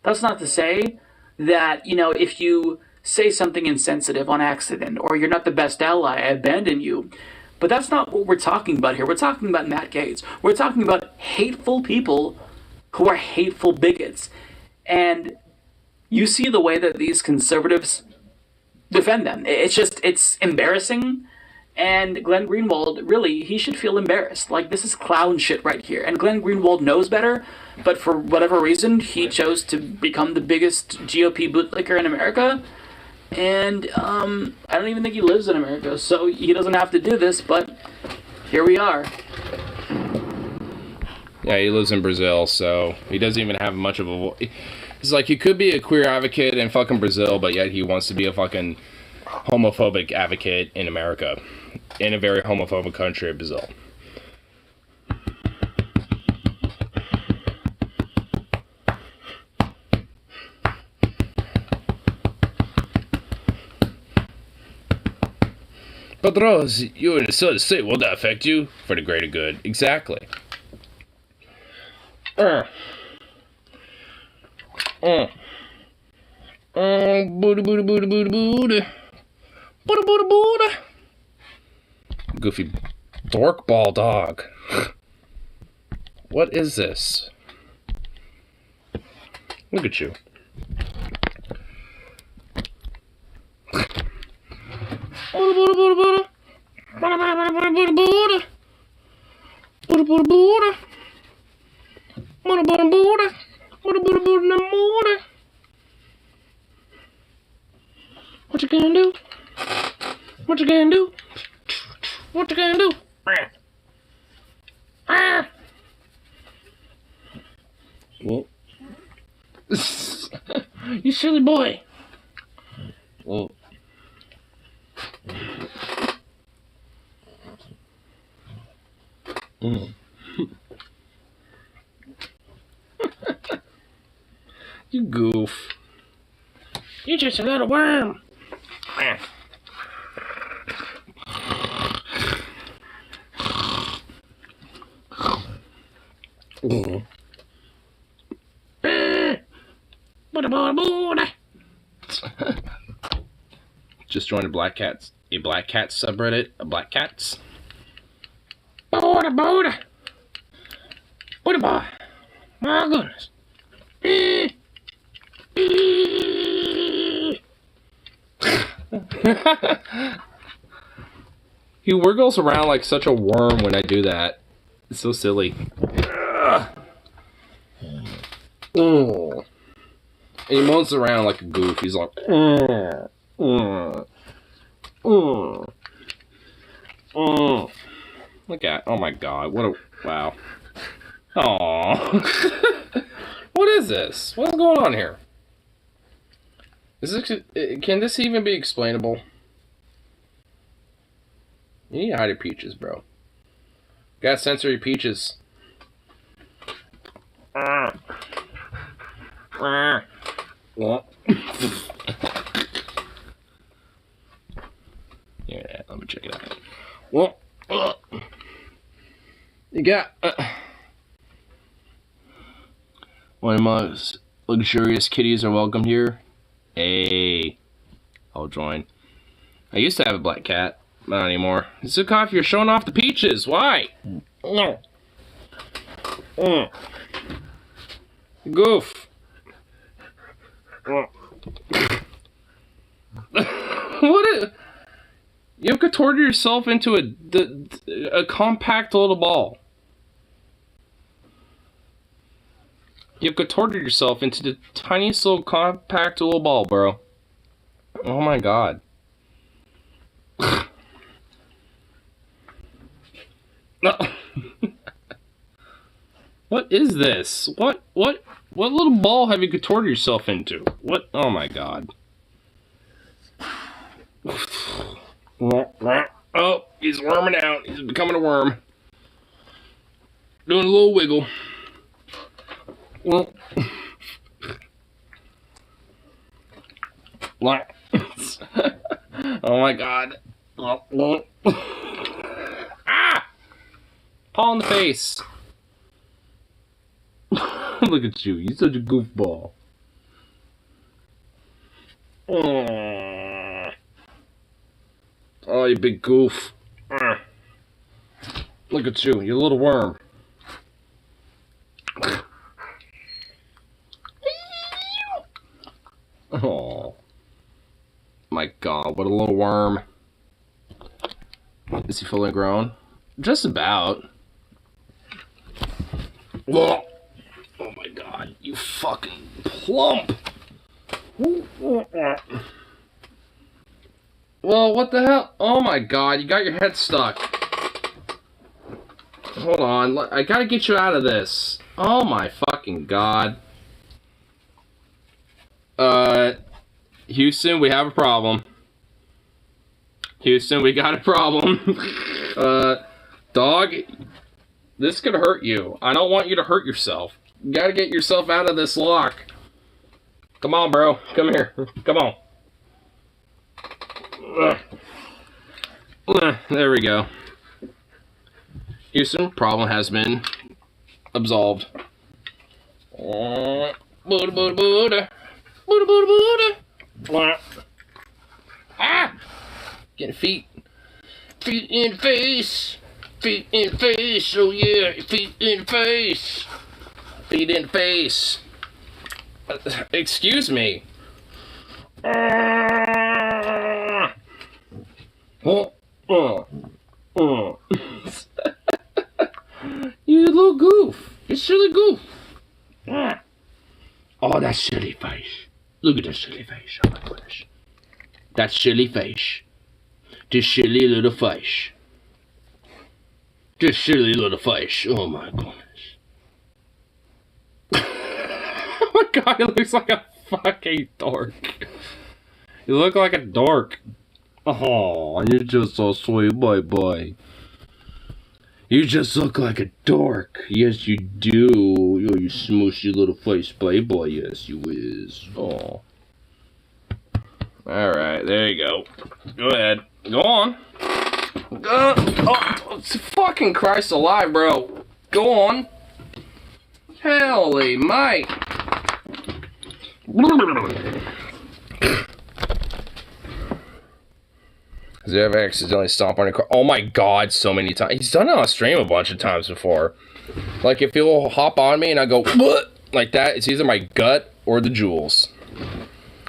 That's not to say that, you know, if you say something insensitive on accident or you're not the best ally, I abandon you. But that's not what we're talking about here. We're talking about Matt Gaetz. We're talking about hateful people who are hateful bigots. And you see the way that these conservatives defend them. It's embarrassing. And Glenn Greenwald, really, he should feel embarrassed. Like, this is clown shit right here. And Glenn Greenwald knows better, but for whatever reason, he chose to become the biggest GOP bootlicker in America. And I don't even think he lives in America, so he doesn't have to do this, but here we are. Yeah, he lives in Brazil, so he doesn't even have much of a voice. It's like, he could be a queer advocate in fucking Brazil, but yet he wants to be a fucking homophobic advocate in America, in a very homophobic country of Brazil. But Rose, you in the Southern State, will that affect you? For the greater good. Exactly. Booty, booty, booty, booty, booty. Booty, booty, booty. Goofy dork ball dog. What is this? Look at you. Booty, booty, booty, booty. Booty, booty, booty, booty, booty. Booty, booty, booty. Booty, booty, booty. Booty, booty, booty, booty. What you gonna do? What you gonna do? What you gonna do? Ah. Well. You silly boy. Oh. Mm. You goof. You're just a little worm. Mm. Just joined a black cat subreddit. A black cats. Boda. My goodness. He wiggles around like such a worm when I do that. It's so silly. Oh. And he moans around like a goof. He's like, Look at, oh my god, what a, wow. Aww. What is this? What's going on here? Can this even be explainable? You need to hide your peaches, bro. Got sensory peaches. Yeah, let me check it out. You got one of the most luxurious kitties are welcomed here. Hey, I'll join. I used to have a black cat, but not anymore. Zukov, you're showing off the peaches. Why? No. Goof. What? You contorted yourself into a compact little ball. You contorted yourself into the tiniest little compact little ball, bro. Oh my god. What is this? What little ball have you contorted yourself into? What? Oh my god. Oh, he's worming out. He's becoming a worm. Doing a little wiggle. Oh my god. Ah! Paw in the face. Look at you. You're such a goofball. Oh, you big goof. Look at you. You little worm. Oh my god, what a little worm. Is he fully grown? Just about. Whoa. Oh my god, you fucking plump. Well, what the hell? Oh my god, you got your head stuck. Hold on, I gotta get you out of this. Oh my fucking god. Houston, we have a problem. Houston, we got a problem. Dog, this could hurt you. I don't want you to hurt yourself. You gotta get yourself out of this lock. Come on, bro. Come here. Come on. There we go. Houston, problem has been absolved. Ah! Getting feet. Feet in face. Feet in face. Oh yeah. Feet in face. Feet in face. Excuse me. You little goof. You silly goof. Oh, that silly face. Look at that silly face. Oh my goodness. That silly face. This silly little face. This silly little face. Oh my goodness. Oh my god, it looks like a fucking dork. You look like a dork. Oh, you're just so sweet, boy. You just look like a dork. Yes, you do. Oh, you smooshy little face playboy. Yes, you is. Oh. Alright, there you go. Go ahead. Go on. Oh, fucking Christ alive, bro. Go on. Holy mate. Has he ever accidentally stomped on a car? Oh my god, so many times. He's done it on stream a bunch of times before. Like, if he'll hop on me and I go, what? Like that, it's either my gut or the jewels.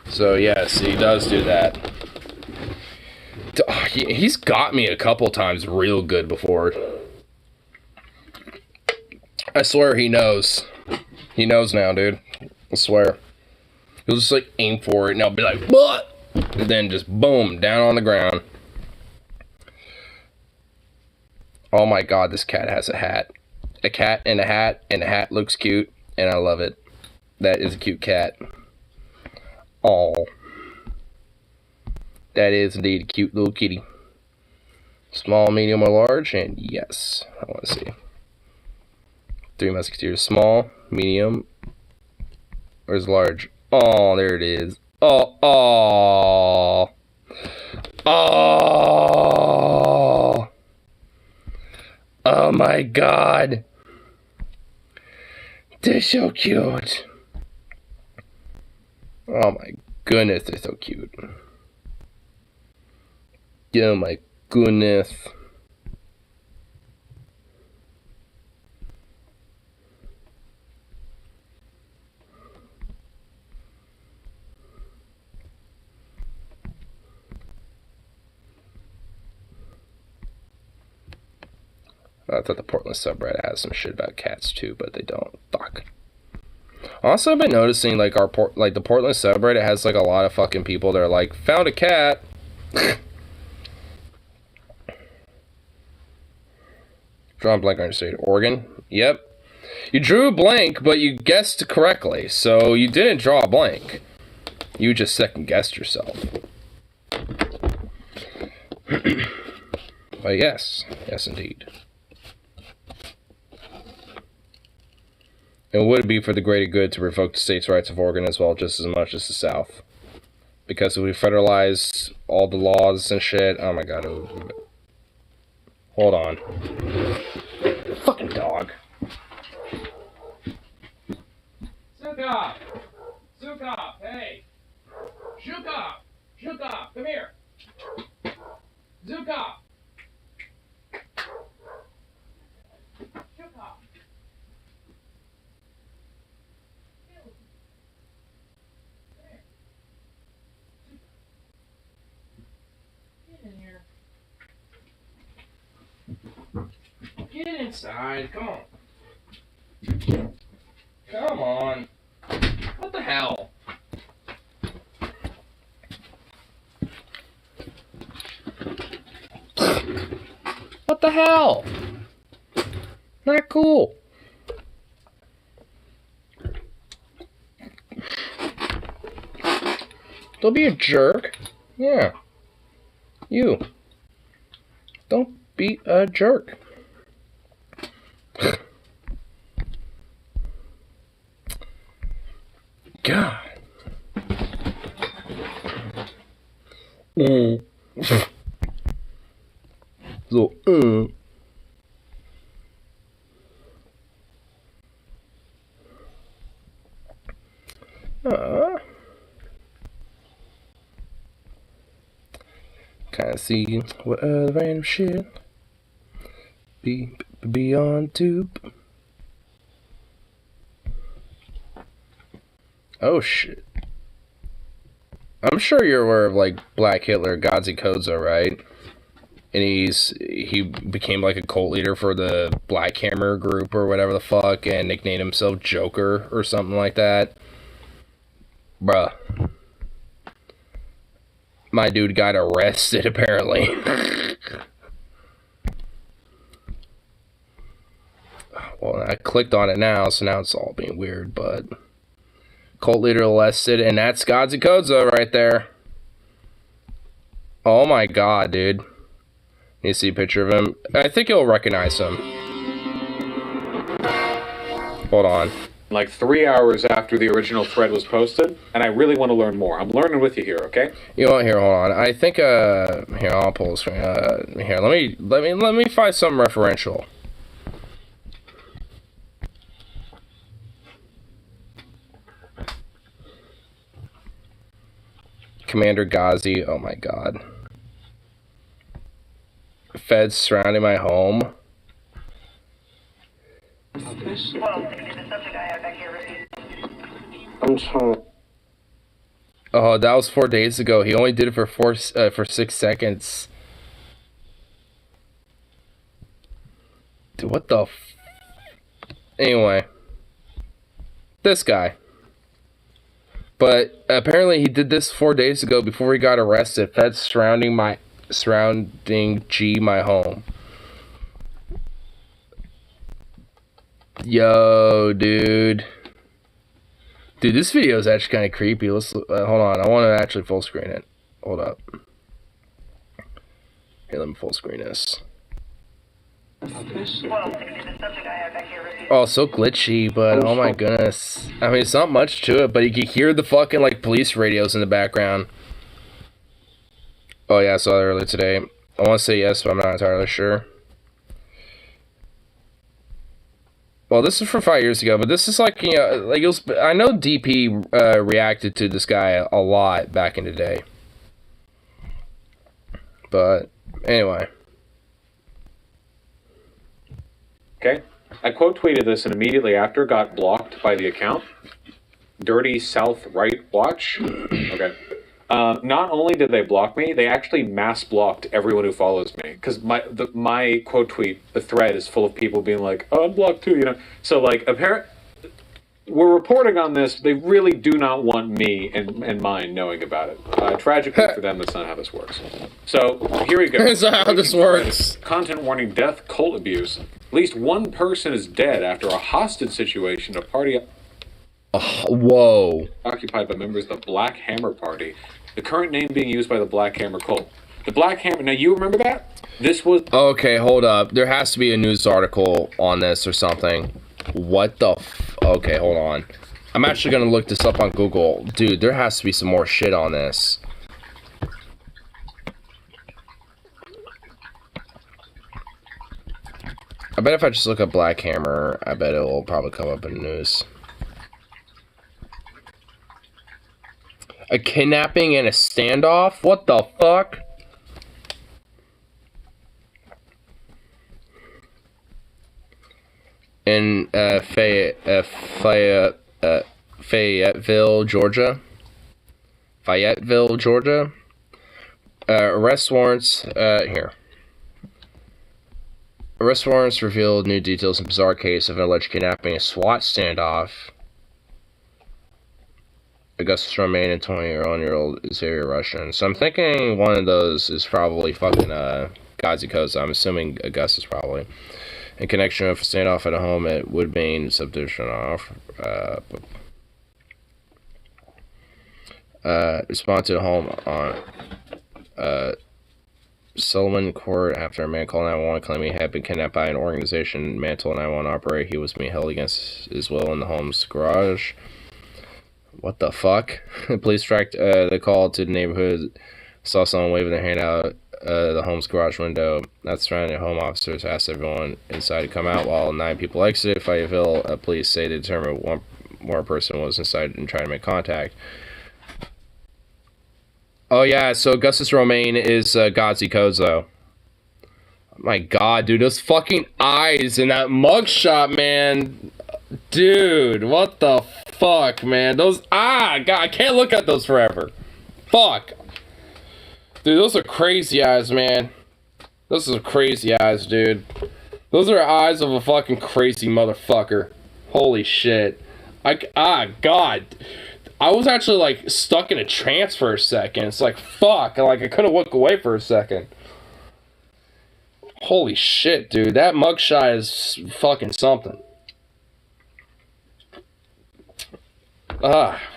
So, yes, he does do that. He's got me a couple times real good before. I swear he knows. He knows now, dude. I swear. He'll just, like, aim for it and I'll be like, what? And then just, boom, down on the ground. Oh my god, this cat has a hat. A cat and a hat looks cute, and I love it. That is a cute cat. Oh, that is indeed a cute little kitty. Small, medium, or large, and yes, I want to see. Three Musketeers, small, medium, or is large? Oh, there it is. Oh. Oh my god. They're so cute. Oh my goodness, they're so cute. Oh my goodness. I thought the Portland subreddit has some shit about cats too, but they don't. Fuck. Also, I've been noticing like the Portland subreddit has like a lot of fucking people that are like, found a cat. Draw a blank on your state. Oregon. Yep. You drew a blank, but you guessed correctly, so you didn't draw a blank. You just second guessed yourself. But yes, indeed. It would be for the greater good to revoke the states' rights of Oregon as well, just as much as the South. Because if we federalize all the laws and shit, oh my god, it would... Hold on. Fucking dog. Zuka! Zuka, hey! Shuka! Shuka, come here! Zuka! Shuka! Get inside, come on. Come on. What the hell? What the hell? Not cool. Don't be a jerk. Yeah. You. Don't be a jerk. God. So, kind of see what other random shit be on tube. Oh shit. I'm sure you're aware of like Black Hitler, Godzi Kodzo, right? And he became like a cult leader for the Black Hammer group or whatever the fuck, and nicknamed himself Joker or something like that. Bruh. My dude got arrested apparently. Well, I clicked on it now, so now it's all being weird, but Cult leader arrested, and that's Godzi Kozo right there. Oh my god, dude. You see a picture of him? I think you'll recognize him. Hold on. Like 3 hours after the original thread was posted, and I really want to learn more. I'm learning with you here, okay? You know what? Here, hold on. I think here, I'll pull this screen. Here, let me find some referential. Commander Ghazi. Oh my god. Feds surrounding my home. I'm trying. Oh, that was 4 days ago. He only did it for 6 seconds. Dude, what the anyway. This guy. But apparently he did this 4 days ago before he got arrested. Feds surrounding my home. Yo, dude. Dude, this video is actually kind of creepy. Let's hold on. I want to actually full screen it. Hold up. Here, let me full screen this. Oh, so glitchy, but oh my goodness. I mean, it's not much to it, but you can hear the fucking like police radios in the background. Oh yeah, I saw that earlier today. I want to say yes, but I'm not entirely sure. Well, this is from 5 years ago, but this is like, you know, like it was, I know DP reacted to this guy a lot back in the day. But anyway. Okay. I quote tweeted this and immediately after got blocked by the account. Dirty South Right Watch. Okay. Not only did they block me, they actually mass blocked everyone who follows me. Because my quote tweet, the thread is full of people being like, oh, I'm blocked too, you know. So like, we're reporting on this. They really do not want me and mine knowing about it. Tragically for them, that's not how this works. So here we go. That's not how this works. Content warning: death, cult abuse. At least one person is dead after a hostage situation at a party Whoa. occupied by members of the Black Hammer Party. The current name being used by the Black Hammer cult. The Black Hammer. Now you remember that? This was Okay, hold up. There has to be a news article on this or something. What the okay, hold on. I'm actually gonna look this up on Google. Dude, there has to be some more shit on this. I bet if I just look up Black Hammer, I bet it will probably come up in the news. A kidnapping and a standoff? What the fuck? In Fayetteville, Georgia. Arrest warrants, here. Arrest warrants revealed new details in bizarre case of an alleged kidnapping and SWAT standoff. Augustus Romaine and 21-year-old Xavier Russian. So I'm thinking one of those is probably fucking Godzi Koza. I'm assuming Augustus probably. In connection with a standoff at a home at Woodbine subdivision off. Respond to the home on Solomon Court after a man called 911 claiming he had been kidnapped by an organization. Man told 911 operator he was being held against his will in the home's garage. What the fuck? Police tracked the call to the neighborhood, saw someone waving their hand out the home's garage window. That's surrounding home officers asked everyone inside to come out while 9 people exited. Fayetteville police say they determined one more person was inside and tried to make contact. Oh yeah, so Augustus Romaine is Godzi Kozo. My god, dude, those fucking eyes in that mugshot, man. Dude, what the fuck, man? Those, god, I can't look at those forever. Fuck. Dude, those are crazy eyes, man. Those are crazy eyes, dude. Those are eyes of a fucking crazy motherfucker. Holy shit. God. I was actually, like, stuck in a trance for a second. It's like, fuck. Like, I couldn't look away for a second. Holy shit, dude. That mugshot is fucking something.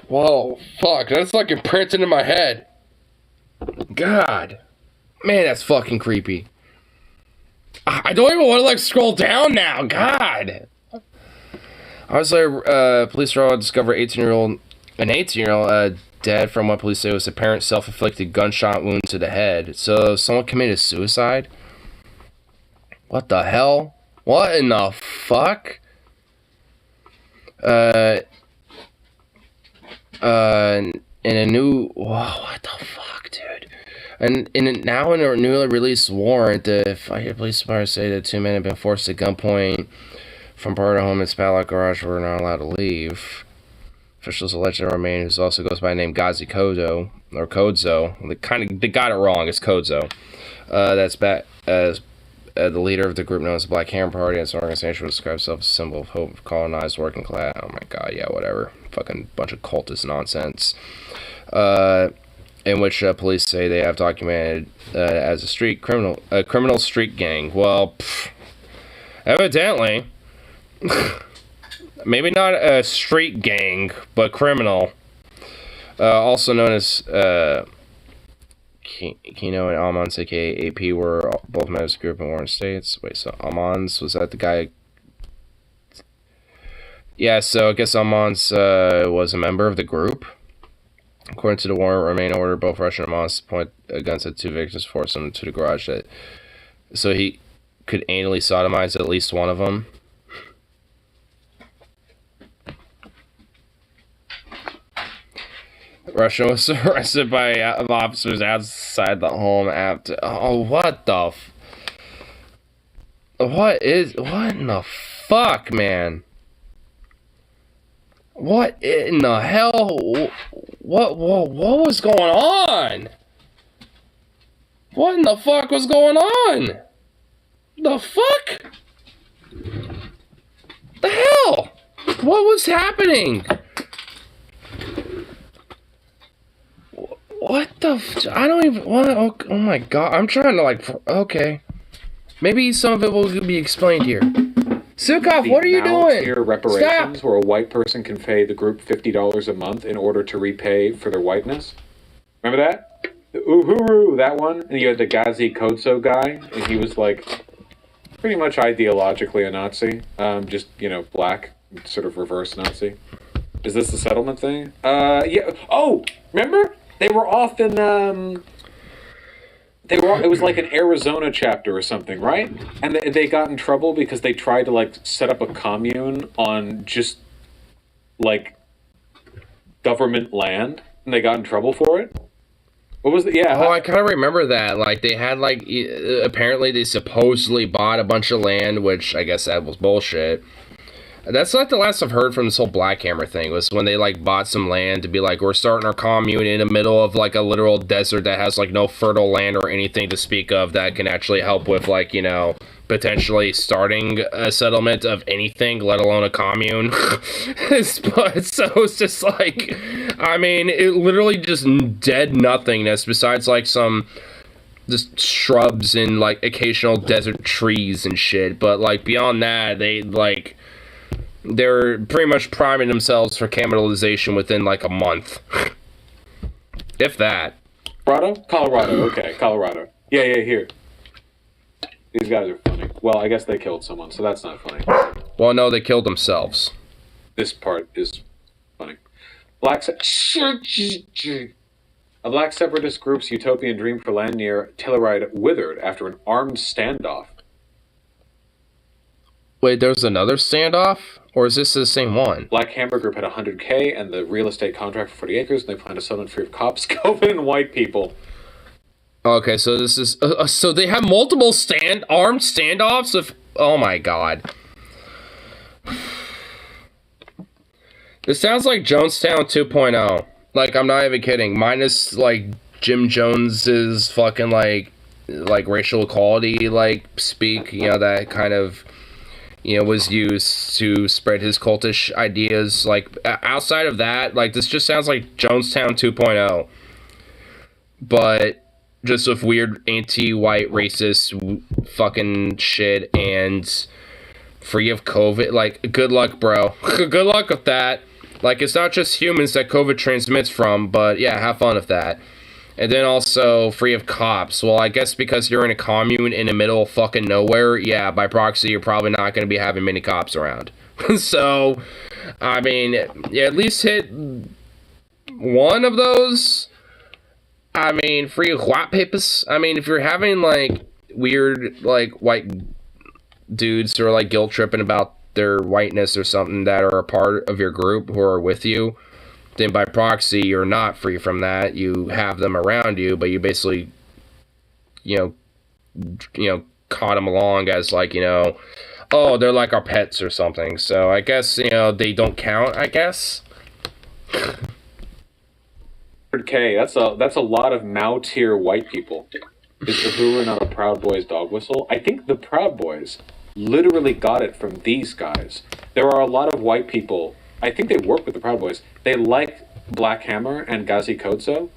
Whoa, fuck, that's like imprinted in my head. God. Man, that's fucking creepy. I don't even want to, like, scroll down now. God. Obviously, police discover an 18-year-old dead from what police say was apparent self-inflicted gunshot wound to the head. So, someone committed suicide? What the hell? What in the fuck? In a new... Whoa, what the fuck, dude? And now in a newly released warrant, the police department say that two men have been forced at gunpoint from part of home in Spalak Garage were not allowed to leave. Officials allege that Romain, who also goes by the name Gazi Kodo, or Kodzo, they got it wrong, it's Kodzo. That's back as the leader of the group known as the Black Hammer Party. It's an organization which describes itself as a symbol of hope for colonized working class. Oh my god, yeah, whatever. Fucking bunch of cultist nonsense. In which police say they have documented as a criminal street gang. Well, evidently, maybe not a street gang, but criminal. Also known as Kino and Amons, aka AP, were both members of the group in Warren States. Wait, so Amons, was that the guy? Yeah, so I guess Amons was a member of the group. According to the warrant, Romain ordered both Russian and Amons to point guns at two victims, force them to the garage so he could anally sodomize at least one of them. Russia was arrested by officers outside the home after... Oh, what the... What in the fuck, man? What in the hell? What was going on? What in the fuck was going on? The fuck? The hell? What was happening? What the I don't even want to... Oh my god. I'm trying to, like... Okay. Maybe some of it will be explained here. Sukov, what are you doing? Here reparations, where a white person can pay the group $50 a month in order to repay for their whiteness. Remember that? The Uhuru, that one. And you had the Gazi Kodzo guy, and he was like pretty much ideologically a Nazi. Just, you know, black, sort of reverse Nazi. Is this the settlement thing? Yeah. Oh, remember? They were off in, it was like an Arizona chapter or something, right? And they got in trouble because they tried to, like, set up a commune on just, like, government land, and they got in trouble for it. What was it? Yeah. Oh, I kind of remember that. Like, they had, like, apparently they supposedly bought a bunch of land, which I guess that was bullshit. That's like the last I've heard from this whole Black Hammer thing, was when they, like, bought some land to be like, we're starting our commune in the middle of, like, a literal desert that has, like, no fertile land or anything to speak of that can actually help with, like, you know, potentially starting a settlement of anything, let alone a commune. But so it's just like, I mean, it literally just dead nothingness besides, like, some just shrubs and, like, occasional desert trees and shit. But, like, beyond that, they're pretty much priming themselves for cannibalization within, like, a month. If that. Colorado, okay, Colorado. Yeah, here. These guys are funny. Well, I guess they killed someone, so that's not funny. Well, no, they killed themselves. This part is funny. A black separatist group's utopian dream for land near Telluride withered after an armed standoff. Wait, there's another standoff? Or is this the same one? Black Hammer Group had $100K and the real estate contract for 40 acres, and they plan to sell in fear of cops, COVID, and white people. Okay, so this is... so they have multiple armed standoffs of... Oh my god. This sounds like Jonestown 2.0. Like, I'm not even kidding. Minus, like, Jim Jones's fucking, like racial equality, like, speak. You know, that kind of... You know, was used to spread his cultish ideas. Like, outside of that, like, this just sounds like Jonestown 2.0. But just with weird anti-white racist fucking shit and free of COVID. Like, good luck, bro. Good luck with that. Like, it's not just humans that COVID transmits from, but yeah, have fun with that. And then also free of cops. Well, I guess because you're in a commune in the middle of fucking nowhere, yeah, by proxy, you're probably not going to be having many cops around. So, I mean, yeah, at least hit one of those. I mean, free of white papers. I mean, if you're having, like, weird, like, white dudes who are, like, guilt tripping about their whiteness or something that are a part of your group who are with you, then by proxy, you're not free from that. You have them around you, but you basically, caught them along as, like, oh, they're like our pets or something. So I guess, they don't count, I guess. 100K, that's a lot of Mao tier white people. Is the Hoover not a Proud Boys dog whistle? I think the Proud Boys literally got it from these guys. There are a lot of white people, I think they work with the Proud Boys. They like Black Hammer and Gazi Kodzo.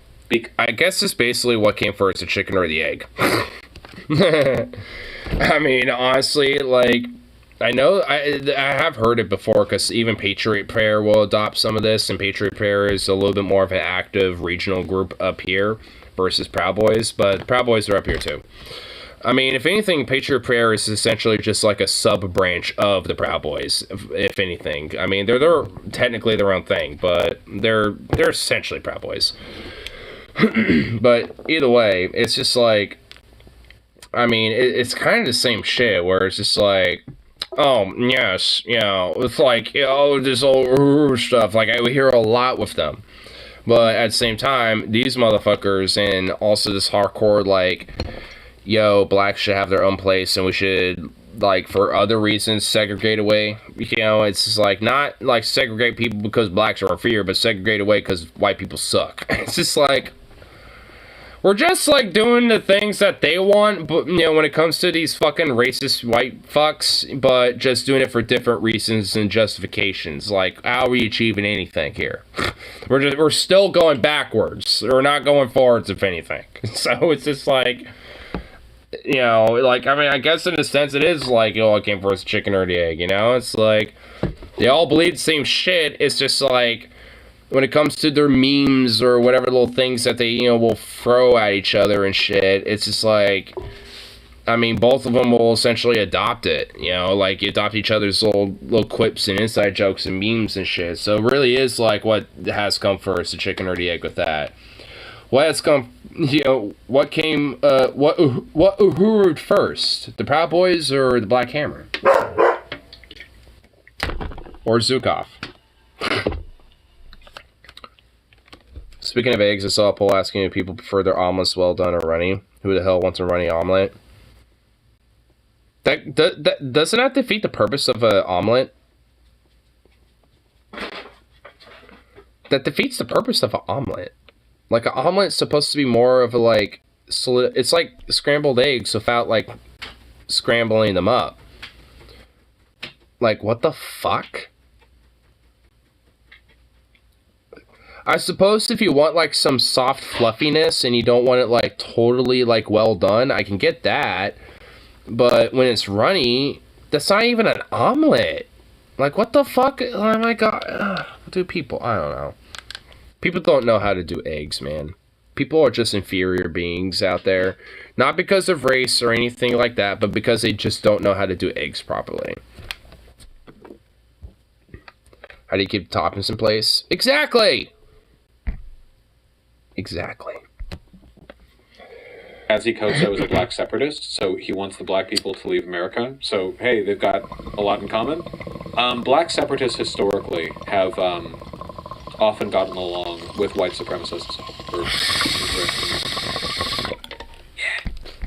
I guess it's basically what came first, the chicken or the egg. I mean, honestly, like, I know I have heard it before because even Patriot Prayer will adopt some of this, and Patriot Prayer is a little bit more of an active regional group up here versus Proud Boys, but Proud Boys are up here too. I mean, if anything, Patriot Prayer is essentially just like a sub-branch of the Proud Boys, if anything. I mean, they're technically their own thing, but they're essentially Proud Boys. But either way, it's just like, I mean, it's kind of the same shit, where it's just like, oh, yes, it's like, this old stuff, like, I hear a lot with them. But at the same time, these motherfuckers, and also this hardcore, like, yo, blacks should have their own place, and we should, like, for other reasons, segregate away. It's just like, not, like, segregate people because blacks are inferior, but segregate away because white people suck. It's just like, we're just, like, doing the things that they want, but, when it comes to these fucking racist white fucks, but just doing it for different reasons and justifications. Like, how are we achieving anything here? We're still going backwards. We're not going forwards, if anything. So it's just like, like, I mean, I guess in a sense it is like, it came first, the chicken or the egg, It's like, they all believe the same shit. It's just like, when it comes to their memes or whatever little things that they, will throw at each other and shit, it's just like, I mean, both of them will essentially adopt it, like, adopt each other's little quips and inside jokes and memes and shit. So it really is like, what has come first, the chicken or the egg with that? What has come, what came, what Uhuru'd first? The Proud Boys or the Black Hammer? Or Zukov? Speaking of eggs, I saw a poll asking if people prefer their omelets well done or runny. Who the hell wants a runny omelet? That doesn't that defeat the purpose of an omelet? That defeats the purpose of an omelet. Like, an omelet's supposed to be more of a, like, solid, it's like scrambled eggs without, like, scrambling them up. Like, what the fuck? I suppose if you want, like, some soft fluffiness and you don't want it, like, totally, like, well done, I can get that. But when it's runny, that's not even an omelet. Like, what the fuck? Oh my god. Ugh, do people? I don't know. People don't know how to do eggs, man. People are just inferior beings out there. Not because of race or anything like that, but because they just don't know how to do eggs properly. How do you keep toppings in place? Exactly! Exactly. Gazi Kodzo is a black separatist, so he wants the black people to leave America. So, hey, they've got a lot in common. Black separatists historically have often gotten along with white supremacists.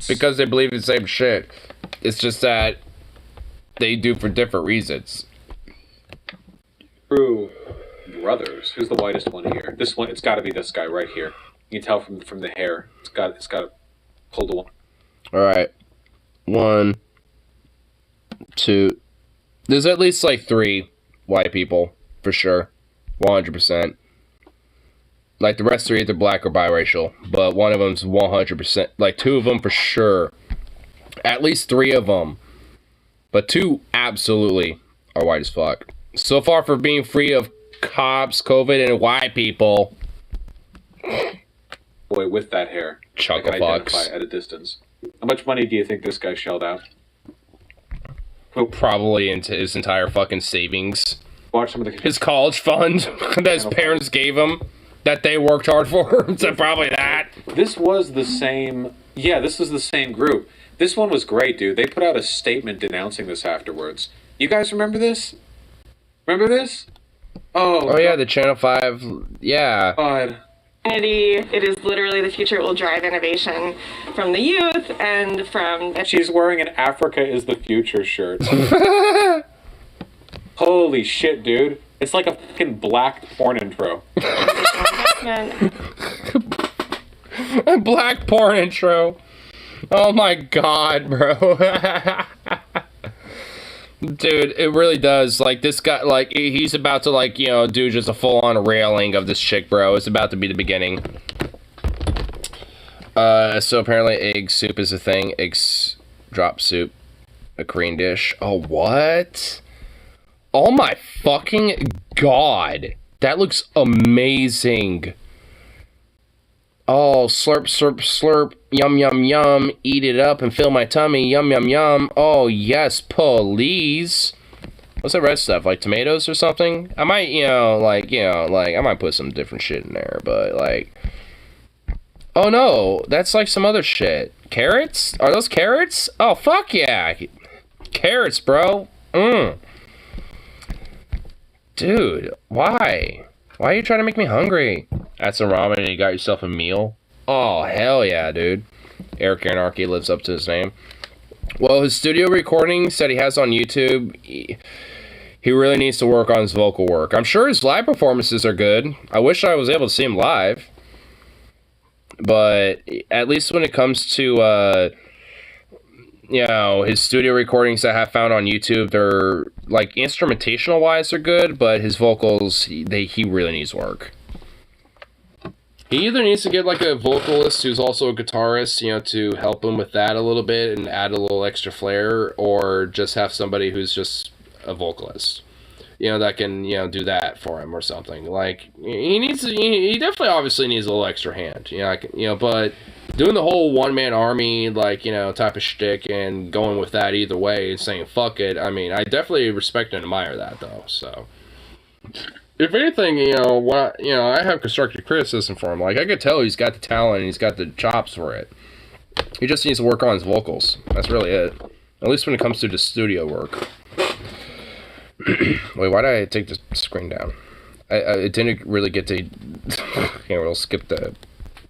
Because they believe the same shit. It's just that they do for different reasons. True brothers. Who's the whitest one here? This one. It's got to be this guy right here. You can tell from the hair. It's got to pull the one. All right, 1, 2. There's at least like 3 white people for sure, 100%. Like, the rest are either black or biracial, but one of them's 100%. Like, 2 of them for sure. At least 3 of them, but 2 absolutely are white as fuck. So far for being free of cops, COVID, and white people. Boy, with that hair. Chuckle I can identify at a distance. How much money do you think this guy shelled out? Probably into his entire fucking savings. Watch some of the... His college fund that his parents gave him, that they worked hard for. So probably that. This was the same... Yeah, this was the same group. This one was great, dude. They put out a statement denouncing this afterwards. You guys remember this? Remember this? Oh yeah, the Channel 5... Yeah. God. It is literally the future. It will drive innovation from the youth and from... She's wearing an Africa is the future shirt. Holy shit, dude. It's like a fucking black porn intro. A black porn intro. Oh my god, bro. Dude, it really does. Like, this guy, like, he's about to, like, you know, do just a full-on railing of this chick, bro. It's about to be the beginning. So apparently egg soup is a thing. Eggs drop soup. A Korean dish. Oh, what? Oh my fucking god. That looks amazing. Oh, slurp, slurp, slurp, yum, yum, yum, eat it up and fill my tummy, yum, yum, yum. Oh, yes, please. What's that red stuff, like tomatoes or something? I might, I might put some different shit in there, but, like... Oh, no, that's, like, some other shit. Carrots? Are those carrots? Oh, fuck yeah. Carrots, bro. Dude, why? Why are you trying to make me hungry? That's some ramen and you got yourself a meal? Oh, hell yeah, dude. Eric Anarchy lives up to his name. Well, his studio recordings that he has on YouTube, he really needs to work on his vocal work. I'm sure his live performances are good. I wish I was able to see him live. But at least when it comes to, his studio recordings that I have found on YouTube, they're, like, instrumentational-wise, they're good, but his vocals, he really needs work. He either needs to get, like, a vocalist who's also a guitarist, to help him with that a little bit and add a little extra flair, or just have somebody who's just a vocalist, that can, do that for him or something. Like, he definitely obviously needs a little extra hand, but doing the whole one-man army, type of shtick and going with that either way and saying, fuck it, I mean, I definitely respect and admire that, though, so... If anything, I have constructive criticism for him. Like, I could tell he's got the talent and he's got the chops for it. He just needs to work on his vocals. That's really it. At least when it comes to the studio work. Wait, why did I take the screen down? I didn't really get to... we'll skip the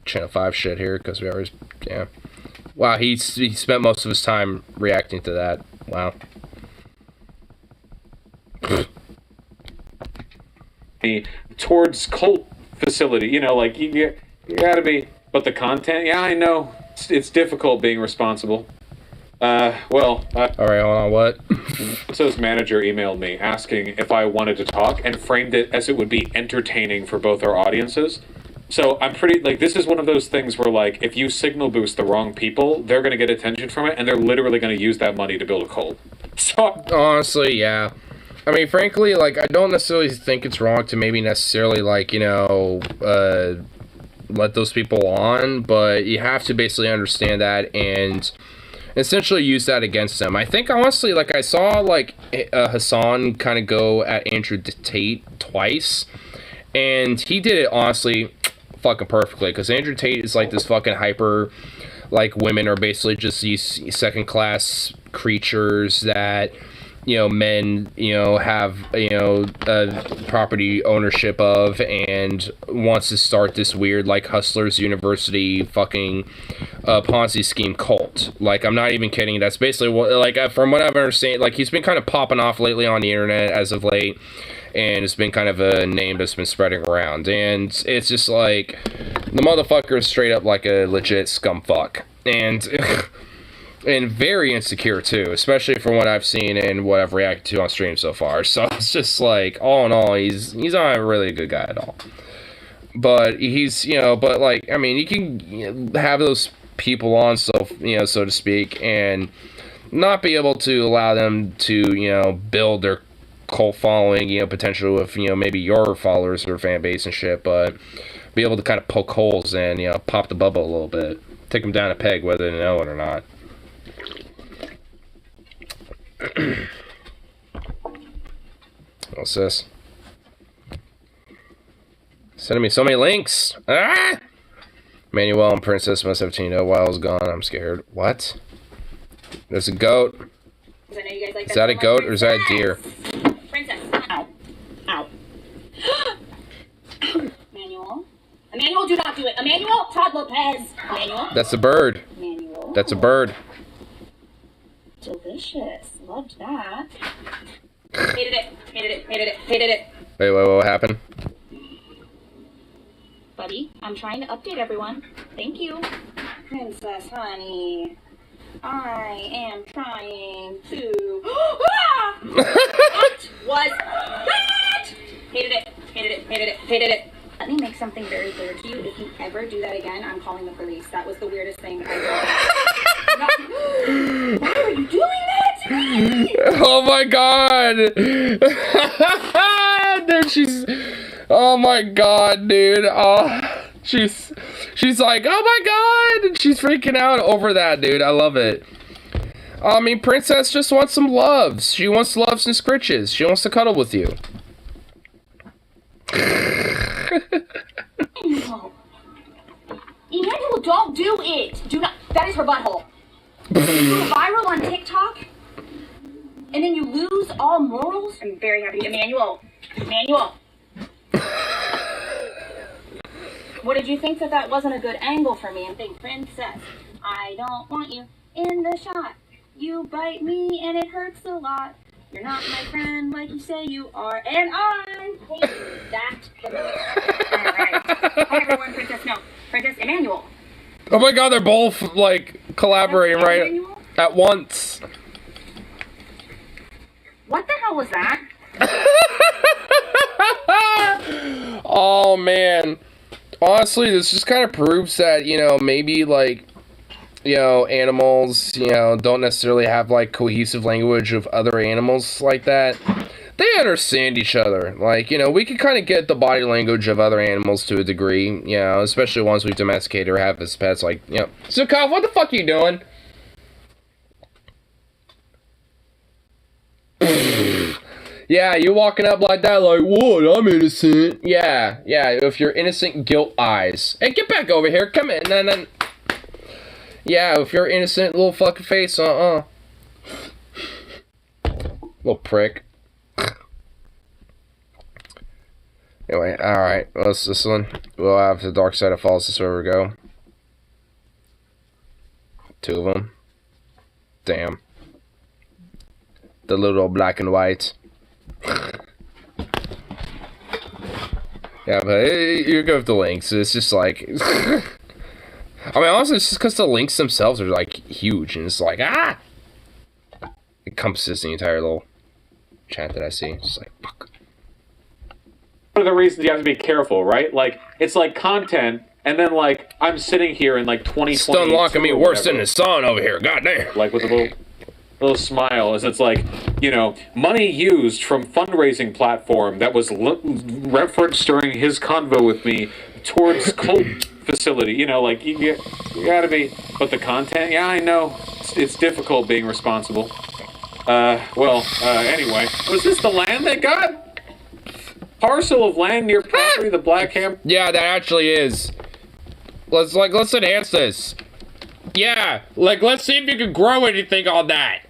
Channel 5 shit here, because we always... Yeah. Wow, he spent most of his time reacting to that. Wow. Towards cult facility, you gotta be, but the content, yeah, I know, it's difficult being responsible. Alright, hold on, what? So his manager emailed me asking if I wanted to talk and framed it as it would be entertaining for both our audiences. So I'm pretty, this is one of those things where, if you signal boost the wrong people, they're gonna get attention from it, and they're literally gonna use that money to build a cult. So... Honestly, yeah. I mean, frankly, I don't necessarily think it's wrong to maybe necessarily, let those people on, but you have to basically understand that and essentially use that against them. I think, honestly, I saw, Hassan kind of go at Andrew Tate twice, and he did it, honestly, fucking perfectly, because Andrew Tate is, this fucking hyper, women are basically just these second-class creatures that... men, have, property ownership of and wants to start this weird, Hustlers University fucking Ponzi scheme cult. I'm not even kidding. That's basically what, from what I've understood, he's been kind of popping off lately on the internet as of late, and it's been kind of a name that's been spreading around. And it's just the motherfucker is straight up a legit scumfuck. And... And very insecure, too, especially from what I've seen and what I've reacted to on stream so far. So it's just all in all, he's not really a good guy at all. But he's, I mean, you can have those people on, so to speak, and not be able to allow them to, build their cult following, you know, potentially with, you know, maybe your followers or fan base and shit, but be able to kind of poke holes and, you know, pop the bubble a little bit. Take them down a peg whether they know it or not. What's this? Sending me so many links. Ah! Manuel and Princess must have teamed up while I was gone. I'm scared. What? There's a goat. I know you guys like Is that a goat or is that a deer? Princess. Ow. Ow. Emmanuel. Emmanuel, do not do it. Emmanuel, Todd Lopez. Emmanuel. That's a bird. Emmanuel. That's a bird. Delicious. Loved that. Hated it. Hated it. Hated it. Hated it. Wait, what happened? Buddy, I'm trying to update everyone. Thank you. Princess, honey. I am trying to... Ah! What was that? Hated it. Hated it. Hated it. Hated it. Let me make something very clear to you. If you ever do that again, I'm calling the police. That was the weirdest thing I've ever. Why are you doing that? Oh my god! Dude, she's... Oh my god, dude. Oh, she's like, oh my god! And she's freaking out over that, dude. I love it. I mean, Princess just wants some loves. She wants loves and scritches. She wants to cuddle with you. Emmanuel, don't do it. Do not. That is her butthole. You go viral on TikTok, and then you lose all morals. I'm very happy. Emmanuel. What did you think that wasn't a good angle for me? And think, Princess, I don't want you in the shot. You bite me and it hurts a lot. You're not my friend like you say you are, and I hate that. Alright. Hi everyone, Princess, no. Princess Emmanuel. Oh my god, they're both, like, collaborating right Emmanuel? at once. What the hell was that? Oh man. Honestly, this just kind of proves that, you know, maybe, like, you know, animals, you know, don't necessarily have, like, cohesive language of other animals like that. They understand each other. Like, you know, we can kind of get the body language of other animals to a degree, you know, especially ones we domesticate or have as pets, like, you know. So, Kyle, what the fuck are you doing? Yeah, you walking up like that, like, what? I'm innocent. Yeah, if you're innocent, guilt eyes. Hey, get back over here. Come in. And then. Yeah, if you're innocent, little fucking face, Little prick. Anyway, alright. What's this one? We'll have the Dark Side of Falls. This is where we go. 2 of them. Damn. The little black and white. Yeah, but you go with the links. It's just like... I mean, honestly, it's just because the links themselves are, like, huge. And it's like, ah! It encompasses the entire little chat that I see. It's just like, fuck. One of the reasons you have to be careful, right? Like, it's like content, and then, like, I'm sitting here in, like, 2020. Stun locking me worse than the sun over here. Goddamn. Like, with a little smile, as it's like, you know, money used from fundraising platform that was referenced during his convo with me towards cult facility. You know, like, you gotta be, but the content, yeah, I know, it's difficult being responsible. Anyway, was this the land they got? Parcel of land near property, the Black Ham? Yeah, that actually is. Let's enhance this. Yeah, like, let's see if you can grow anything on that.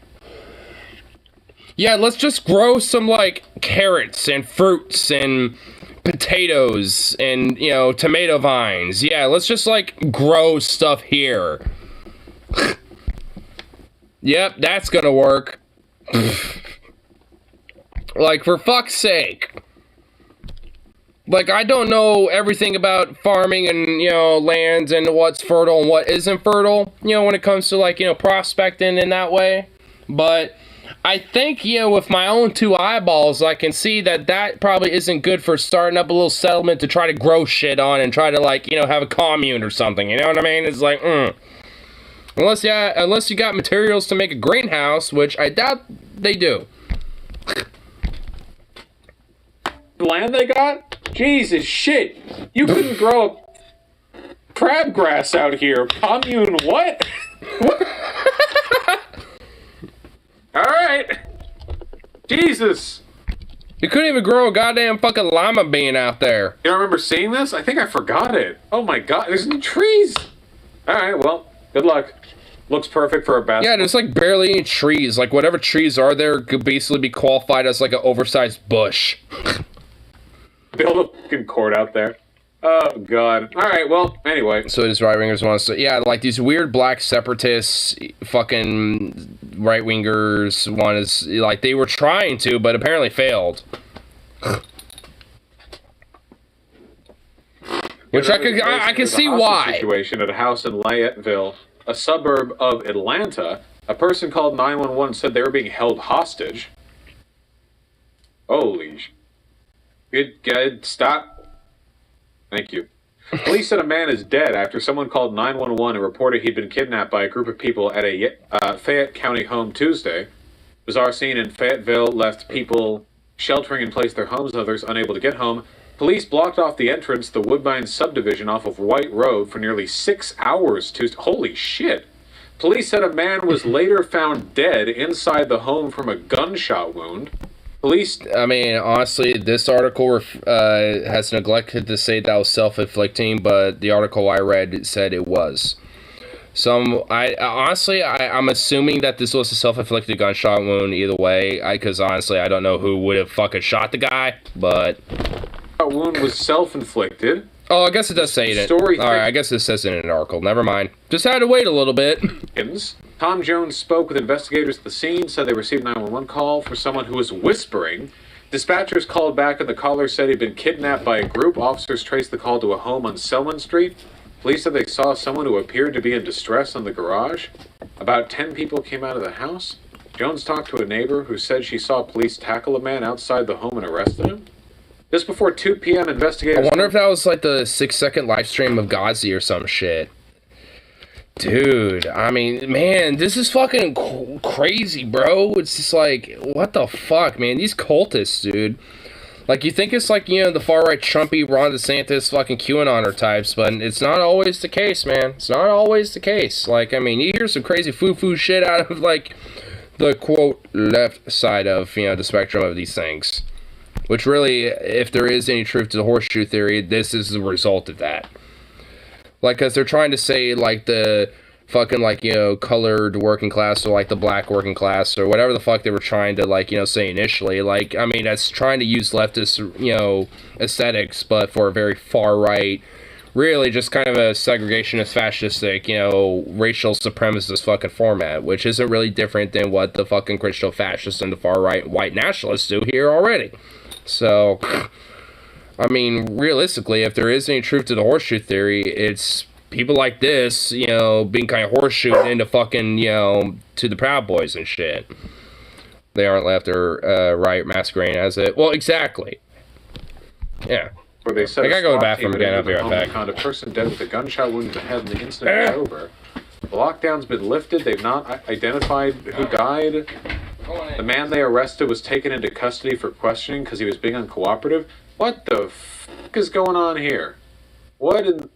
Yeah, let's just grow some, like, carrots and fruits and potatoes and, you know, tomato vines. Yeah, let's just, like, grow stuff here. Yep, that's gonna work. Like, for fuck's sake. Like, I don't know everything about farming and, you know, lands and what's fertile and what isn't fertile, you know, when it comes to, like, you know, prospecting in that way. But I think, you know, with my own 2 eyeballs, I can see that that probably isn't good for starting up a little settlement to try to grow shit on and try to, like, you know, have a commune or something, you know what I mean? It's like, Unless you got materials to make a greenhouse, which I doubt they do. land they got? Jesus shit. You couldn't grow a crabgrass out here. Commune what? Alright. Jesus. You couldn't even grow a goddamn fucking lima bean out there. You don't remember seeing this? I think I forgot it. Oh my god, there's no trees. Alright, well, good luck. Looks perfect for a basketball. Yeah, there's like barely any trees. Like whatever trees are there could basically be qualified as like an oversized bush. Build a fucking court out there. Oh god. Alright, well, anyway. So his right wingers want to say, yeah, like these weird black separatists, fucking right wingers want is like they were trying to, but apparently failed. Which I can see why. Situation at a house in Layetteville, a suburb of Atlanta. A person called 911 said they were being held hostage. Holy sh... Good, stop. Thank you. Police said a man is dead after someone called 911 and reported he'd been kidnapped by a group of people at a Fayette County home Tuesday. Bizarre scene in Fayetteville left people sheltering in place their homes, others unable to get home. Police blocked off the entrance to the Woodbine subdivision off of White Road for nearly 6 hours Tuesday. Holy shit. Police said a man was later found dead inside the home from a gunshot wound. Police... I mean, honestly, this article has neglected to say that was self-inflicting, but the article I read said it was. So, I'm assuming that this was a self-inflicted gunshot wound either way, because honestly, I don't know who would have fucking shot the guy, but... That wound was self-inflicted. Oh, I guess it does say it. Alright, I guess it says it in an article. Never mind. Just had to wait a little bit. Tom Jones spoke with investigators at the scene, said they received a 911 call for someone who was whispering. Dispatchers called back and the caller said he'd been kidnapped by a group. Officers traced the call to a home on Selman Street. Police said they saw someone who appeared to be in distress in the garage. About 10 people came out of the house. Jones talked to a neighbor who said she saw police tackle a man outside the home and arrested him. Just before 2 p.m., investigators... I wonder if that was like the 6-second live stream of Ghazi or some shit. Dude, I mean, man, this is fucking crazy, bro. It's just like, what the fuck, man? These cultists, dude. Like, you think it's like, you know, the far-right Trumpy, Ron DeSantis, fucking QAnoner types, but it's not always the case, man. It's not always the case. Like, I mean, you hear some crazy foo-foo shit out of, like, the, quote, left side of, you know, the spectrum of these things. Which really, if there is any truth to the horseshoe theory, this is the result of that. Like, because they're trying to say, like, the fucking, like, you know, colored working class or, like, the black working class or whatever the fuck they were trying to, like, you know, say initially. Like, I mean, that's trying to use leftist, you know, aesthetics, but for a very far right, really just kind of a segregationist, fascistic, you know, racial supremacist fucking format, which isn't really different than what the fucking Christian fascists and the far right white nationalists do here already. So... I mean, realistically, if there is any truth to the horseshoe theory, it's people like this, you know, being kind of horseshoed into fucking, you know, to the Proud Boys and shit. They aren't left or right masquerading as it. Well, exactly. Yeah. Where they said I gotta go to the bathroom again. I'll be right back. Found a person dead with a gunshot wound to the head, and the incident is over. The lockdown's been lifted. They've not identified who died. The man they arrested was taken into custody for questioning because he was being uncooperative. What the fuck is going on here? What in...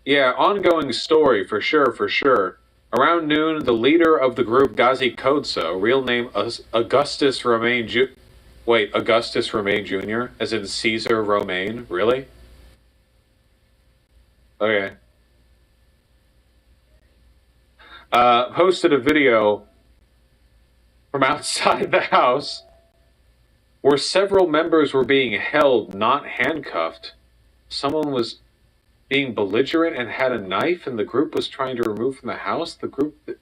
Yeah, ongoing story, for sure. Around noon, the leader of the group, Ghazi Kodso, real name Augustus Romain Augustus Romain Jr., as in Caesar Romain? Really? Okay. Posted a video from outside the house where several members were being held, not handcuffed. Someone was being belligerent and had a knife, and the group was trying to remove from the house. The group...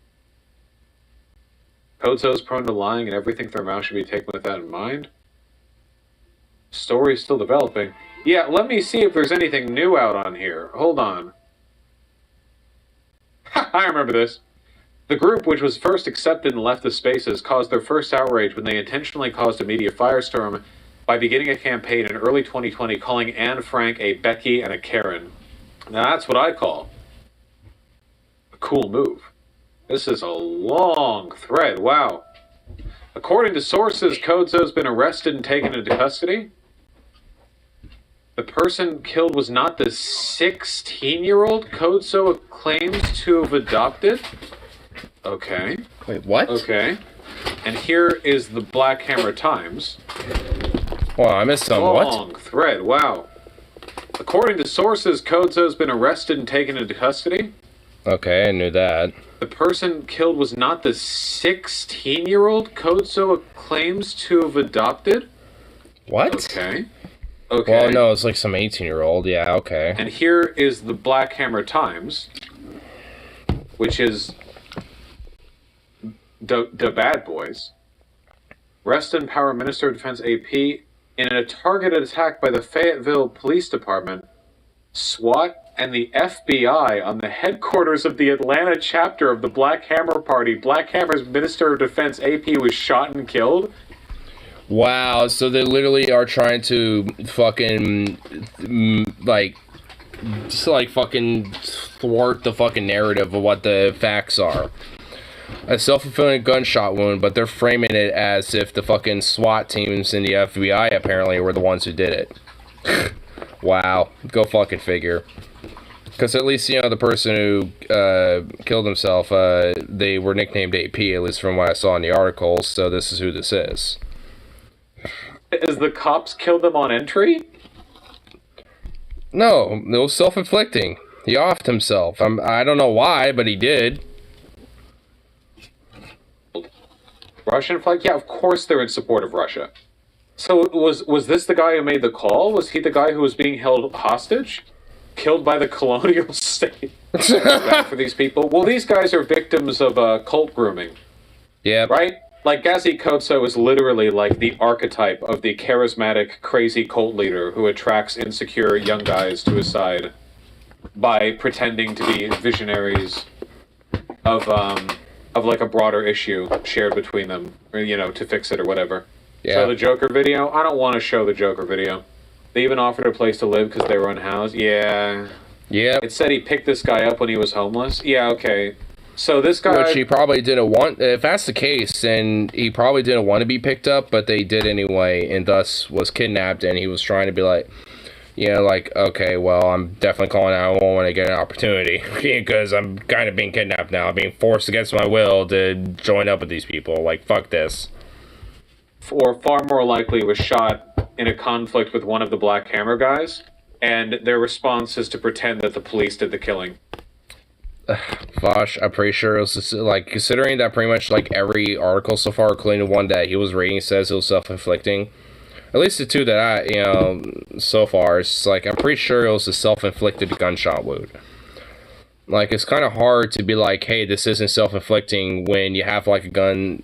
Kodzo's prone to lying, and everything their mouth should be taken with that in mind. Story is still developing. Yeah, let me see if there's anything new out on here. Hold on. I remember this. The group, which was first accepted in leftist spaces, caused their first outrage when they intentionally caused a media firestorm by beginning a campaign in early 2020 calling Anne Frank a Becky and a Karen. Now that's what I call a cool move. This is a long thread, wow. According to sources, Kodzo's been arrested and taken into custody. The person killed was not the 16-year-old Kozo claims to have adopted? Okay. Wait, what? Okay. And here is the Black Hammer Times. Well, I missed some. Long What? thread, wow. According to sources, Kozo has been arrested and taken into custody. Okay, I knew that. The person killed was not the 16-year-old Kozo claims to have adopted? What? Okay. Okay. Well, no, it's like some 18-year-old. Yeah, okay. And here is the Black Hammer Times, which is the bad boys. Rest in power Minister of Defense AP in a targeted attack by the Fayetteville Police Department, SWAT, and the FBI on the headquarters of the Atlanta chapter of the Black Hammer Party. Black Hammer's Minister of Defense AP was shot and killed. Wow, so they literally are trying to fucking, like, just like fucking thwart the fucking narrative of what the facts are. A self-fulfilling gunshot wound, but they're framing it as if the fucking SWAT teams and the FBI apparently were the ones who did it. Wow, go fucking figure. Because at least, you know, the person who killed himself, they were nicknamed AP, at least from what I saw in the article, so this is who this is. Is the cops killed them on entry? No, it was self-inflicting. He offed himself. I don't know why, but he did. Russian flag? Yeah, of course they're in support of Russia. So was this the guy who made the call? Was he the guy who was being held hostage? Killed by the colonial state? Bad for these people? Well, these guys are victims of cult grooming. Yeah. Right? Like, Gazi Kozo is literally like the archetype of the charismatic, crazy cult leader who attracts insecure young guys to his side by pretending to be visionaries of like a broader issue shared between them, or, you know, to fix it or whatever. Yeah. So the Joker video? I don't want to show the Joker video. They even offered a place to live because they were unhoused. Yeah. Yeah. It said he picked this guy up when he was homeless. Yeah, okay. So this guy... Which he probably didn't want... If that's the case, then he probably didn't want to be picked up, but they did anyway, and thus was kidnapped, and he was trying to be like, you know, like, okay, well, I'm definitely calling out. I want to get an opportunity, because I'm kind of being kidnapped now. I'm being forced against my will to join up with these people. Like, fuck this. Or far more likely was shot in a conflict with one of the Black Hammer guys, and their response is to pretend that the police did the killing. Gosh, I'm pretty sure it was just, like, considering that pretty much like every article so far, including the one that he was reading, says it was self-inflicting. At least the two that I, you know, so far, it's like, I'm pretty sure it was a self-inflicted gunshot wound. Like, it's kind of hard to be like, hey, this isn't self-inflicting when you have, like, a gun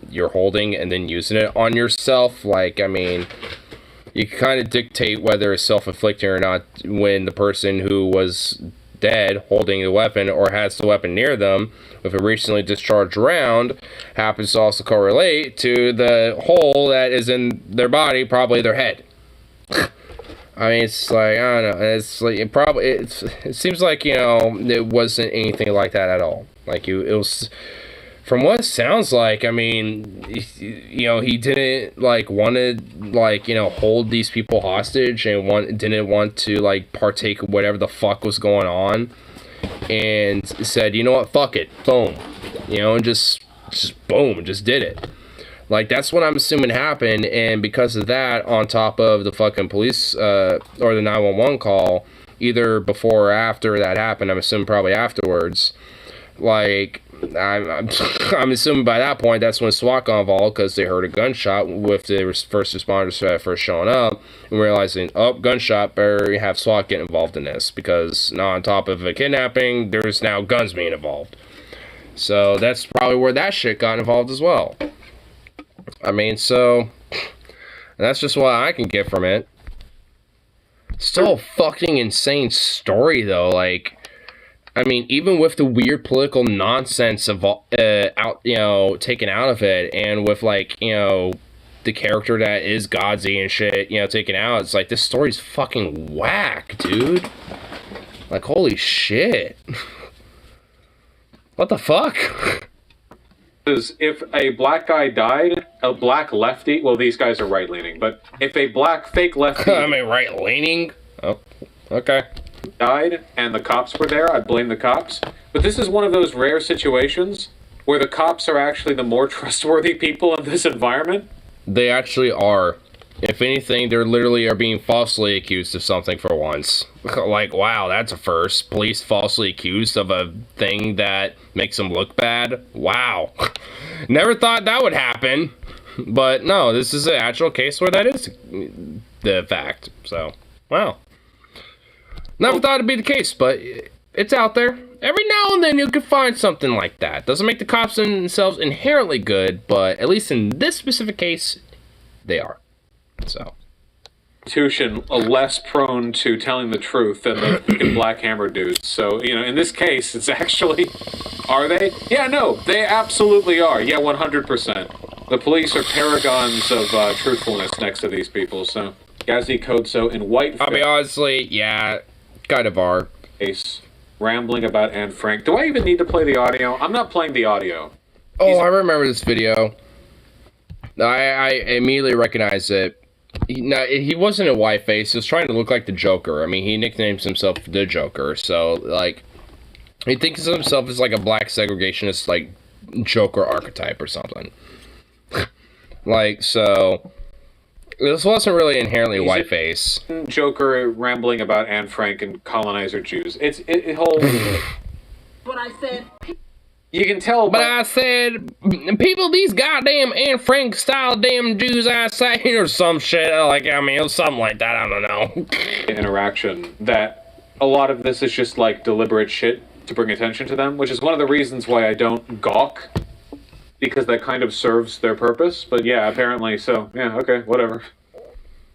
you're holding and then using it on yourself. Like, I mean, you can kind of dictate whether it's self-inflicting or not when the person who was dead holding the weapon or has the weapon near them with a recently discharged round happens to also correlate to the hole that is in their body, probably their head. I mean, it's like, I don't know, it's like, it seems like, you know, it wasn't anything like that at all. Like, it was, from what it sounds like, I mean, you know, he didn't, like, want to, like, you know, hold these people hostage and didn't want to, like, partake of whatever the fuck was going on, and said, you know what, fuck it, boom, you know, and just boom, just did it. Like, that's what I'm assuming happened, and because of that, on top of the fucking police, or the 911 call, either before or after that happened, I'm assuming probably afterwards, like, I'm assuming by that point that's when SWAT got involved because they heard a gunshot with the first responders first showing up and realizing, oh, gunshot, better have SWAT get involved in this because now on top of a kidnapping, there's now guns being involved. So that's probably where that shit got involved as well. I mean, so that's just what I can get from it. Still a fucking insane story though, like, I mean, even with the weird political nonsense of taken out of it, and with, like, you know, the character that is Gazi and shit, you know, taken out, it's like, this story's fucking whack, dude. Like, holy shit. What the fuck? is if a black guy died, a black lefty, well, these guys are right-leaning, but if a black fake lefty I mean, right-leaning? Oh, okay. died and the cops were there, I'd blame the cops. But this is one of those rare situations where the cops are actually the more trustworthy people in this environment. They actually are. If anything, they're literally are being falsely accused of something for once. Like, wow, that's a first. Police falsely accused of a thing that makes them look bad. Wow. Never thought that would happen. But no, this is an actual case where that is the fact. So, wow. Never thought it'd be the case, but it's out there. Every now and then you can find something like that. Doesn't make the cops themselves inherently good, but at least in this specific case, they are. So, Institution less prone to telling the truth than the fucking Black Hammer dudes. So, you know, in this case, it's actually... Are they? Yeah, no, they absolutely are. Yeah, 100%. The police are paragons of truthfulness next to these people, so... Gazi Kodso in white... I mean, honestly, yeah, kind of are. Face, rambling about Anne Frank. Do I even need to play the audio? I'm not playing the audio. Oh, I remember this video. I immediately recognized it. He wasn't a white face. He was trying to look like the Joker. I mean, he nicknames himself the Joker. So, like, he thinks of himself as, like, a black segregationist, like, Joker archetype or something. Like, so... This wasn't really inherently white face. Joker rambling about Anne Frank and colonizer Jews. It whole... But I said... You can tell, but I said, people, these goddamn Anne Frank style damn Jews I say, or some shit. Like, I mean, it was something like that. I don't know. Interaction that a lot of this is just like deliberate shit to bring attention to them, which is one of the reasons why I don't gawk, because that kind of serves their purpose. But yeah, apparently, so yeah, okay, whatever.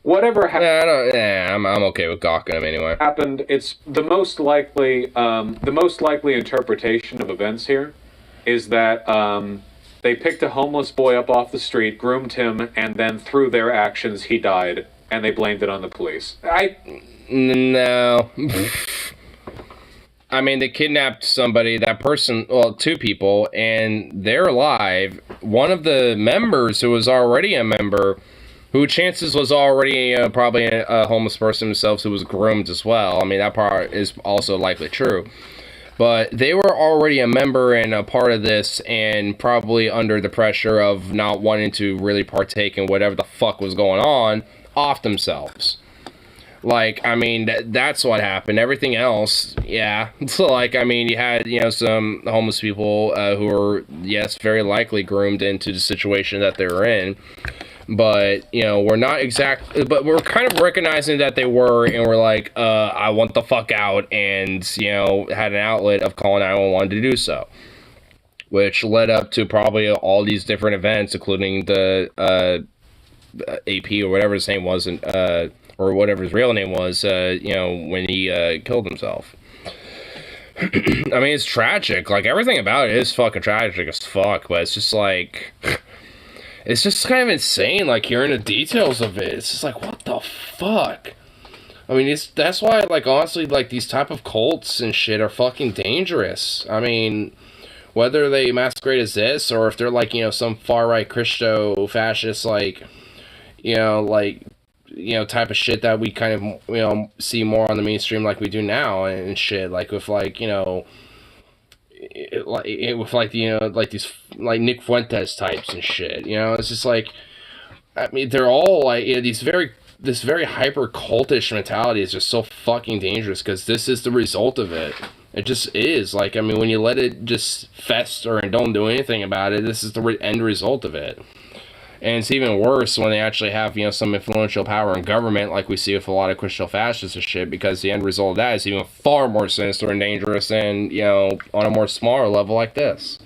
Whatever happened. Yeah, I'm okay with gawking them anyway. Happened. It's the most likely interpretation of events here. Is that they picked a homeless boy up off the street, groomed him, and then through their actions he died, and they blamed it on the police. No. I mean, they kidnapped somebody, that person, well, two people, and they're alive. One of the members who was already a member, who chances was already probably a homeless person himself who was groomed as well. I mean, that part is also likely true. But they were already a member and a part of this, and probably under the pressure of not wanting to really partake in whatever the fuck was going on, off themselves. Like, I mean, that's what happened. Everything else, yeah. So, like, I mean, you had, you know, some homeless people who were, yes, very likely groomed into the situation that they were in. But, you know, we're not but we're kind of recognizing that they were, and we're like, I want the fuck out, and, you know, had an outlet of calling 911 to do so. Which led up to probably all these different events, including the AP or whatever his name was, or whatever his real name was, you know, when he killed himself. I mean, it's tragic. Like, everything about it is fucking tragic as fuck, but it's just like... It's just kind of insane, like, hearing the details of it. It's just like, what the fuck? I mean, that's why, like, honestly, like, these type of cults and shit are fucking dangerous. I mean, whether they masquerade as this, or if they're, like, you know, some far-right Christo-fascist, like, you know, type of shit that we kind of, you know, see more on the mainstream like we do now and shit. Like, with, like, you know... with like, you know, like these like Nick Fuentes types and shit, you know, it's just like, I mean, they're all like, you know, this very hyper cultish mentality is just so fucking dangerous, because this is the result of it. It just is. Like, I mean, when you let it just fester and don't do anything about it, this is the end result of it. And it's even worse when they actually have, you know, some influential power in government, like we see with a lot of Christian fascists and shit, because the end result of that is even far more sinister and dangerous than, you know, on a more smaller level like this.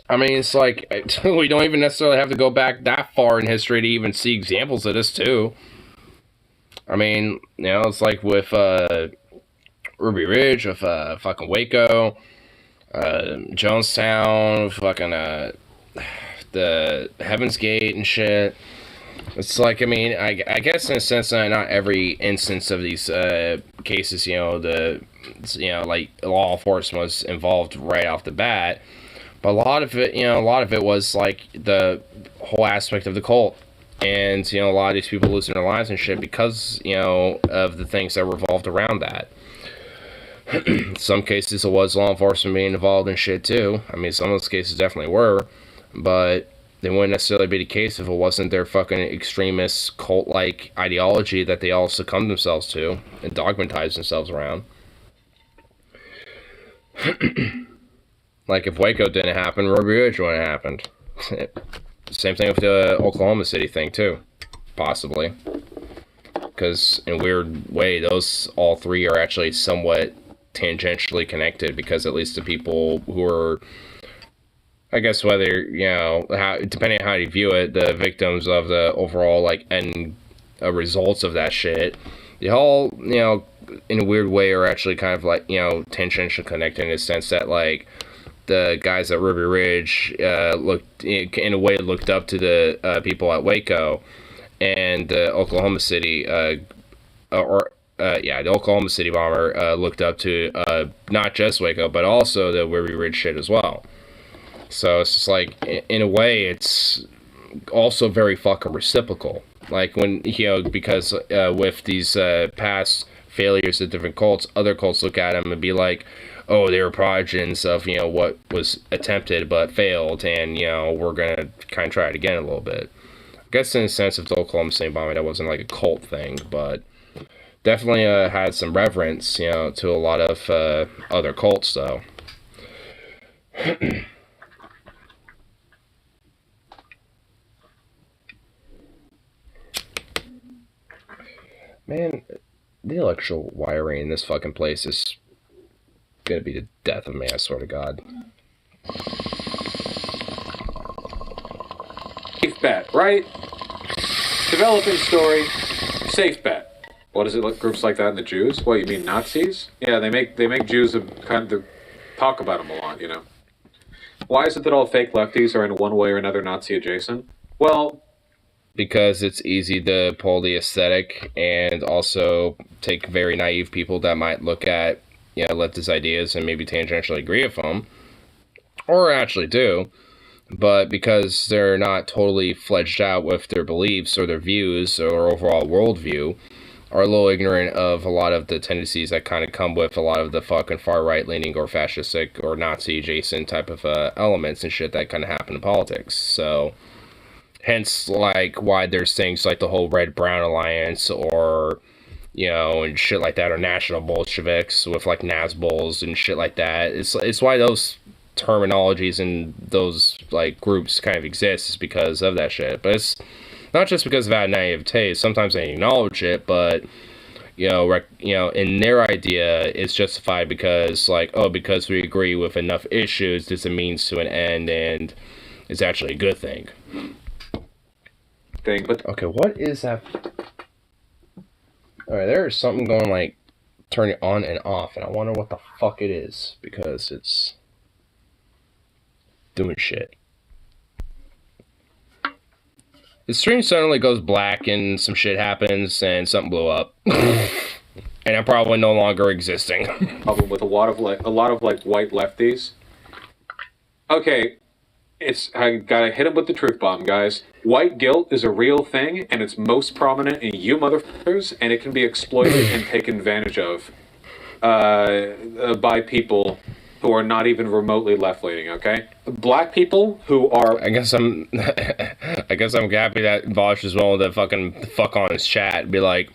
I mean, it's like, we don't even necessarily have to go back that far in history to even see examples of this, too. I mean, you know, it's like with Ruby Ridge, with fucking Waco, Jonestown, fucking... the Heaven's Gate and shit. It's like, I mean, I guess in a sense, not every instance of these cases, like law enforcement was involved right off the bat, but a lot of it was like the whole aspect of the cult, and a lot of these people losing their lives and shit because of the things that revolved around that. In some cases, it was law enforcement being involved in shit too. I mean, some of those cases definitely were, but they wouldn't necessarily be the case if it wasn't their fucking extremist cult-like ideology that they all succumb themselves to and dogmatize themselves around. Like, if Waco didn't happen, Ruby Ridge wouldn't have happened. Same thing with the Oklahoma City thing, too. Possibly. Because, in a weird way, those all three are actually somewhat tangentially connected, because at least the people who are, I guess, whether, depending on how you view it, the victims of the overall, like, end results of that shit, they all, in a weird way are actually kind of, like, tangentially connected in the sense that, like, the guys at Ruby Ridge looked up to the people at Waco, and the Oklahoma City, the Oklahoma City bomber looked up to not just Waco, but also the Ruby Ridge shit as well. So it's just like, in a way, it's also very fucking reciprocal. Like, when, because with these past failures of different cults, other cults look at them and be like, oh, they were progenies of, what was attempted but failed, and, we're gonna kind of try it again a little bit. I guess in a sense of the Oklahoma City bombing, that wasn't like a cult thing, but definitely had some reverence, to a lot of other cults, though. Man, the electrical wiring in this fucking place is gonna be the death of me, I swear to God. Safe bet, right? Developing story, safe bet. What is it like? Groups like that and the Jews? What, you mean Nazis? Yeah, they make Jews kind of talk about them a lot. Why is it that all fake lefties are in one way or another Nazi adjacent? Well, because it's easy to pull the aesthetic and also take very naive people that might look at leftist ideas and maybe tangentially agree with them, or actually do, but because they're not totally fledged out with their beliefs or their views or overall worldview, are a little ignorant of a lot of the tendencies that kind of come with a lot of the fucking far-right leaning or fascistic or Nazi adjacent type of elements and shit that kind of happen in politics. So hence, like, why there's things like the whole Red-Brown Alliance or, and shit like that, or National Bolsheviks with, like, Nazbols and shit like that. It's why those terminologies and those, like, groups kind of exist, is because of that shit. But it's not just because of that naivete. Sometimes they acknowledge it, but, in their idea, it's justified because, like, because we agree with enough issues, this is a means to an end, and it's actually a good thing. But okay, what is that? Alright, there is something going, like, turning on and off, and I wonder what the fuck it is, because it's doing shit. The stream suddenly goes black and some shit happens and something blew up. And I'm probably no longer existing. Problem with a lot of white lefties. Okay, I gotta hit him with the truth bomb, guys. White guilt is a real thing, and it's most prominent in you motherfuckers, and it can be exploited and taken advantage of by people who are not even remotely left-leaning, okay? Black people who are... I guess I'm happy that Vosh is willing to fucking fuck on his chat and be like,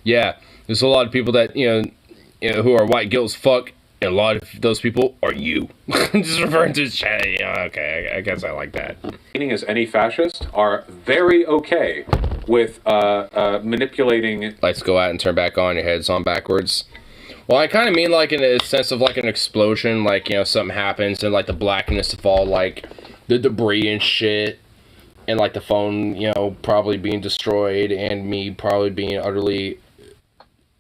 yeah, there's a lot of people that, who are white guilt as fuck, and a lot of those people are you. Just referring to his chat, okay, I guess I like that. Meaning as any fascist are very okay with manipulating... Lights go out and turn back on, your head's on backwards. Well, I kind of mean, like, in a sense of, like, an explosion, like, something happens, and, like, the blackness of all, like, the debris and shit, and, like, the phone, probably being destroyed, and me probably being utterly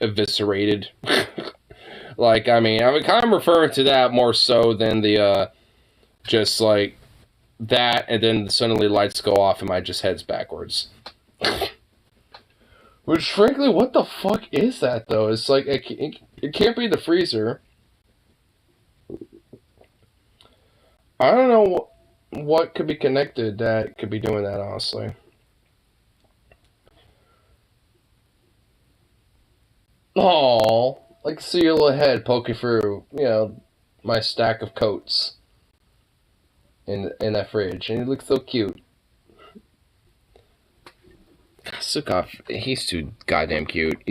eviscerated. Like, I mean, I'm kind of referring to that more so than the, just, like, that, and then suddenly lights go off and my just head's backwards. Which, frankly, what the fuck is that, though? It's like, it can't be the freezer. I don't know what could be connected that could be doing that, honestly. Oh, like see your little head poking through, my stack of coats in that fridge, and he looks so cute. Sukov, he's too goddamn cute.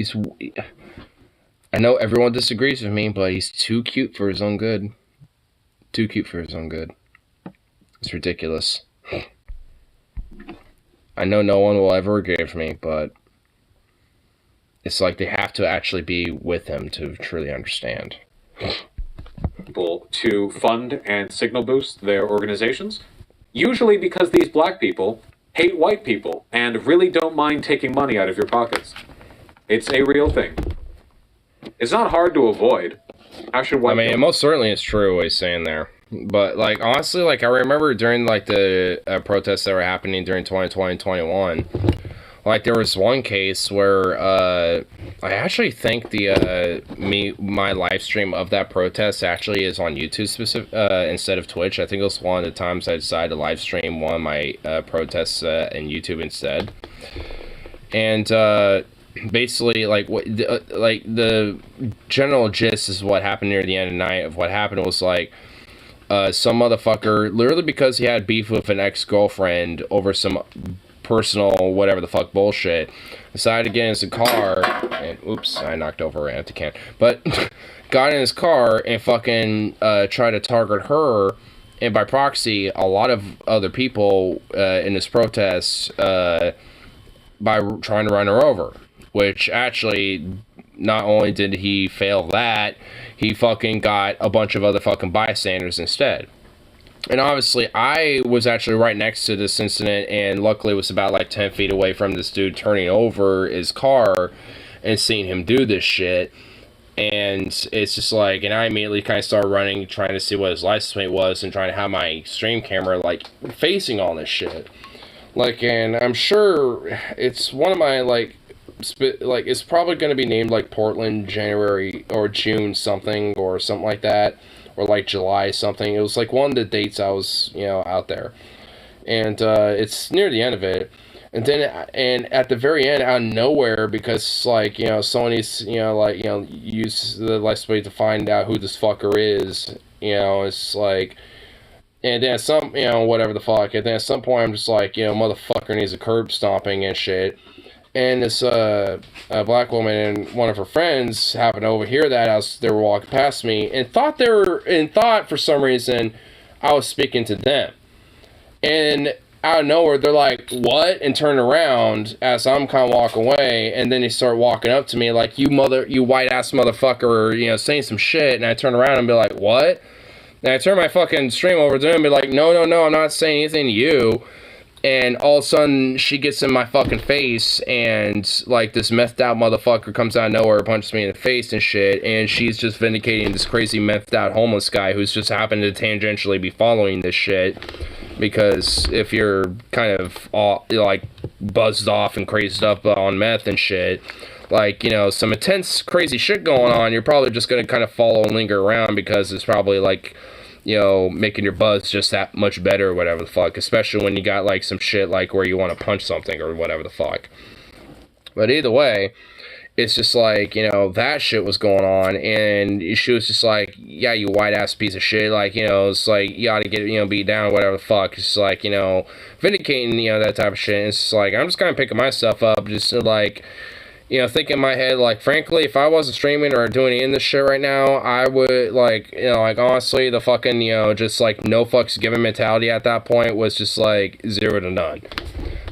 I know everyone disagrees with me, but he's too cute for his own good. Too cute for his own good. It's ridiculous. I know no one will ever agree with me, but it's like they have to actually be with him to truly understand. People to fund and signal boost their organizations, usually because these black people hate white people and really don't mind taking money out of your pockets. It's a real thing. It's not hard to avoid. How should white people... most certainly it's true what he's saying there. But, like, honestly, like, I remember during, like, the protests that were happening during 2020 and 21, like, there was one case where, I actually think my live stream of that protest actually is on YouTube instead of Twitch. I think it was one of the times I decided to live stream one of my protests in YouTube instead. And, basically, like, the general gist is what happened near the end of the night of what happened was, like, some motherfucker, literally because he had beef with an ex-girlfriend over some personal whatever the fuck bullshit, decided to get in his car, and oops, I knocked over an empty can, but got in his car and fucking tried to target her, and by proxy, a lot of other people in this protest by trying to run her over, which actually, not only did he fail that, he fucking got a bunch of other fucking bystanders instead. And obviously, I was actually right next to this incident, and luckily was about like 10 feet away from this dude turning over his car and seeing him do this shit. And it's just like, and I immediately kind of started running, trying to see what his license plate was, and trying to have my stream camera like facing all this shit. Like, and I'm sure it's one of my like it's probably going to be named like Portland January or June something or something like that, or like July something. It was like one of the dates I was out there, and it's near the end of it, and then at the very end, out of nowhere, because like someone needs use the license plate to find out who this fucker is. It's like, and then some whatever the fuck, and then at some point I'm just like motherfucker needs a curb stomping and shit. And this a black woman and one of her friends happened to overhear that as they were walking past me, and thought for some reason I was speaking to them. And out of nowhere, they're like, "What?" and turn around as I'm kind of walking away, and then they start walking up to me like, you white ass motherfucker, saying some shit. And I turn around and be like, "What?" And I turn my fucking stream over to them and be like, "No, I'm not saying anything to you." And all of a sudden, she gets in my fucking face, and, like, this methed out motherfucker comes out of nowhere, punches me in the face and shit, and she's just vindicating this crazy methed out homeless guy who's just happened to tangentially be following this shit, because if you're kind of, like, buzzed off and crazed up on meth and shit, like, some intense, crazy shit going on, you're probably just gonna kind of follow and linger around, because it's probably, like, making your buzz just that much better or whatever the fuck, especially when you got like some shit like where you want to punch something or whatever the fuck. But either way, it's just like, that shit was going on, and she was just like, "Yeah, you white ass piece of shit," like, it's like, you ought to get, beat down or whatever the fuck. It's like, vindicating, that type of shit. And it's just like, I'm just kind of picking myself up, just to, like, thinking in my head, like, frankly, if I wasn't streaming or doing any of this shit right now, I would, like, honestly, the fucking, just, like, no fucks given mentality at that point was just, like, 0 to none.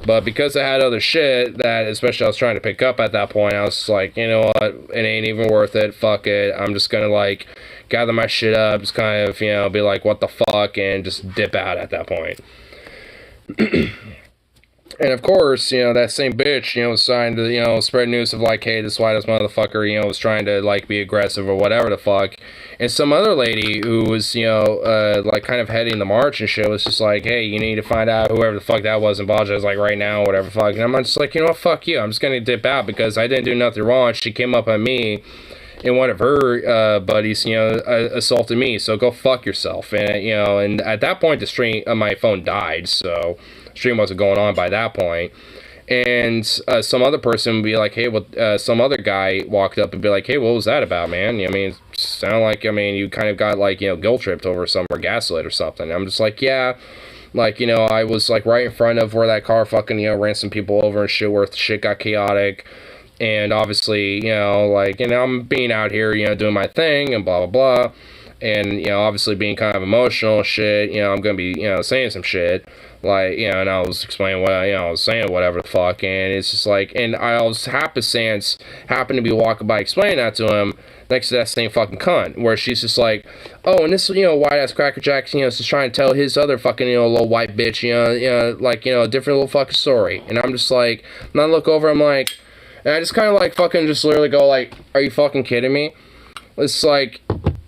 But because I had other shit that, especially I was trying to pick up at that point, I was just like, you know what, it ain't even worth it, fuck it, I'm just gonna, like, gather my shit up, just kind of, be like, what the fuck, and just dip out at that point. And of course, you know, that same bitch, you know, was trying to, you know, spread news of like, hey, this white ass motherfucker, you know, was trying to like be aggressive or whatever the fuck. And some other lady who was, you know, like kind of heading the march and shit was just like, hey, you need to find out whoever the fuck that was involved. I was like, right now, whatever the fuck. And I'm just like, you know what, fuck you. I'm just gonna dip out because I didn't do nothing wrong. She came up on me and one of her buddies, you know, assaulted me. So go fuck yourself. And, you know, and at that point, the stream on my phone died. So stream wasn't going on by that point. And some other person would be like, hey, well, some other guy walked up and be like, hey, what was that about, man? I mean, it sounded like, I mean, you kind of got like, you know, guilt tripped over some or gaslit or something. I'm just like, yeah, like, you know, I was like right in front of where that car fucking, you know, ran some people over and shit where shit got chaotic. And obviously, you know, like, you know, I'm being out here, you know, doing my thing and blah, blah, blah. And, you know, obviously being kind of emotional and shit, you know, I'm going to be, you know, saying some shit. Like, you know, and I was explaining what, you know, I was saying whatever the fuck. And it's just like, and I was happenstance, happened to be walking by explaining that to him next to that same fucking cunt. Where she's just like, oh, and this, you know, white ass Cracker Jack, you know, is just trying to tell his other fucking, you know, little white bitch, you know, like, you know, a different little fucking story. And I'm just like, and I look over, I'm like, and I just kind of like fucking just literally go like, are you fucking kidding me? It's like,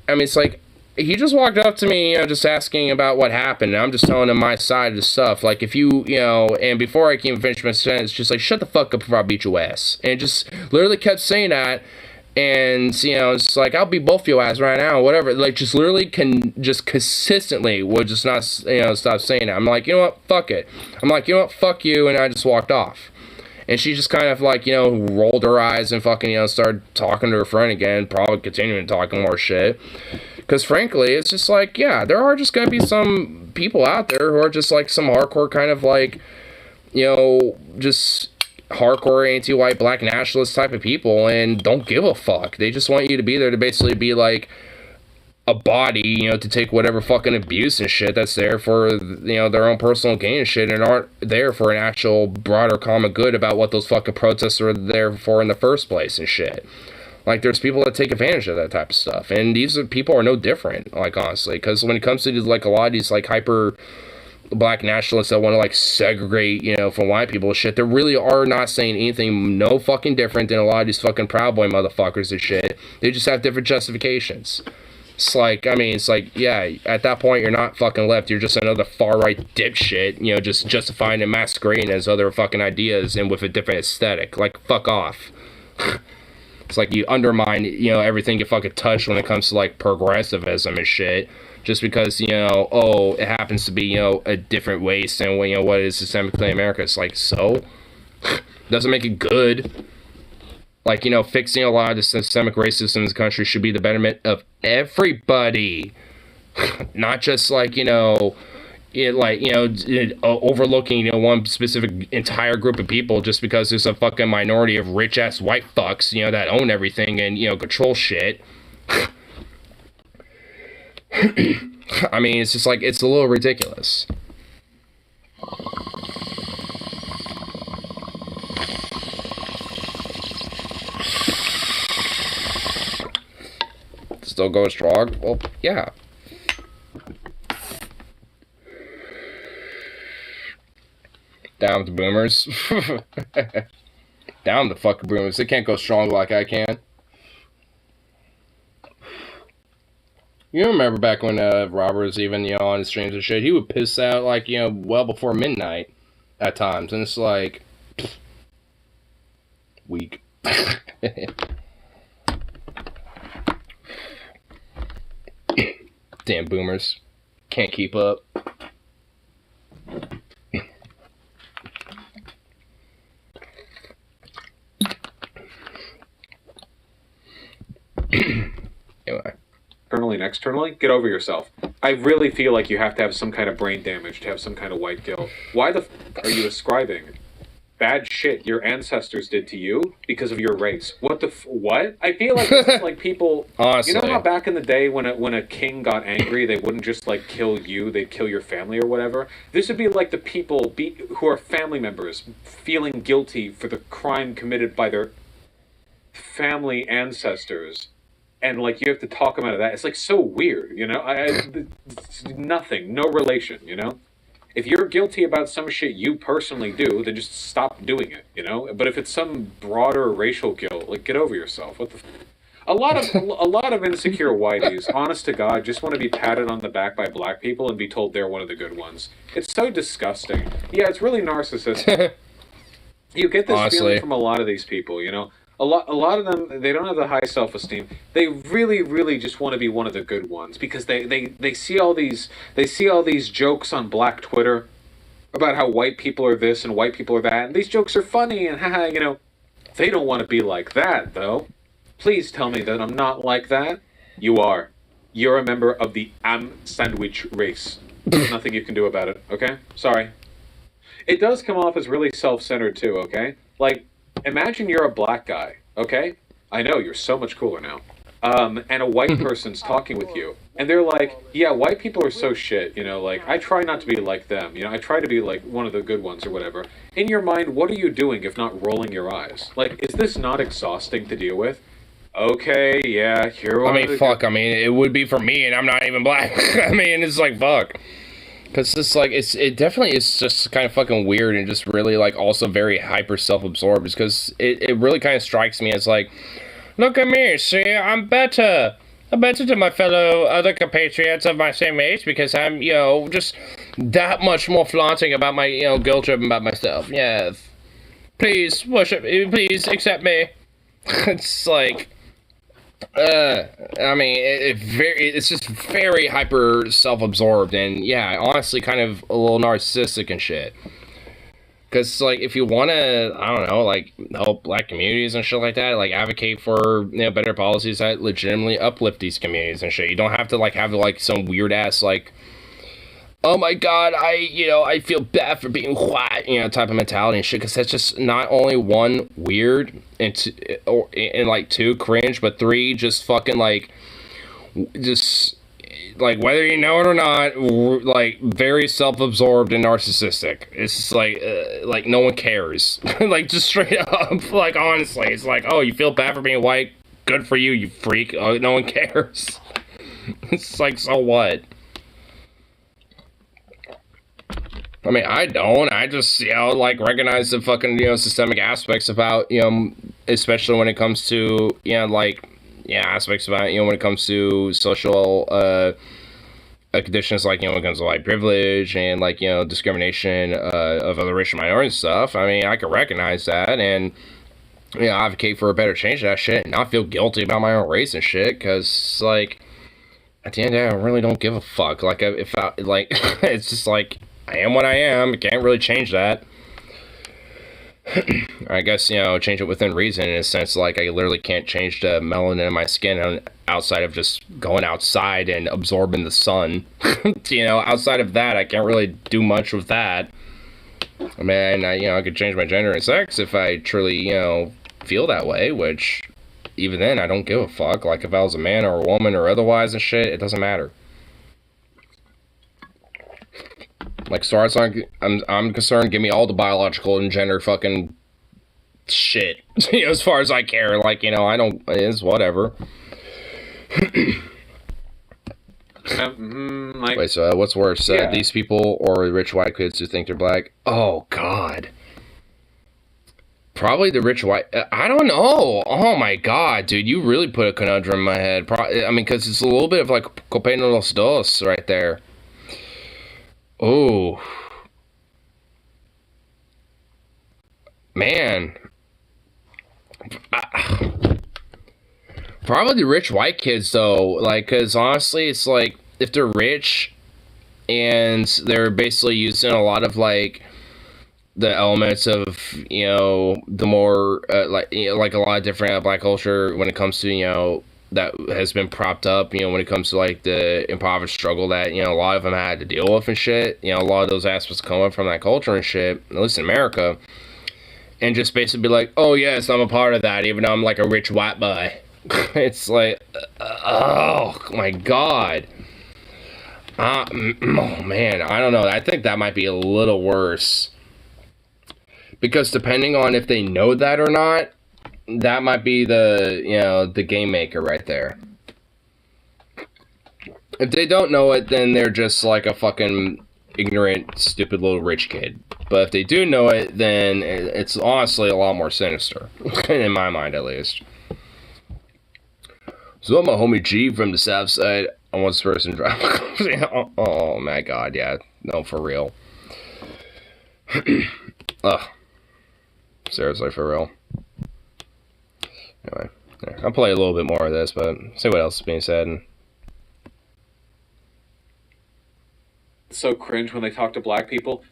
I mean, it's like, he just walked up to me, you know, just asking about what happened. And I'm just telling him my side of the stuff. Like, if you, you know, and before I can even finish my sentence, just like, shut the fuck up before I beat your ass. And just literally kept saying that. And, you know, it's like, I'll beat both your ass right now, whatever. Like, just literally just consistently would just not, you know, stop saying that. I'm like, you know what, fuck it. I'm like, you know what, fuck you. And I just walked off. And she just kind of like, you know, rolled her eyes and fucking, you know, started talking to her friend again, probably continuing talking more shit. Because frankly, it's just like, yeah, there are just going to be some people out there who are just like some hardcore kind of like, you know, just hardcore anti-white black nationalist type of people and don't give a fuck. They just want you to be there to basically be like a body, you know, to take whatever fucking abuse and shit that's there for, you know, their own personal gain and shit and aren't there for an actual broader common good about what those fucking protests are there for in the first place and shit. Like, there's people that take advantage of that type of stuff. And these people are no different, like, honestly. Because when it comes to, like, a lot of these, like, hyper black nationalists that want to, like, segregate, you know, from white people and shit, they really are not saying anything no fucking different than a lot of these fucking Proud Boy motherfuckers and shit. They just have different justifications. It's like, I mean, it's like, yeah, at that point, you're not fucking left. You're just another far-right dipshit, you know, just justifying and masquerading as other fucking ideas and with a different aesthetic. Like, fuck off. It's like you undermine, you know, everything you fucking touch when it comes to, like, progressivism and shit. Just because, you know, oh, it happens to be, you know, a different waste than, you know, what is systemically in America. It's like, so? Doesn't make it good. Like, you know, fixing a lot of the systemic racism in this country should be the betterment of everybody. Not just, like, you know, overlooking, you know, one specific entire group of people just because there's a fucking minority of rich-ass white fucks, you know, that own everything and, you know, control shit. I mean, it's just like, it's a little ridiculous. Still going strong? Well, yeah. Down with the boomers. Down with the fucking boomers. They can't go strong like I can. You remember back when Robert was even, you know, on his streams and shit, he would piss out, like, you know, well before midnight at times. And it's like, weak. Damn boomers. Can't keep up. Anyway. Internally and externally, get over yourself. I really feel like you have to have some kind of brain damage to have some kind of white guilt. Why the f are you ascribing bad shit your ancestors did to you because of your race? What the what? I feel like this is like people. Honestly. You know how back in the day when a king got angry, they wouldn't just like kill you, they'd kill your family or whatever. This would be like the people who are family members feeling guilty for the crime committed by their family ancestors. And, like, you have to talk them out of that. It's, like, so weird, you know? It's nothing. No relation, you know? If you're guilty about some shit you personally do, then just stop doing it, you know? But if it's some broader racial guilt, like, get over yourself. What the a lot of insecure whiteys, honest to God, just want to be patted on the back by black people and be told they're one of the good ones. It's so disgusting. Yeah, it's really narcissistic. You get this feeling from a lot of these people, you know? A lot of them, they don't have the high self-esteem. They really, really just want to be one of the good ones because they see all these jokes on Black Twitter about how white people are this and white people are that, and these jokes are funny and haha, you know. They don't want to be like that, though. Please tell me that I'm not like that. You are. You're a member of the sandwich race. There's nothing you can do about it, okay? Sorry. It does come off as really self-centered, too, okay? Like, imagine you're a black guy, okay? I know, you're so much cooler now. And a white person's talking with you. And they're like, yeah, white people are so shit, you know, like, I try not to be like them, you know, I try to be like one of the good ones or whatever. In your mind, what are you doing if not rolling your eyes? Like, is this not exhausting to deal with? Okay, yeah, you're I mean, fuck, I mean, it would be for me, and I'm not even black. I mean, it's like, fuck. Because it's like, it definitely is just kind of fucking weird and just really, like, also very hyper self-absorbed. Because it really kind of strikes me as like, look at me, see, I'm better. I'm better to my fellow other compatriots of my same age because I'm, you know, just that much more flaunting about my, you know, guilt trip about myself. Yes. Please, worship, please accept me. It's like... I mean, it's just very hyper self-absorbed and yeah, honestly kind of a little narcissistic and shit. Because, like, if you want to, I don't know, like, help black communities and shit like that, like, advocate for, you know, better policies that legitimately uplift these communities and shit. You don't have to, like, have, like, some weird-ass, like, oh my god, I feel bad for being white, you know, type of mentality and shit, because that's just not only one, weird, and like, two, cringe, but three, just fucking, like, just, like, whether you know it or not, like, very self-absorbed and narcissistic. It's just, like, no one cares. Like, just straight up, like, honestly, it's like, oh, you feel bad for being white? Good for you, you freak. Oh, no one cares. It's like, so what? I mean, I don't. I just, you know, like, recognize the fucking, you know, systemic aspects about, you know, especially when it comes to, you know, like, yeah, aspects about, you know, when it comes to social, conditions, like, you know, when it comes to white privilege and, like, you know, discrimination, of other racial minorities and stuff. I mean, I can recognize that and, you know, advocate for a better change of that shit and not feel guilty about my own race and shit, because, like, at the end of the day, I really don't give a fuck. Like, if I, like, it's just like, I am what I am. Can't really change that. I guess, you know, change it within reason in a sense. Like, I literally can't change the melanin in my skin outside of just going outside and absorbing the sun. You know, outside of that, I can't really do much with that. I mean, you know, I could change my gender and sex if I truly, you know, feel that way, which, even then, I don't give a fuck. Like, if I was a man or a woman or otherwise and shit, it doesn't matter. Like, as far as I'm concerned, give me all the biological and gender fucking shit. You know, as far as I care. Like, you know, I don't, it's whatever. Like, wait, so what's worse? Yeah. These people or rich white kids who think they're black? Oh, God. Probably the rich white, I don't know. Oh my God, dude, you really put a conundrum in my head. I mean, because it's a little bit of like Copa de los Dos right there. Oh, man. Probably the rich white kids, though. Like, because honestly, it's like, if they're rich and they're basically using a lot of, like, the elements of, you know, the more, like, you know, like a lot of different black culture when it comes to, you know, that has been propped up, you know, when it comes to, like, the impoverished struggle that, you know, a lot of them had to deal with and shit. You know, a lot of those aspects come up from that culture and shit, at least in America. And just basically be like, oh, yes, I'm a part of that, even though I'm, like, a rich white boy. It's like, oh, my God. Oh, man, I don't know. I think that might be a little worse. Because depending on if they know that or not, that might be the, you know, the game maker right there. If they don't know it, then they're just like a fucking ignorant, stupid little rich kid. But if they do know it, then it's honestly a lot more sinister. In my mind, at least. So I'm a homie G from the south side. I want this person drive. Oh my god, yeah. No, for real. Ugh. Seriously, for real. Anyway, yeah, I'll play a little bit more of this, but see what else is being said. And So cringe when they talk to black people.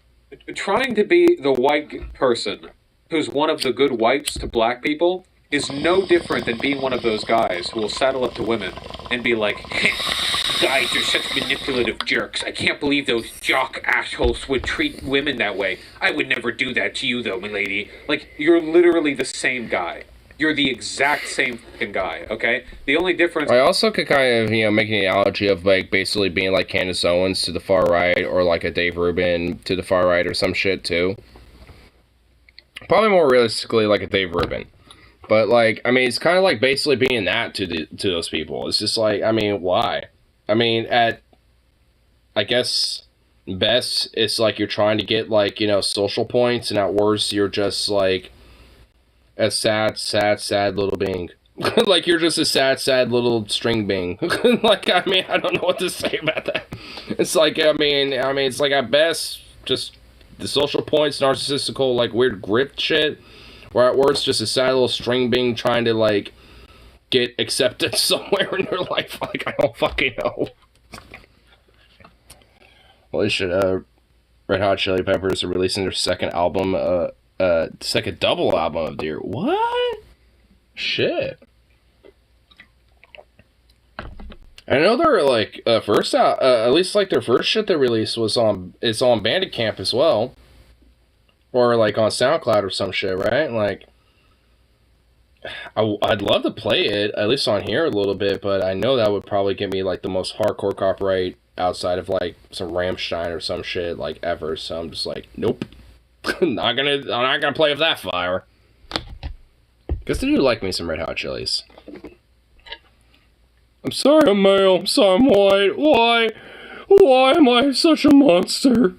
Trying to be the white person who's one of the good whites to black people is no different than being one of those guys who will saddle up to women and be like, guys are such manipulative jerks. I can't believe those jock assholes would treat women that way. I would never do that to you, though, milady. Like, you're literally the same guy. You're the exact same fucking guy, okay? The only difference... I also could kind of, make an analogy of, like, basically being like Candace Owens to the far right, or like a Dave Rubin to the far right, or some shit, too. Probably more realistically like a Dave Rubin. But, like, I mean, it's kind of like basically being that to those people. It's just like, I mean, why? I mean, I guess, best, it's like you're trying to get, like, social points, and at worst, you're just, like, a sad little being. Like, you're just a sad little string being. Like, I mean, I don't know what to say about that. It's like, I mean, it's like, at best, just the social points, narcissistical, like, weird grift shit. Or at worst, just a sad little string being trying to, like, get accepted somewhere in their life. Like, I don't fucking know. Holy shit, Red Hot Chili Peppers are releasing their second album, second double album of the year. What? Shit. I know they're, like, first out, at least, like, their first shit they released was on Bandcamp as well. Or, like, on SoundCloud or some shit, right? Like, I'd love to play it, at least on here a little bit, but I know that would probably get me, like, the most hardcore copyright outside of, like, some Rammstein or some shit, like, ever. So I'm just like, nope. I'm not gonna play with that fire. Because they do like me some Red Hot Chilies. I'm sorry I'm male, I'm sorry I'm white. Why am I such a monster?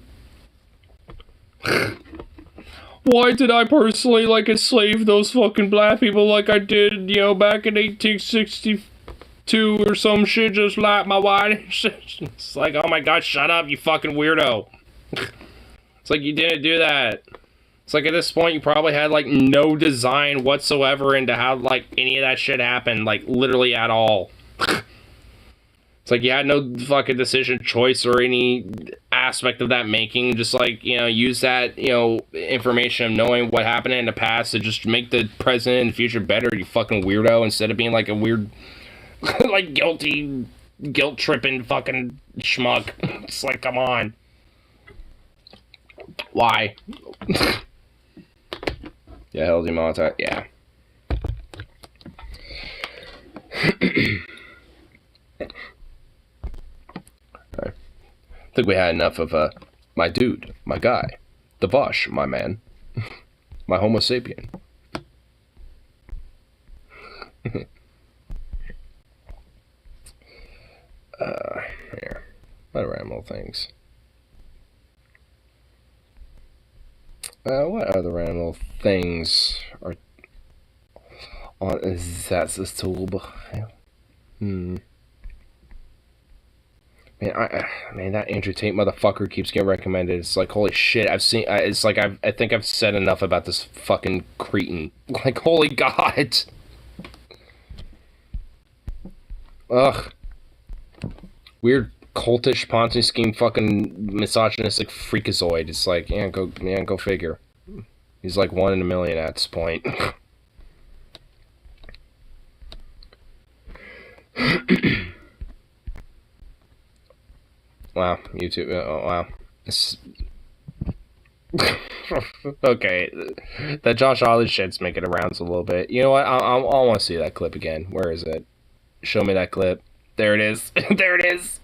Why did I personally, like, enslave those fucking black people like I did, back in 1862 or some shit, just like my white shit? It's like, oh my god, shut up, you fucking weirdo. It's like, you didn't do that. It's like, at this point, you probably had, like, no design whatsoever into how, like, any of that shit happened, like, literally at all. It's like you had no fucking decision choice or any aspect of that making. Just like, use that, information of knowing what happened in the past to just make the present and future better, you fucking weirdo, instead of being like a weird, like, guilt-tripping fucking schmuck. It's like, come on. Why? Yeah, hell demonetize. Yeah. I think we had enough of, my dude, my guy, the Bosch, my man, my homo sapien. Here, what random little things? What other random little things are on, that's this tube? Man, that Andrew Tate motherfucker keeps getting recommended. It's like, holy shit, I think I've said enough about this fucking cretin. Like, holy god. Ugh. Weird cultish Ponzi scheme fucking misogynistic freakazoid. It's like, go figure. He's like 1 in a million at this point. Wow, YouTube. Oh, wow. Okay, that Josh Ollie shit's making the rounds a little bit. You know what? I want to see that clip again. Where is it? Show me that clip. There it is. There it is.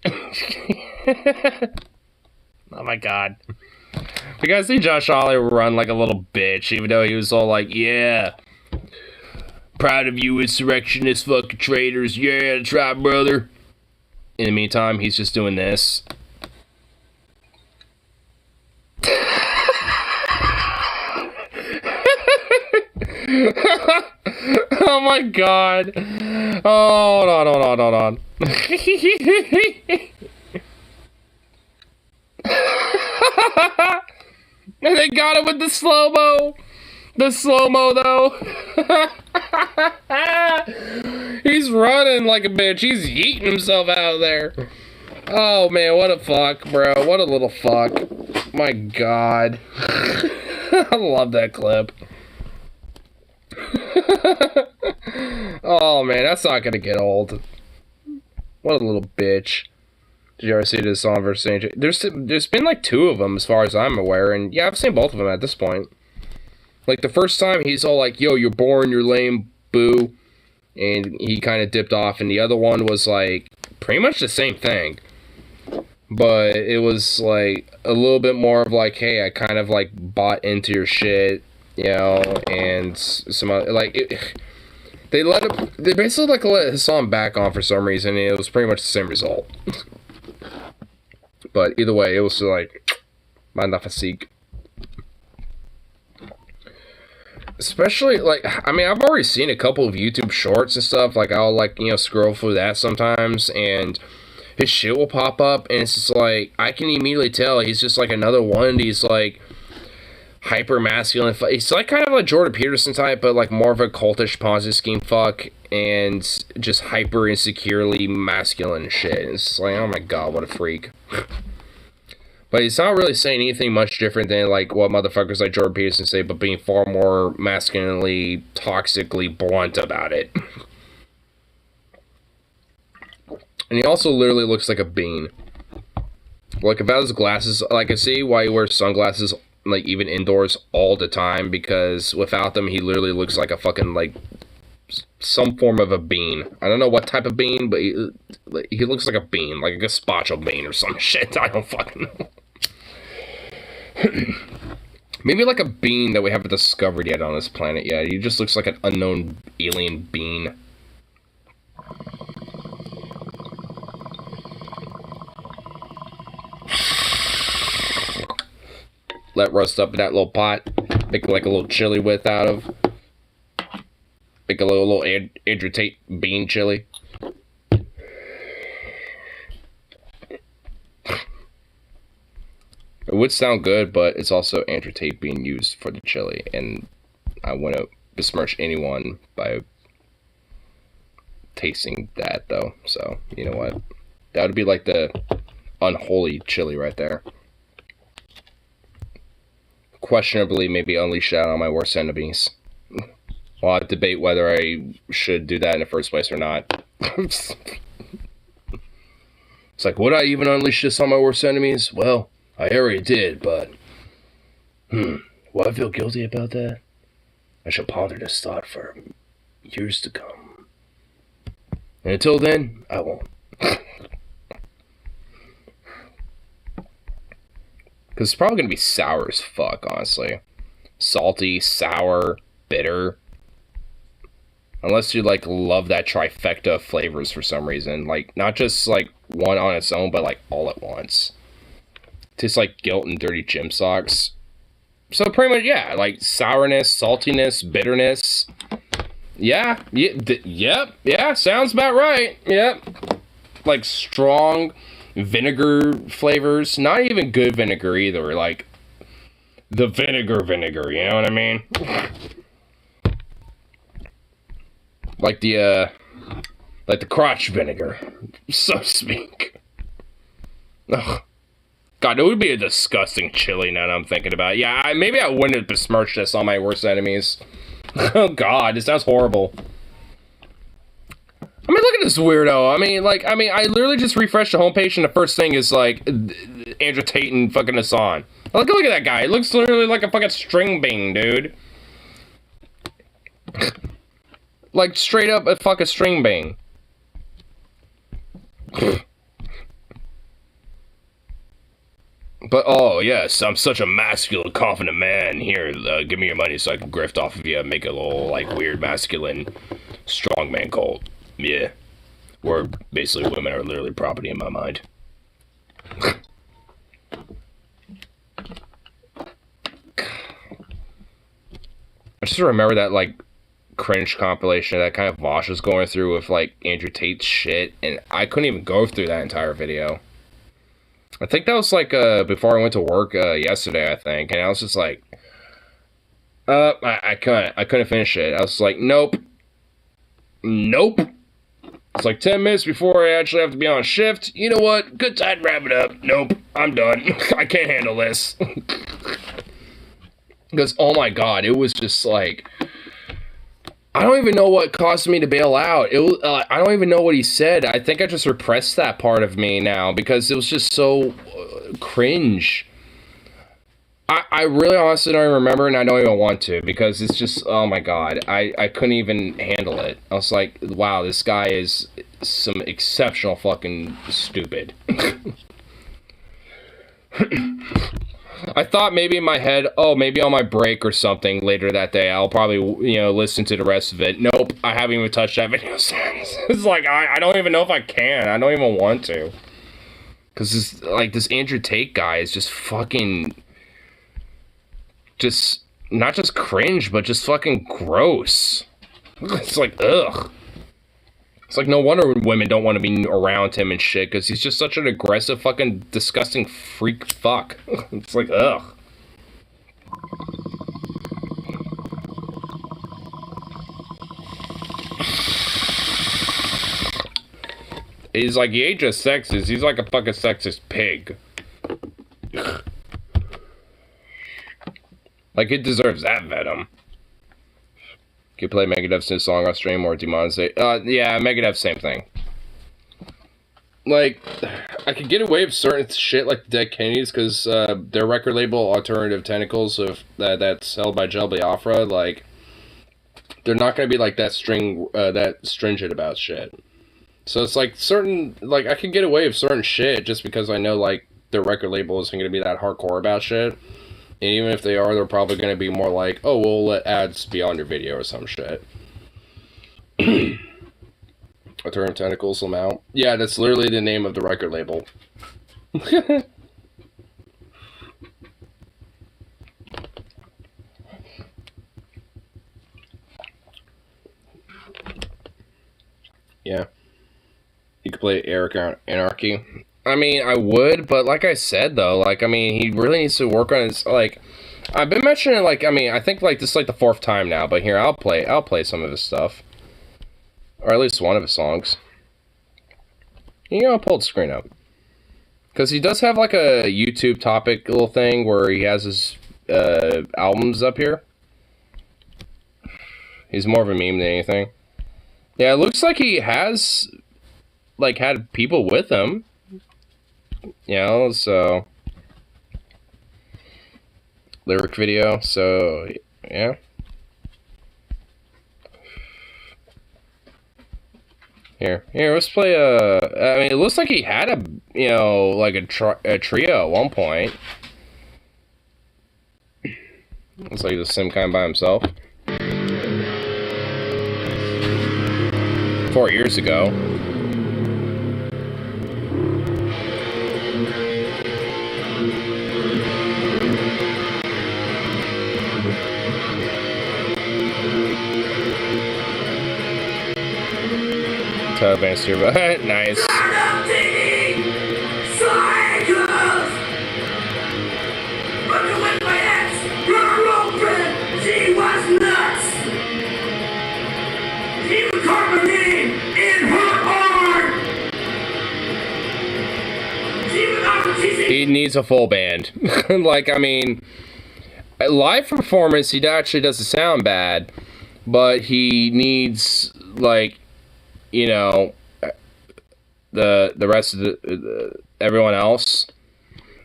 Oh my god. You guys see Josh Ollie run like a little bitch, even though he was all like, yeah, proud of you, insurrectionist fucking traitors. Yeah, that's right, brother. In the meantime, he's just doing this. Oh my god. Oh, hold on. And they got it with the slow-mo. The slow-mo, though. He's running like a bitch. He's eating himself out of there. Oh, man, what a fuck, bro. What a little fuck. My god. I love that clip. Oh, man, that's not gonna get old. What a little bitch. Did you ever see this song versus AJ? There's been like 2 of them as far as I'm aware, and yeah, I've seen both of them at this point. Like the first time he's all like, yo, you're boring, you're lame, boo. And he kind of dipped off, and the other one was like pretty much the same thing. But it was like a little bit more of like, hey, I kind of like bought into your shit, you know, and some other, like they basically like let his song back on for some reason, and it was pretty much the same result. But either way, it was like, magnifique. Especially, like, I mean, I've already seen a couple of YouTube shorts and stuff. Like, I'll, like, you know, scroll through that sometimes, and his shit will pop up, and it's just like, I can immediately tell he's just, like, another one of these, like, hyper-masculine. He's, like, kind of like Jordan Peterson type, but, like, more of a cultish Ponzi scheme fuck, and just hyper-insecurely masculine and shit. And it's just like, oh my god, what a freak. But he's not really saying anything much different than, like, what motherfuckers like Jordan Peterson say, but being far more masculinely, toxically blunt about it. And he also literally looks like a bean. Like, without his glasses, like, I see why he wears sunglasses, like, even indoors all the time, because without them, he literally looks like a fucking, like, some form of a bean. I don't know what type of bean, but he looks like a bean, like a gazpacho bean or some shit. I don't fucking know. Maybe like a bean that we haven't discovered yet on this planet yet. He just looks like an unknown alien bean. Let rust up in that little pot. Make like a little chili with out of. Make a little Andrew Tate bean chili. It would sound good, but it's also Andrew Tate being used for the chili, and I want to besmirch anyone by tasting that, though. So, you know what? That would be like the unholy chili right there. Questionably, maybe unleash that on my worst enemies. Well, I debate whether I should do that in the first place or not. It's like, would I even unleash this on my worst enemies? Well, I already did, but... will I feel guilty about that? I shall ponder this thought for years to come. And until then, I won't. Because it's probably going to be sour as fuck, honestly. Salty, sour, bitter. Unless you, like, love that trifecta of flavors for some reason. Like, not just, like, one on its own, but, like, all at once. Tastes like guilt and dirty gym socks. So, pretty much, yeah. Like, sourness, saltiness, bitterness. Yeah. Yeah, sounds about right. Yep. Like, strong vinegar flavors. Not even good vinegar either. Like, the vinegar, you know what I mean? Like the crotch vinegar, so to speak. Ugh. God, it would be a disgusting chili now that I'm thinking about it. Yeah, maybe I wouldn't have besmirched this on my worst enemies. Oh God, this sounds horrible. I mean, look at this weirdo. I mean, I literally just refreshed the homepage and the first thing is like Andrew Tate and fucking Hassan. Look at that guy. He looks literally like a fucking string bean, dude. Like, straight up a fucking string bean. But, oh, yes, I'm such a masculine, confident man. Here, give me your money so I can grift off of you and make a little, like, weird, masculine, strongman cult. Yeah. Where, basically, women are literally property in my mind. just remember that, like, cringe compilation that kind of Vosh was going through with, like, Andrew Tate's shit, and I couldn't even go through that entire video. I think that was, like, before I went to work yesterday, I think, and I was just like, I couldn't finish it. I was like, nope. It's like 10 minutes before I actually have to be on shift. You know what? Good time to wrap it up. Nope. I'm done. I can't handle this. Because, oh my god, it was just like... I don't even know what caused me to bail out. It was, I don't even know what he said. I think I just repressed that part of me now because it was just so cringe. I really honestly don't even remember, and I don't even want to, because it's just, oh my god, I couldn't even handle it. I was like, wow, this guy is some exceptional fucking stupid. I thought maybe in my head, oh, maybe on my break or something later that day, I'll probably, you know, listen to the rest of it. Nope, I haven't even touched that video since. It's like, I don't even know if I can. I don't even want to. Because this, like, this Andrew Tate guy is just fucking... just not just cringe, but just fucking gross. It's like, ugh. It's like, no wonder women don't want to be around him and shit, because he's just such an aggressive, fucking, disgusting freak fuck. It's like, ugh. He's like, he ain't just sexist, he's like a fucking sexist pig. Like, it deserves that venom. Could play Megadeth's new song on stream or demonetize. Yeah, Megadeth, same thing. Like, I could get away with certain shit like the Dead Kennedys because their record label, Alternative Tentacles, that's held by Gel Biafra, like, they're not gonna be like that stringent about shit. So it's like certain, like, I could get away with certain shit just because I know, like, their record label isn't gonna be that hardcore about shit. And even if they are, they're probably going to be more like, oh, we'll let ads be on your video or some shit. Alternative Tentacles will mount. Yeah, that's literally the name of the record label. Yeah. You could play Eric Anarchy. I mean, I would, but like I said, though, like, I mean, he really needs to work on his, like, I've been mentioning, like, I mean, I think, like, this is, like, the 4th time now, but here, I'll play some of his stuff. Or at least one of his songs. You know, I'll pull the screen up. Because he does have, like, a YouTube topic little thing where he has his, albums up here. He's more of a meme than anything. Yeah, it looks like he has, like, had people with him. You know, so lyric video, so yeah. Here, let's play I mean, it looks like he had a, you know, like a trio at one point. Looks like he's some kind by himself. 4 years ago. Advanced here, but nice. He needs a full band. Like, I mean, a live performance, he actually doesn't sound bad, but he needs, like, you know, the rest of everyone else.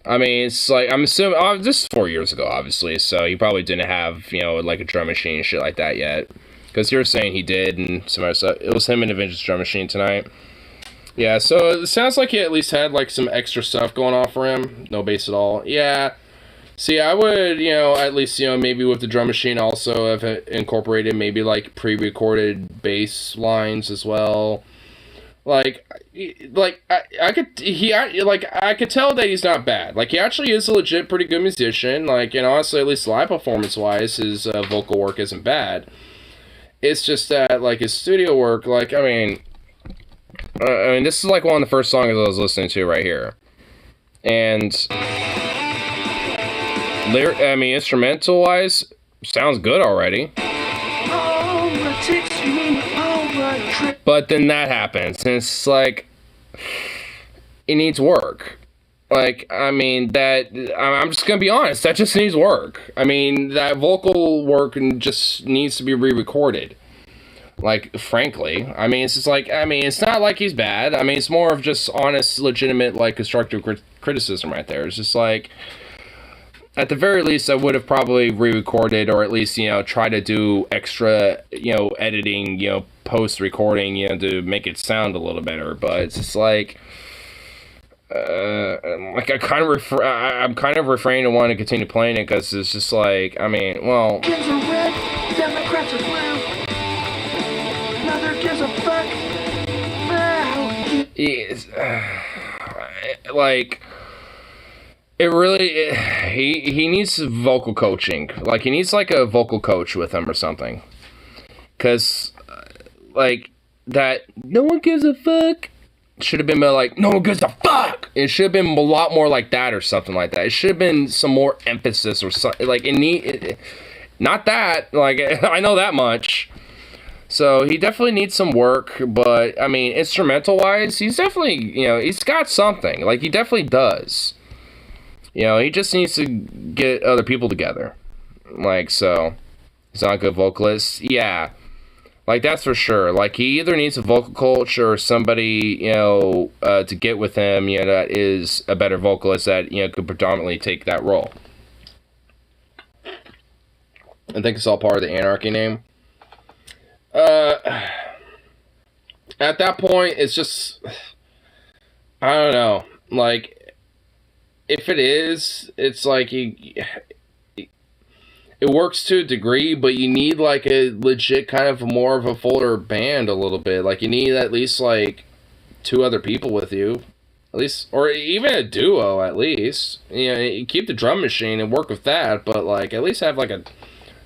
I mean, it's like, I'm assuming, this is 4 years ago, obviously, so he probably didn't have, you know, like a drum machine and shit like that yet. Because you're saying he did, and some other stuff. It was him and the Vintage Drum Machine tonight. Yeah, so it sounds like he at least had, like, some extra stuff going on for him. No bass at all. Yeah. See, I would, you know, at least, you know, maybe with the drum machine also have incorporated maybe, like, pre-recorded bass lines as well. Like I could tell that he's not bad. Like, he actually is a legit pretty good musician. Like, and honestly, at least live performance wise, his vocal work isn't bad. It's just that, like, his studio work, like, I mean, this is like one of the first songs I was listening to right here, and instrumental wise, sounds good already. But then that happens, and it's like, it needs work. Like, I mean, I'm just gonna be honest, that just needs work. I mean, that vocal work just needs to be re-recorded. Like, frankly. I mean, it's just like, I mean, it's not like he's bad. I mean, it's more of just honest, legitimate, like, constructive criticism right there. It's just like, at the very least, I would have probably re-recorded, or at least, try to do extra, editing, post-recording, to make it sound a little better. But it's just like, I'm kind of refraining to want to continue playing it, because it's just like, I mean, well, Kids are red, Democrats are blue. Neither gives a fuck. Like, it really, he needs vocal coaching. Like, he needs, like, a vocal coach with him or something. Because, like, that no one gives a fuck should have been like, no one gives a fuck. It should have been a lot more like that or something like that. It should have been some more emphasis or something. Like, not that. Like, I know that much. So he definitely needs some work, but I mean, instrumental-wise, he's definitely, he's got something. Like, he definitely does. He just needs to get other people together. Like, so, he's not a good vocalist. Yeah, like, that's for sure. Like, he either needs a vocal coach or somebody, to get with him, that is a better vocalist that, could predominantly take that role. I think it's all part of the Anarchy name. At that point, it's just, I don't know, like, if it is, it's like, it works to a degree, but you need, like, a legit kind of more of a fuller band a little bit. Like, you need at least, like, 2 other people with you, at least, or even a duo, at least. You keep the drum machine and work with that, but, like, at least have, like,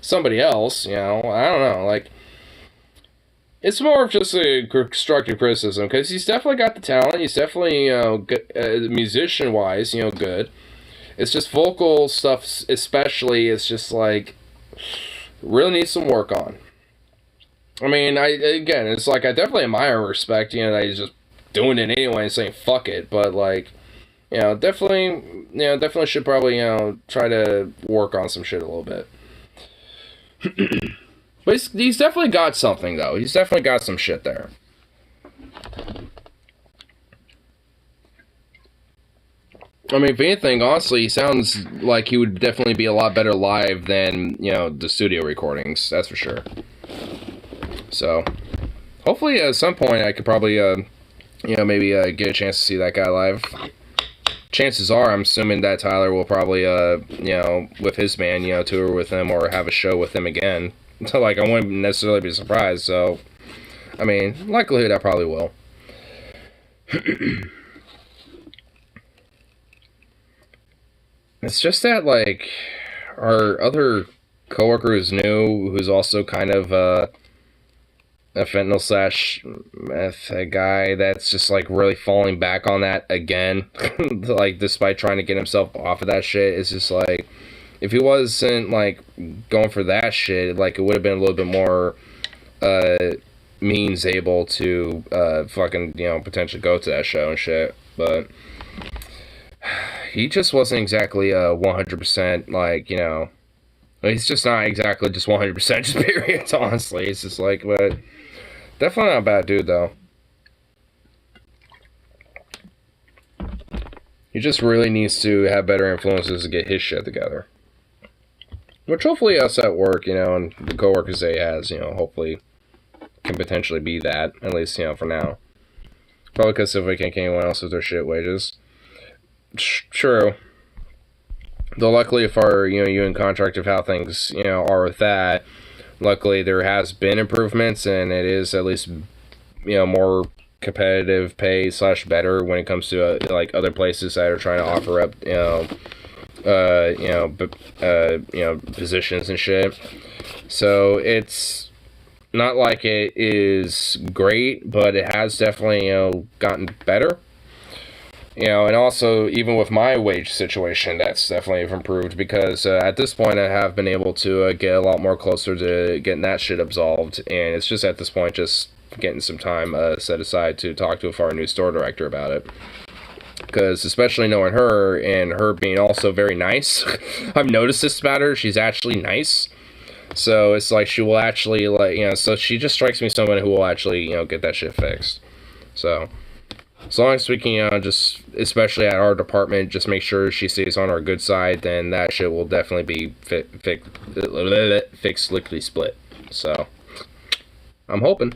somebody else, I don't know, like, it's more of just a constructive criticism, because he's definitely got the talent. He's definitely, good, musician-wise, good. It's just vocal stuff, especially, it's just, like, really needs some work on. I mean, again, it's like, I definitely admire and respect, that he's just doing it anyway and saying, fuck it, but, like, definitely should probably, try to work on some shit a little bit. But he's definitely got something, though. He's definitely got some shit there. I mean, if anything, honestly, he sounds like he would definitely be a lot better live than, the studio recordings. That's for sure. So, hopefully at some point I could probably, maybe get a chance to see that guy live. Chances are, I'm assuming that Tyler will probably, with his band, tour with him or have a show with him again. So, like, I wouldn't necessarily be surprised, so, I mean, likelihood I probably will. It's just that, like, our other coworker who's new, who's also kind of, a fentanyl slash meth guy that's just, like, really falling back on that again. Like, despite trying to get himself off of that shit, it's just, like, if he wasn't, like, going for that shit, like, it would have been a little bit more, means able to, fucking, potentially go to that show and shit, but he just wasn't exactly, 100%, like, he's just not exactly just 100% just period, honestly, it's just, like, but definitely not a bad dude, though. He just really needs to have better influences to get his shit together. Which hopefully us at work, and the coworkers that he has, hopefully can potentially be that, at least, for now. Probably because if we can't get anyone else with their shit wages. True. Though luckily if our, union contract of how things, are with that, luckily there has been improvements, and it is at least, more competitive pay / better when it comes to like other places that are trying to offer up positions and shit. So it's not like it is great, but it has definitely gotten better. And also, even with my wage situation, that's definitely improved, because at this point I have been able to get a lot more closer to getting that shit absolved, and it's just at this point just getting some time set aside to talk to our new store director about it. Because especially knowing her, and her being also very nice, I've noticed this about her, she's actually nice. So it's like she will actually, like, so she just strikes me as someone who will actually, get that shit fixed. So as long as we can, just, especially at our department, just make sure she stays on our good side, then that shit will definitely be fixed lickety split. So, I'm hoping.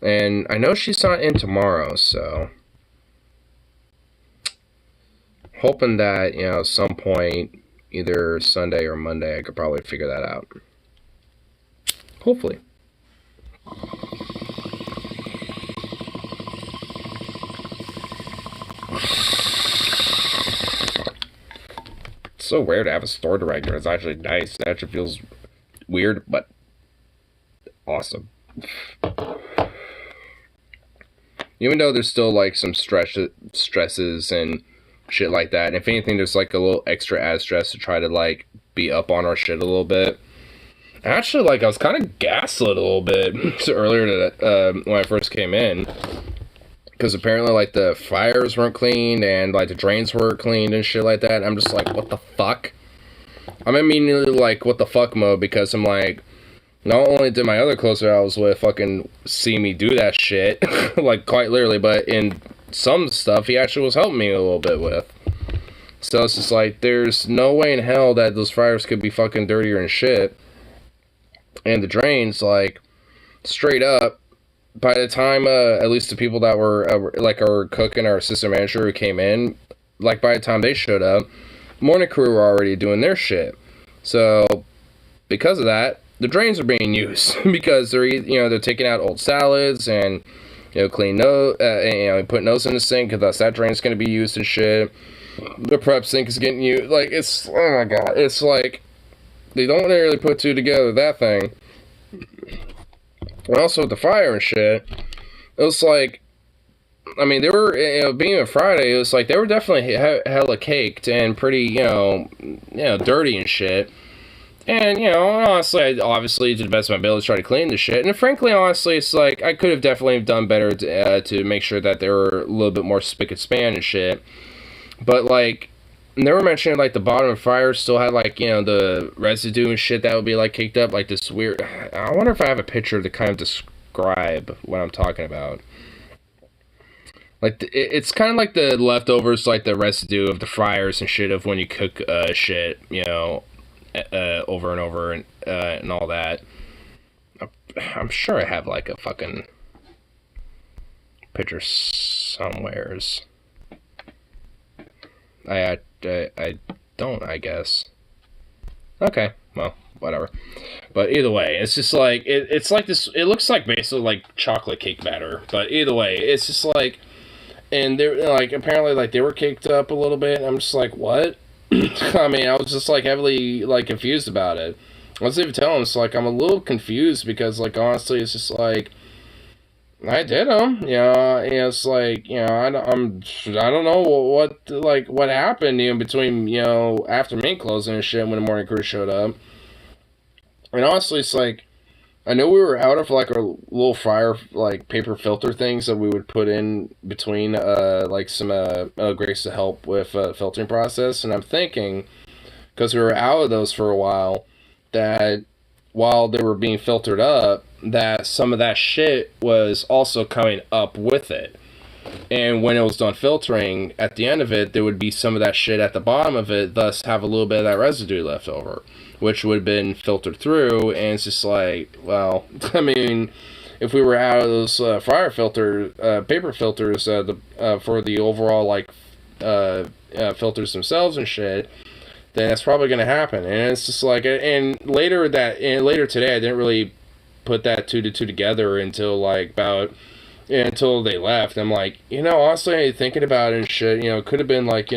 And I know she's not in tomorrow, so hoping that, at some point, either Sunday or Monday, I could probably figure that out. Hopefully. It's so weird to have a store director. It's actually nice. It actually feels weird, but awesome. Even though there's still like some stresses and shit like that, and if anything, there's like a little extra add stress to try to like be up on our shit a little bit. Actually, like, I was kind of gaslit a little bit earlier when I first came in, because apparently, like, the fires weren't cleaned, and, like, the drains weren't cleaned and shit like that. I'm just like, what the fuck? I'm immediately, like, what the fuck mode, because I'm like, not only did my other closer I was with fucking see me do that shit, like, quite literally, but in some stuff, he actually was helping me a little bit with. So it's just like, there's no way in hell that those fires could be fucking dirtier and shit. And the drains, like, straight up, by the time, at least the people that were, like, our cook and our assistant manager who came in, like, by the time they showed up, morning crew were already doing their shit. So, because of that, the drains are being used, because they're taking out old salads, and, clean those, and, putting those in the sink, because that drain's gonna be used and shit. The prep sink is getting used, like, it's, oh my god, it's like, they don't really put two together, that thing. And also with the fire and shit, it was like, I mean, they were, being a Friday, it was like, they were definitely hella caked and pretty, dirty and shit. And, honestly, I obviously did the best of my ability to try to clean the shit. And frankly, honestly, it's like, I could have definitely done better to make sure that they were a little bit more spick and span and shit. But, like, they were mentioning, like, the bottom of fire still had, like, the residue and shit that would be, like, caked up, like, this weird... I wonder if I have a picture to kind of describe what I'm talking about. Like, it's kind of like the leftovers, like, the residue of the fryers and shit of when you cook shit, over and over and all that. I'm sure I have, like, a fucking picture somewheres. I don't, I guess. Okay, well, whatever. But either way, it's just like, it's like this, it looks like basically like chocolate cake batter. But either way, it's just like, and they're like, apparently like they were caked up a little bit. I'm just like, what? I mean, I was just like heavily like confused about it. I was even telling him, it's like, I'm a little confused because like, honestly, it's just like, I did them, it's like, I don't know what happened, between, after me closing and shit when the morning crew showed up. And honestly, it's like, I know we were out of, like, our little fryer, like, paper filter things that we would put in between, like, some, Grace to help with, filtering process, and I'm thinking, because we were out of those for a while, that while they were being filtered up, that some of that shit was also coming up with it. And when it was done filtering, at the end of it, there would be some of that shit at the bottom of it, thus have a little bit of that residue left over, which would have been filtered through, and it's just like, well, I mean, if we were out of those fryer filter, paper filters for the overall, like, filters themselves and shit, then that's probably going to happen. And it's just like, and later today, I didn't really put that two together until like until they left. I'm like, honestly, thinking about it and shit, it could have been like,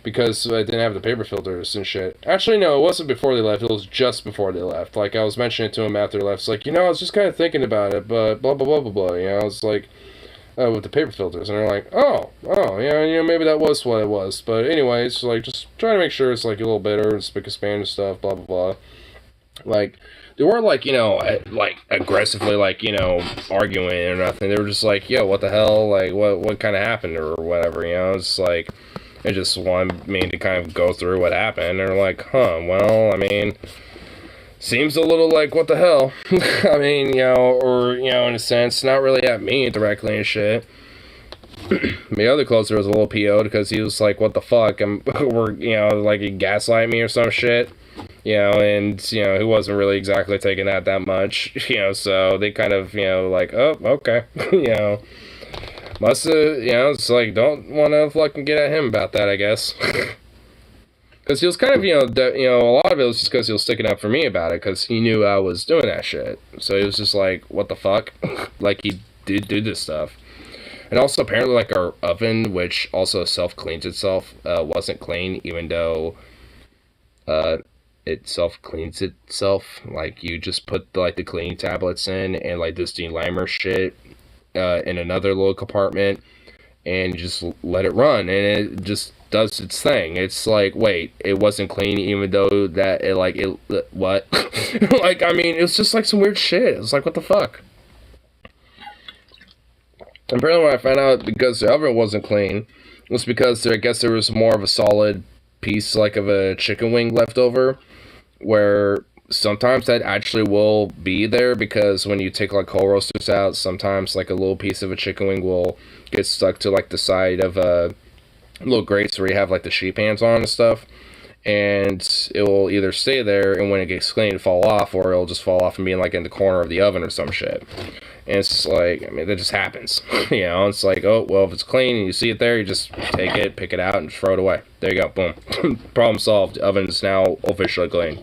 because I didn't have the paper filters and shit. Actually, no, it wasn't before they left. It was just before they left. Like, I was mentioning it to them after they left. It's like, I was just kind of thinking about it, but blah, blah, blah, blah, blah. I was like, with the paper filters. And they're like, oh, maybe that was what it was. But anyways, like, just trying to make sure it's, like, a little better and spick and span and stuff, blah, blah, blah. Like, they weren't, like, like, aggressively, like, arguing or nothing. They were just like, yo, what the hell? Like, what kind of happened or whatever, It's like... I just wanted me to kind of go through what happened. And they're like, well, I mean, seems a little like, what the hell? I mean, or, in a sense, not really at me directly and shit. The other closer was a little PO'd because he was like, what the fuck? Like, he gaslight me or some shit. And, he wasn't really exactly taking that much, so they kind of, like, oh, okay, Must have, it's like, don't want to fucking get at him about that, I guess. Because he was kind of, a lot of it was just because he was sticking up for me about it, because he knew I was doing that shit. So he was just like, what the fuck? Like, he did do this stuff. And also, apparently, like, our oven, which also self-cleans itself, wasn't clean, even though, it self-cleans itself. Like, you just put, like, the cleaning tablets in, and, like, this delimer shit, in another little compartment, and just let it run, and it just does its thing. It's like, wait, it wasn't clean, even though that what? Like, I mean, it was just like some weird shit. It was like, what the fuck? And apparently, when I found out because the oven wasn't clean, it was because I guess there was more of a solid piece, like, of a chicken wing left over, where sometimes that actually will be there, because when you take, like, coal roasters out, sometimes, like, a little piece of a chicken wing will get stuck to, like, the side of little grates where you have, like, the sheep hands on and stuff, and it will either stay there, and when it gets cleaned, fall off, or it'll just fall off and be, like, in the corner of the oven or some shit. And it's like, I mean, that just happens. It's like, oh, well, if it's clean and you see it there, you just take it, pick it out, and throw it away. There you go, boom. Problem solved. The oven is now officially clean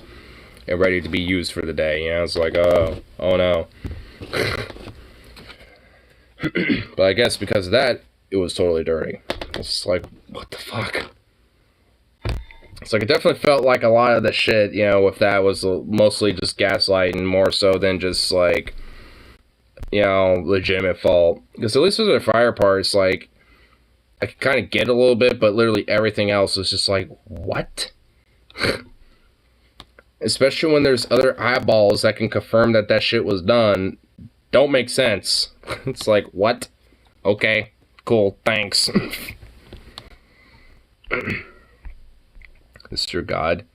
and ready to be used for the day. It's like, oh no. But I guess because of that, it was totally dirty. It's like, what the fuck? It's like, it definitely felt like a lot of the shit, with that was mostly just gaslighting, more so than just, like, legitimate fault. Because at least with the fire parts, like, I could kind of get a little bit, but literally everything else is just like, what? Especially when there's other eyeballs that can confirm that shit was done. Don't make sense. It's like, what? Okay, cool, thanks. Mr. God.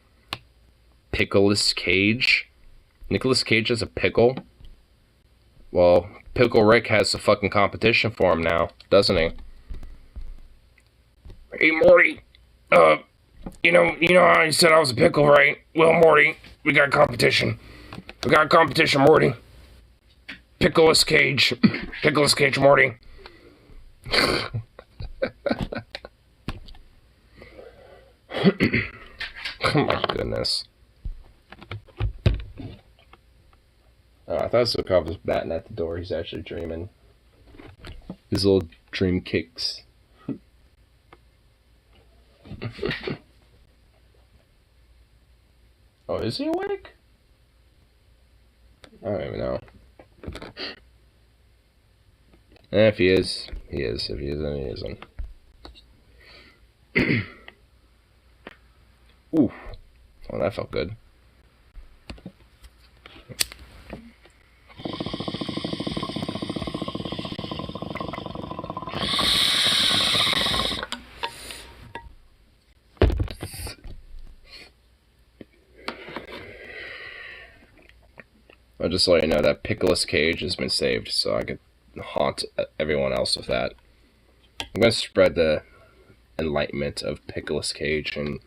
Pickles Cage? Nicolas Cage has a pickle? Well, Pickle Rick has a fucking competition for him now, doesn't he? Hey, Morty. You know how you said I was a pickle, right? Well, Morty, we got competition. We got competition, Morty. Pickles Cage. Pickles Cage, Morty. Oh my goodness. Oh, I thought Sokov was batting at the door. He's actually dreaming. His little dream kicks. Oh, is he awake? I don't even know. If he is, he is. If he isn't, he isn't. Ooh. Oh, that felt good. I'll just let you know that Pickles Cage has been saved, so I could haunt everyone else with that. I'm going to spread the enlightenment of Pickles Cage and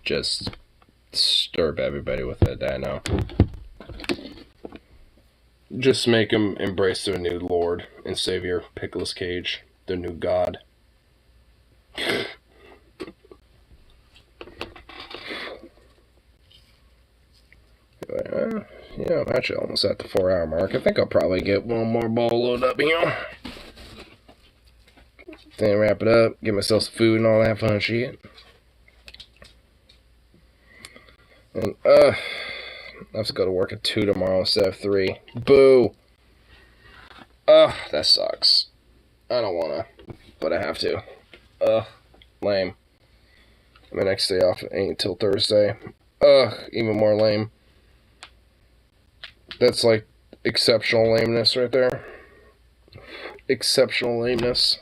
just disturb everybody with it, I know. Just make them embrace their new Lord and Savior, Pickles Cage, their new God. Yeah, I'm actually almost at the 4-hour mark. I think I'll probably get one more bowl loaded up here. Then wrap it up, get myself some food and all that fun shit. And, I have to go to work at 2 tomorrow instead of 3. Boo! Ugh, that sucks. I don't wanna, but I have to. Ugh, lame. My next day off ain't until Thursday. Ugh, even more lame. That's like exceptional lameness right there. Exceptional lameness.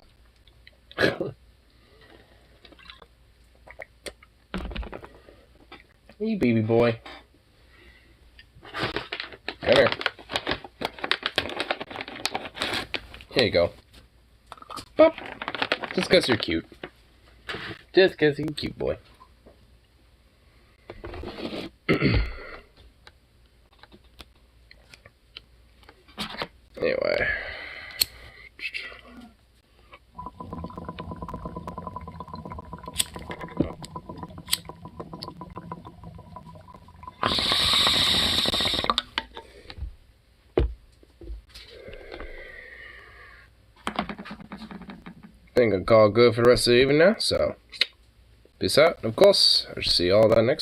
Hey, baby boy. Come here. Here you go. Pop. Just because you're cute. Just because you're cute, boy. Anyway. I think I'll call it good for the rest of the evening now, so peace out. Of course, I'll see you all that next